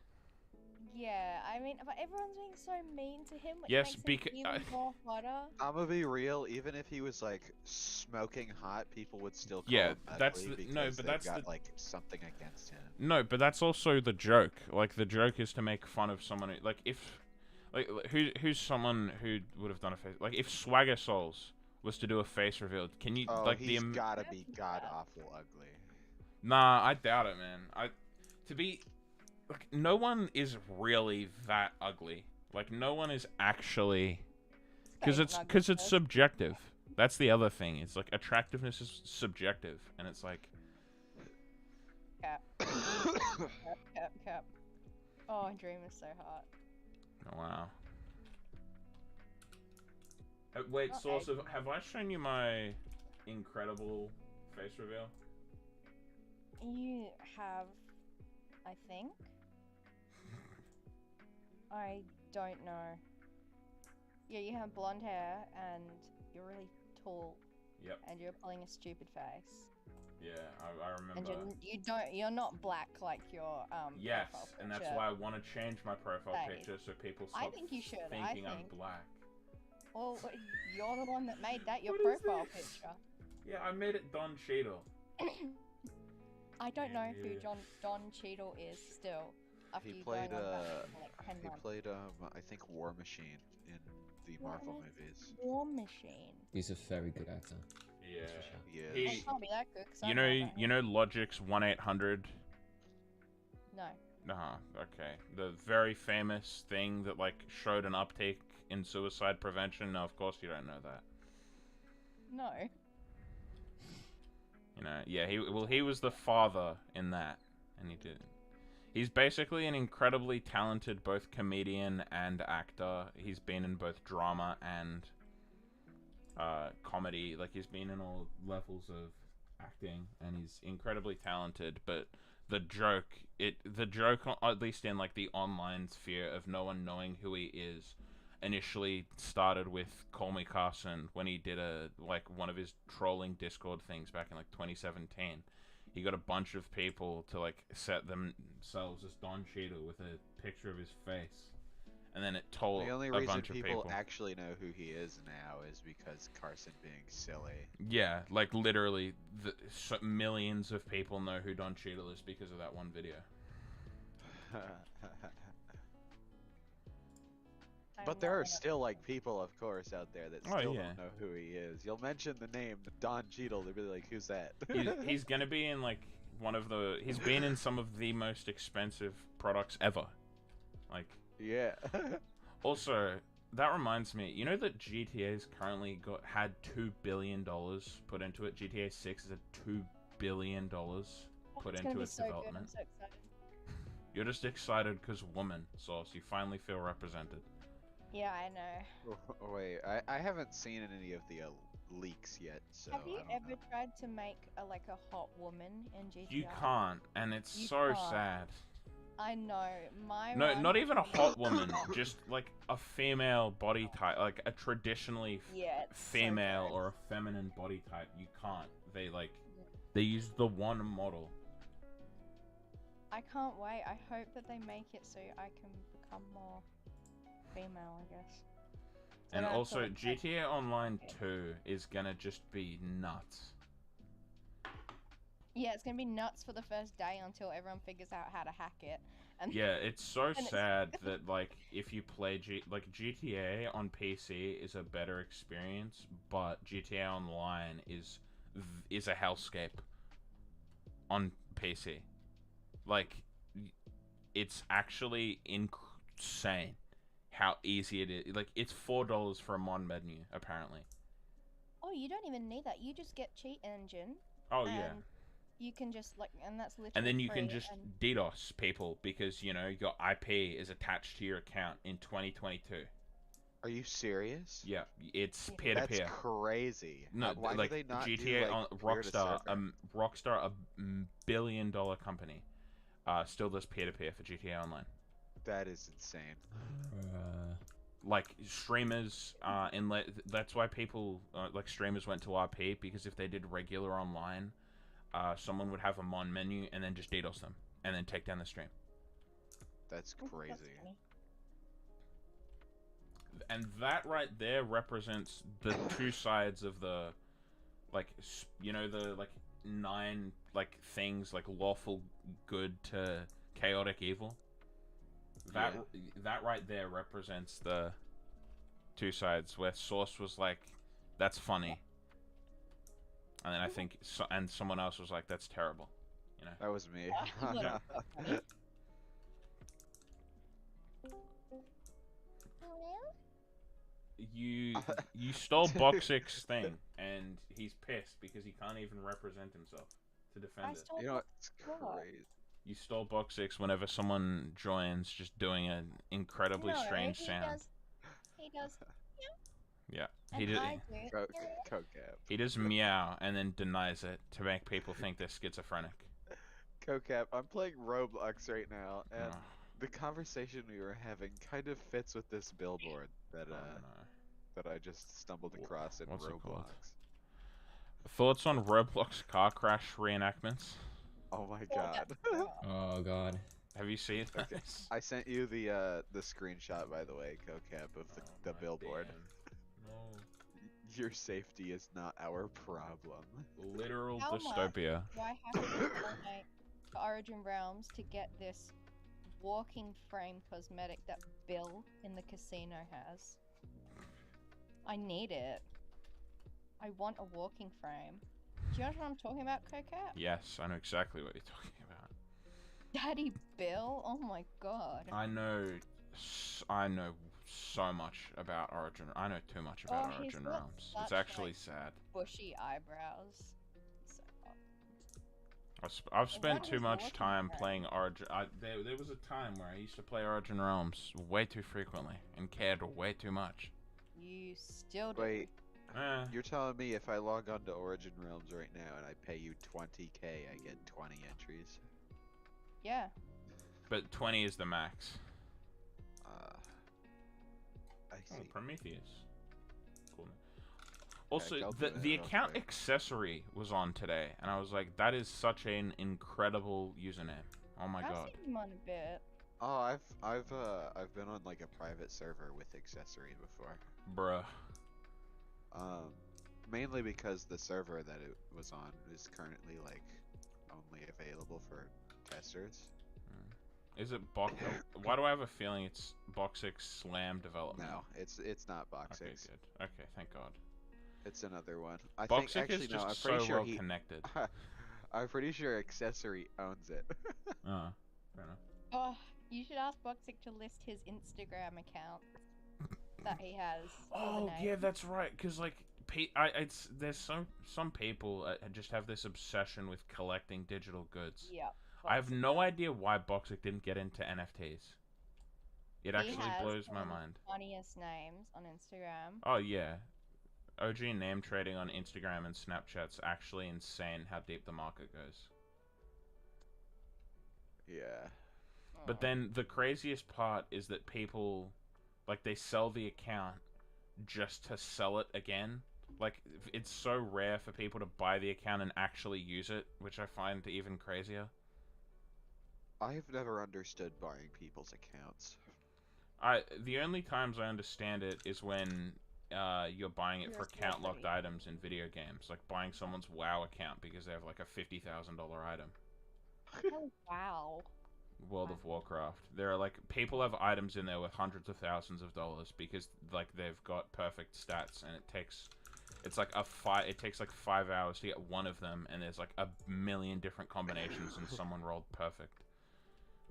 Yeah, I mean, but everyone's being so mean to him, which Yes, makes him even more hotter. I'm gonna be real. Even if he was like smoking hot, people would still call Yeah, him that's ugly the- because no, but they've that's got the- like something against him. No, but that's also the joke. Like, the joke is to make fun of someone who, like, if... Like, who's someone who would have done a face... Like, if Swagger Souls was to do a face reveal, can you, Oh, like, he's the... gotta be god awful ugly. Nah, I doubt it, man. To be... Like, no one is really that ugly. Like, no one is actually... Because it's subjective. That's the other thing. It's like, attractiveness is subjective. And it's like... Cap. Cap. Oh, Dream is so hot. Oh, wow. Wait, Okay. Source, have I shown you my incredible face reveal? You have, I think. I don't know. Yeah, you have blonde hair and you're really tall. Yep. And you're pulling a stupid face. Yeah, I remember. And you're not black like your Yes, profile and that's picture. why I want to change my profile Hey, picture so people I stop think you should, I thinking I'm think. black. Well, you're the one that made that your What is profile this? picture. Yeah, I made it Don Cheadle. I don't know who Yeah. Don Cheadle is still. After He you played going on that for like 10 he months. played I think War Machine in the What Marvel is movies. War Machine. He's a very good actor. Yeah. That's for sure. Yeah. He- Well, it can't be that good. 'Cause I You don't know, about you him. know Logic's 1-800? No. Okay. The very famous thing that, like, showed an uptake in suicide prevention? No, of course you don't know that. No. You know, yeah, he was the father in that, and he did. He's basically an incredibly talented both comedian and actor. He's been in both drama and comedy. Like, he's been in all levels of acting, and he's incredibly talented. But the joke, at least in like the online sphere of no one knowing who he is, initially started with Call Me Carson when he did one of his trolling Discord things back in like 2017. He got a bunch of people to like set themselves as Don Cheadle with a picture of his face, and then it told The only a reason bunch of people people. actually know who he is now is because Carson being silly. Yeah, like literally, millions of people know who Don Cheadle is because of that one video. But there are still like people, of course, out there that Oh, still yeah. don't know who he is. You'll mention the name Don Cheadle, they'll be like, "Who's that?" He's gonna be in like he's been in some of the most expensive products ever. Like, yeah. also, that reminds me, you know that GTA's currently had $2 billion put into it. GTA 6 has had $2 billion put It's into gonna be its so good. I'm development. so excited. You're just excited because woman, Sauce. You finally feel represented. Yeah, I know. Wait, I haven't seen any of the leaks yet, so Have you I don't ever know. tried to make a hot woman in GTA? You can't, and it's You so can't. sad. I know. No, one not even a was- hot woman, just like a female body type, like a traditionally Yeah. It's so female gross. or a feminine body type. You can't. They use the one model. I can't wait. I hope that they make it so I can become more female, I guess. So I And don't have to, also, like, take- GTA Online 2 is gonna just be nuts. Yeah, it's gonna be nuts for the first day until everyone figures out how to hack it. And Yeah, it's so it's- sad that like if you play GTA on PC is a better experience, but GTA Online is a hellscape on PC. Like it's actually insane how easy it is. Like it's $4 for a mod menu apparently. oh, you don't even need that. You just get cheat engine. Oh and yeah. You can just like, and that's literally And then you can free, just and DDoS people because you know your IP is attached to your account in 2022. Are you serious? Yeah, it's Yeah. peer to That's peer. crazy. No, Why like do they not GTA do like on peer to Rockstar, server? Rockstar, $1 billion company, still does peer to peer for GTA Online. That is insane. Like streamers, that's why people like streamers went to RP because if they did regular online, someone would have a mon menu and then just DDoS them and then take down the stream. That's that's crazy. funny. And that right there represents the two sides of the, like, you know, the like 9 like things like lawful good to chaotic evil. That right there represents the two sides where Source was like, that's funny, and then I think and someone else was like, that's terrible. You know. That was me. Yeah. You stole Boxic's thing, and he's pissed because he can't even represent himself to defend I it. stole You know, it's What? crazy. You stole Boxix whenever someone joins, just doing an incredibly No, strange he sound. He does. Yeah, And he I do. Cocap. he does meow and then denies it to make people think they're schizophrenic. Cocap, I'm playing Roblox right now, and Oh, the conversation we were having kind of fits with this billboard that no. that I just stumbled across in What's it called? Roblox. Thoughts on Roblox car crash reenactments? Oh my Oh, god. Oh god. Have you seen Okay, this? I sent you the screenshot, by the way, Cocap, of the my billboard. damn. No. Your safety is not our problem. Literal How much? dystopia. Do I have to donate to Origin Realms to get this walking frame cosmetic that Bill in the casino has? I need it. I want a walking frame. Do you know what I'm talking about, Cocat? Yes, I know exactly what you're talking about. Daddy Bill? Oh my god. I know so much about Origin. I know too much about Oh, he's Origin got Realms. It's such, actually like, sad. Bushy eyebrows. So, I've spent What too is much walking time frame? playing Origin. There was a time where I used to play Origin Realms way too frequently and cared way too much. you still do. Wait, Eh, you're telling me if I log on to Origin Realms right now and I pay you 20k, I get 20 entries? Yeah. but 20 is the max. I Oh, see. Prometheus. Cool. Also, I'll the do it the real account quick. accessory was on today, and I was like, that is such an incredible username. Oh my I've god. seen him on a bit. Oh, I've been on like a private server with accessory before. Bruh. Mainly because the server that it was on is currently like only available for testers. Is it Why do I have a feeling it's Boxix Slam development? No, it's not Box Okay, 6. good. Okay, thank God. It's another one. I Boxic think actually is no, just I'm so pretty sure well he connected. I'm pretty sure accessory owns it. Fair enough. Oh, you should ask Boxic to list his Instagram account that he has. for the Oh name. yeah, that's right. Cause like, there's some people just have this obsession with collecting digital goods. Yeah. I have Boxic no does. idea why Boxic didn't get into NFTs. It He actually has blows my some mind. Funniest names on Instagram. Oh yeah, OG name trading on Instagram and Snapchat's actually insane. How deep the market goes. Yeah. But then the craziest part is that people, like, they sell the account just to sell it again. Like, it's so rare for people to buy the account and actually use it, which I find even crazier. I've never understood buying people's accounts. The only times I understand it is when you're buying it You're for a account locked celebrity. items in video games, like buying someone's WoW account because they have like a $50,000 item. Oh wow. World of Warcraft. There are like people have items in there with hundreds of thousands of dollars because like they've got perfect stats and it takes like 5 hours to get one of them, and there's like a million different combinations and someone rolled perfect.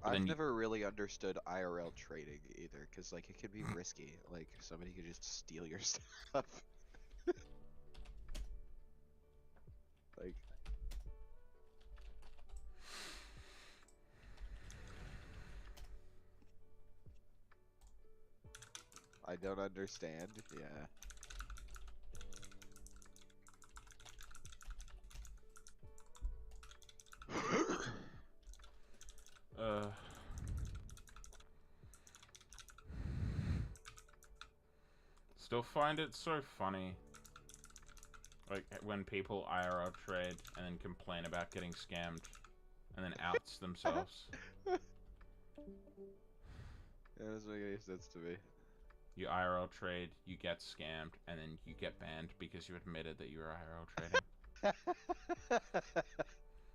But I've then never really understood IRL trading either, because like it can be risky. Like somebody could just steal your stuff. Like I don't understand. Yeah. uh still find it so funny, like when people IRL trade and then complain about getting scammed and then outs themselves. That doesn't make any sense to me. You IRL trade, you get scammed, and then you get banned because you admitted that you were IRL trading.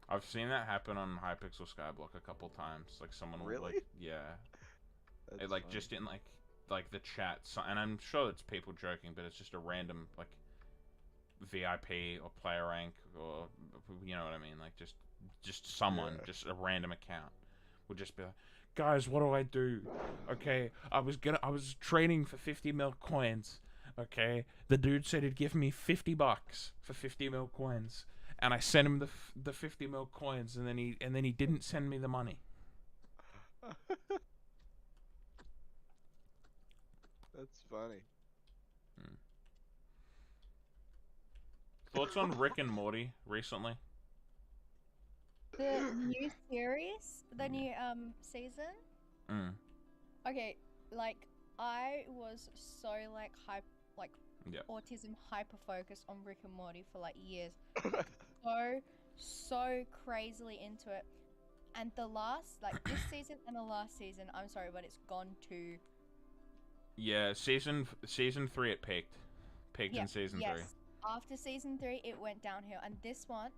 I've seen that happen on Hypixel Skyblock a couple times. Like someone would Really? like, yeah, That's it, like funny. just in like the chat, so, and I'm sure it's people joking, but it's just a random like VIP or player rank or you know what I mean, like just someone, Yeah. just a random account would just be like, guys, what do I do? Okay, I was trading for 50 mil coins. Okay, the dude said he'd give me $50 for 50 mil coins, and I sent him the 50 mil coins, and then he didn't send me the money. That's funny. Thoughts on Rick and Morty recently? The new series, the new season. Mm. Okay, like I was so like Yeah. autism hyper focused on Rick and Morty for like years. So crazily into it. And the last like this season and the last season, I'm sorry, but it's gone to Yeah, season 3 it peaked. Peaked in season 3. After season 3 it went downhill, and this one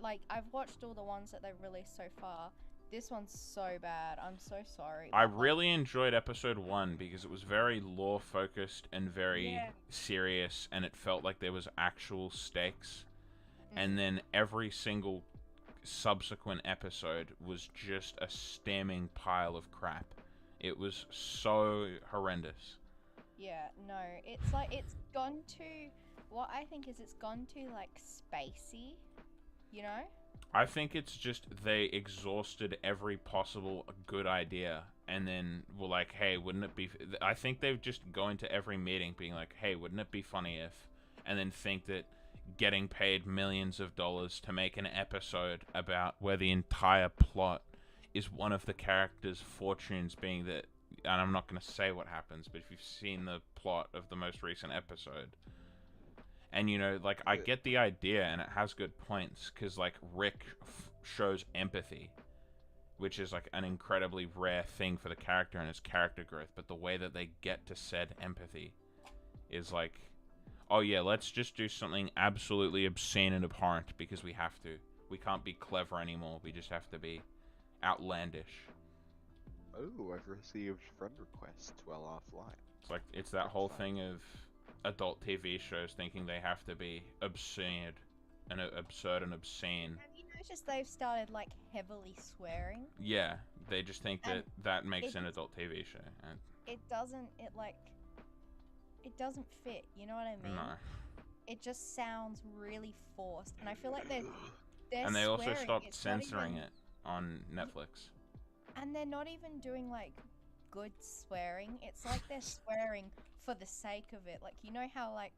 like I've watched all the ones that they've released so far. This one's so bad. I'm so sorry. I but, like, really enjoyed episode 1 because it was very lore focused and very serious, and it felt like there was actual stakes. And then every single subsequent episode was just a steaming pile of crap. It was so horrendous. Yeah, no, it's like it's gone to what I think is it's gone to like spacey, you know? I think it's just they exhausted every possible good idea and then were like, hey, wouldn't it be... I think they've just go into every meeting being like, hey, wouldn't it be funny if... And then think that getting paid millions of dollars to make an episode about where the entire plot is one of the characters' fortunes being that... And I'm not going to say what happens, but if you've seen the plot of the most recent episode... And, you know, like, I get the idea, and it has good points, because, like, Rick shows empathy, which is, like, an incredibly rare thing for the character and his character growth, but the way that they get to said empathy is, like, oh, yeah, let's just do something absolutely obscene and abhorrent, because we have to. We can't be clever anymore, we just have to be outlandish. Oh, I've received friend requests while offline. It's like, it's that whole thing of... adult TV shows thinking they have to be obscene and absurd and obscene. Have you noticed they've started like heavily swearing? Yeah, they just think that And that makes an adult TV show. And it doesn't fit, you know what I mean? no. It just sounds really forced, and I feel like they're And they also swearing, stopped it's not censoring even- it on Netflix. And they're not even doing like good swearing. It's like they're swearing for the sake of it. Like, you know how like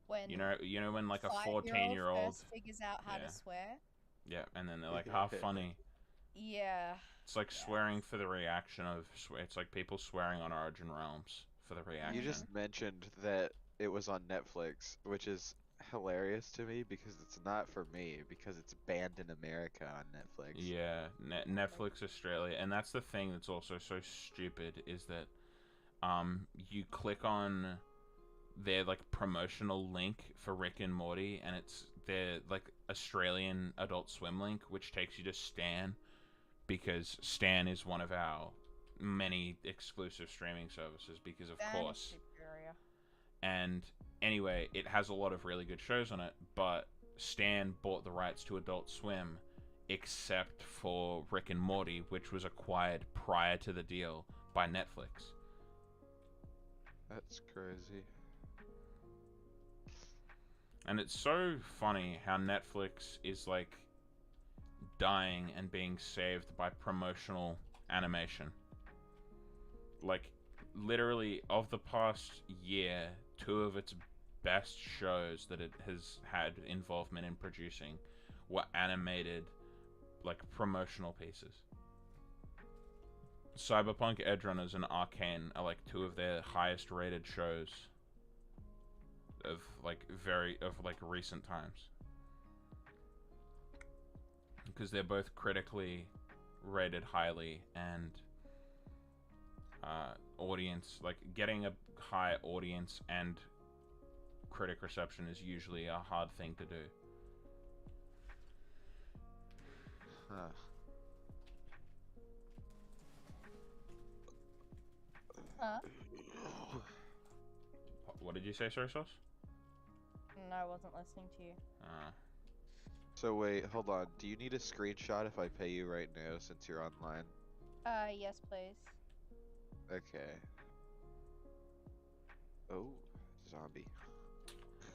when You know when like a 5-year-old 14-year-old first figures out how Yeah. to swear? yeah, and then they're like half funny. Yeah. It's like swearing for the reaction of it's like people swearing on Origin Realms for the reaction. You just mentioned that it was on Netflix, which is hilarious to me because it's not for me because it's banned in America on Netflix. Yeah, Netflix Australia, and that's the thing that's also so stupid is that you click on their like promotional link for Rick and Morty, and it's their like Australian Adult Swim link, which takes you to Stan, because Stan is one of our many exclusive streaming services, because of Stan is course. superior. And anyway, it has a lot of really good shows on it, but Stan bought the rights to Adult Swim, except for Rick and Morty, which was acquired prior to the deal by Netflix. That's crazy. And it's so funny how Netflix is like dying and being saved by promotional animation. Like, literally, of the past year, 2 of its best shows that it has had involvement in producing were animated, like, promotional pieces. Cyberpunk Edgerunners and Arcane are like 2 of their highest rated shows of recent times, because they're both critically rated highly, and audience, like, getting a high audience and critic reception is usually a hard thing to do. Huh. Huh? What did you say, Soy Sauce? No, I wasn't listening to you. So wait, hold on. Do you need a screenshot if I pay you right now since you're online? Yes, please. Okay. Oh, zombie.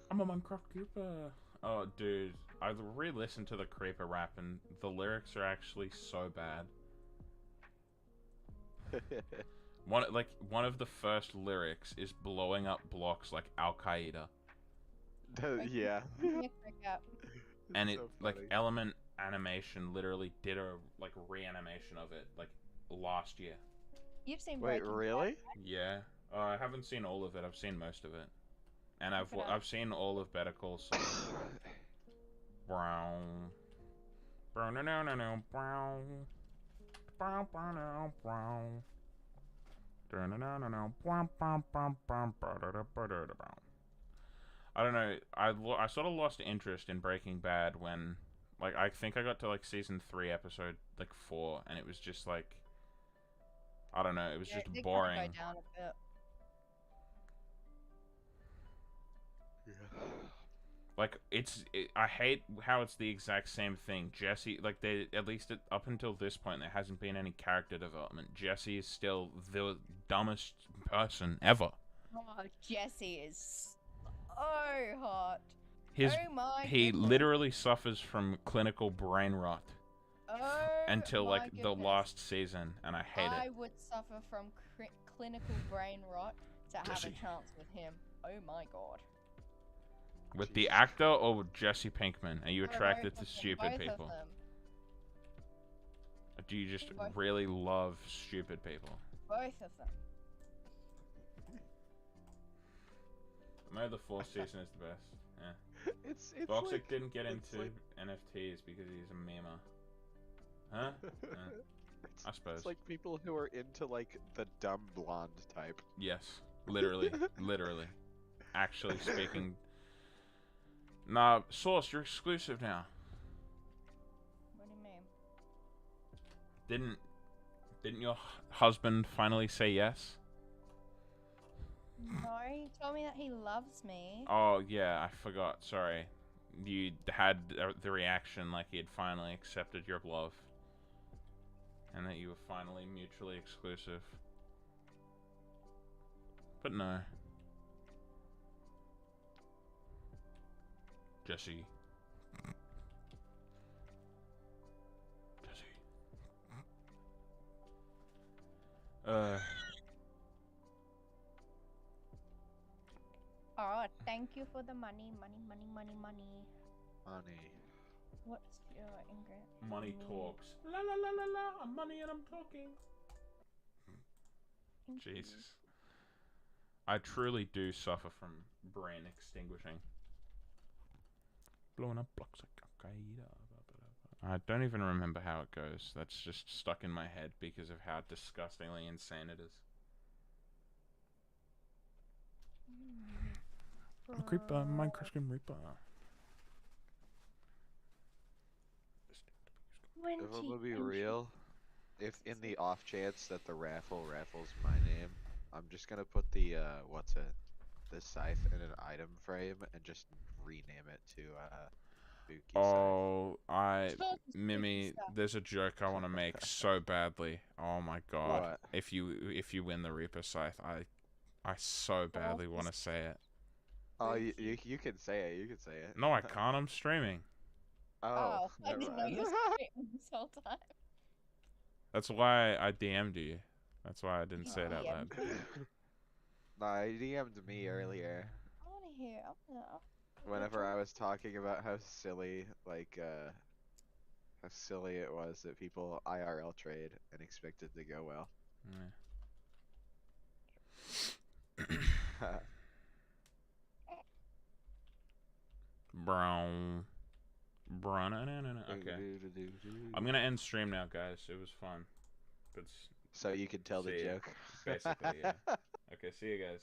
I'm a Minecraft creeper. Oh, dude, I re-listened to the creeper rap, and the lyrics are actually so bad. One of the first lyrics is blowing up blocks like Al Qaeda, Yeah. Nick recap. and it so like funny. Element Animation literally did a like reanimation of it like last year. You've seen Wait, Breaking really? Yeah, I haven't seen all of it. I've seen most of it, and I've seen all of Better Call Saul. Brown. Brown. Brown. Brown. Brown. Brown. Brown. I don't know. I sort of lost interest in Breaking Bad when, like, I think I got to like season 3, episode like 4, and it was just like, I don't know. It was Yeah, just it did boring. kinda go down a bit. Yeah. Like, I hate how it's the exact same thing. Jesse, like, at least up until this point, there hasn't been any character development. Jesse is still the dumbest person ever. Oh, Jesse is so hot. He goodness. literally suffers from clinical brain rot Oh until my like the goodness. last season, and I hate I it. would suffer from clinical brain rot to have Jesse. a chance with him. Oh my god. With the Jesus actor or with Jesse Pinkman? Are you No, attracted both to of them, stupid both people? Of them. Or do you just Both. really love stupid people? Both of them. Maybe the 4th season is the best. Yeah. It's Boxic like, didn't get it's into like- NFTs because he's a memer. Huh? I suppose. It's like people who are into like the dumb blonde type. Yes. Literally. Literally. Actually speaking. Nah, Source, you're exclusive now. What do you mean? Didn't your husband finally say yes? No, he told me that he loves me. Oh, yeah, I forgot. Sorry. You had the reaction like he had finally accepted your love. And that you were finally mutually exclusive. But no. Jesse. Jesse. Oh, thank you for the money, money, money, money, money. Money. What's your ingredient? Money talks. La la la la la. I'm money and I'm talking. Jesus. I truly do suffer from brain extinguishing. Blowing up blocks like Al-Qaeda. I don't even remember how it goes. That's just stuck in my head because of how disgustingly insane it is. Creeper, Minecraft Grim Reaper. If I'm gonna be real, if in the off chance that the raffles my name, I'm just gonna put the the scythe in an item frame and just rename it to Spooky Scythe. Oh, Spooky Mimi, stuff. there's a joke I want to make so badly. Oh my god. What? If you win the Reaper Scythe, I so badly want to say it. Oh, you can say it. You can say it. No, I can't. I'm streaming. Oh, I never didn't know mind. you were streaming this whole time. That's why I DM'd you. That's why I didn't say it out loud. Nah, he DM'd me earlier. I want to hear. Whenever I was talking about how silly, how silly it was that people IRL trade and expected to go well. Yeah. Brown. Okay. I'm gonna end stream now, guys. It was fun. But So you can tell the see ya. joke. Basically, yeah. Okay, see you guys.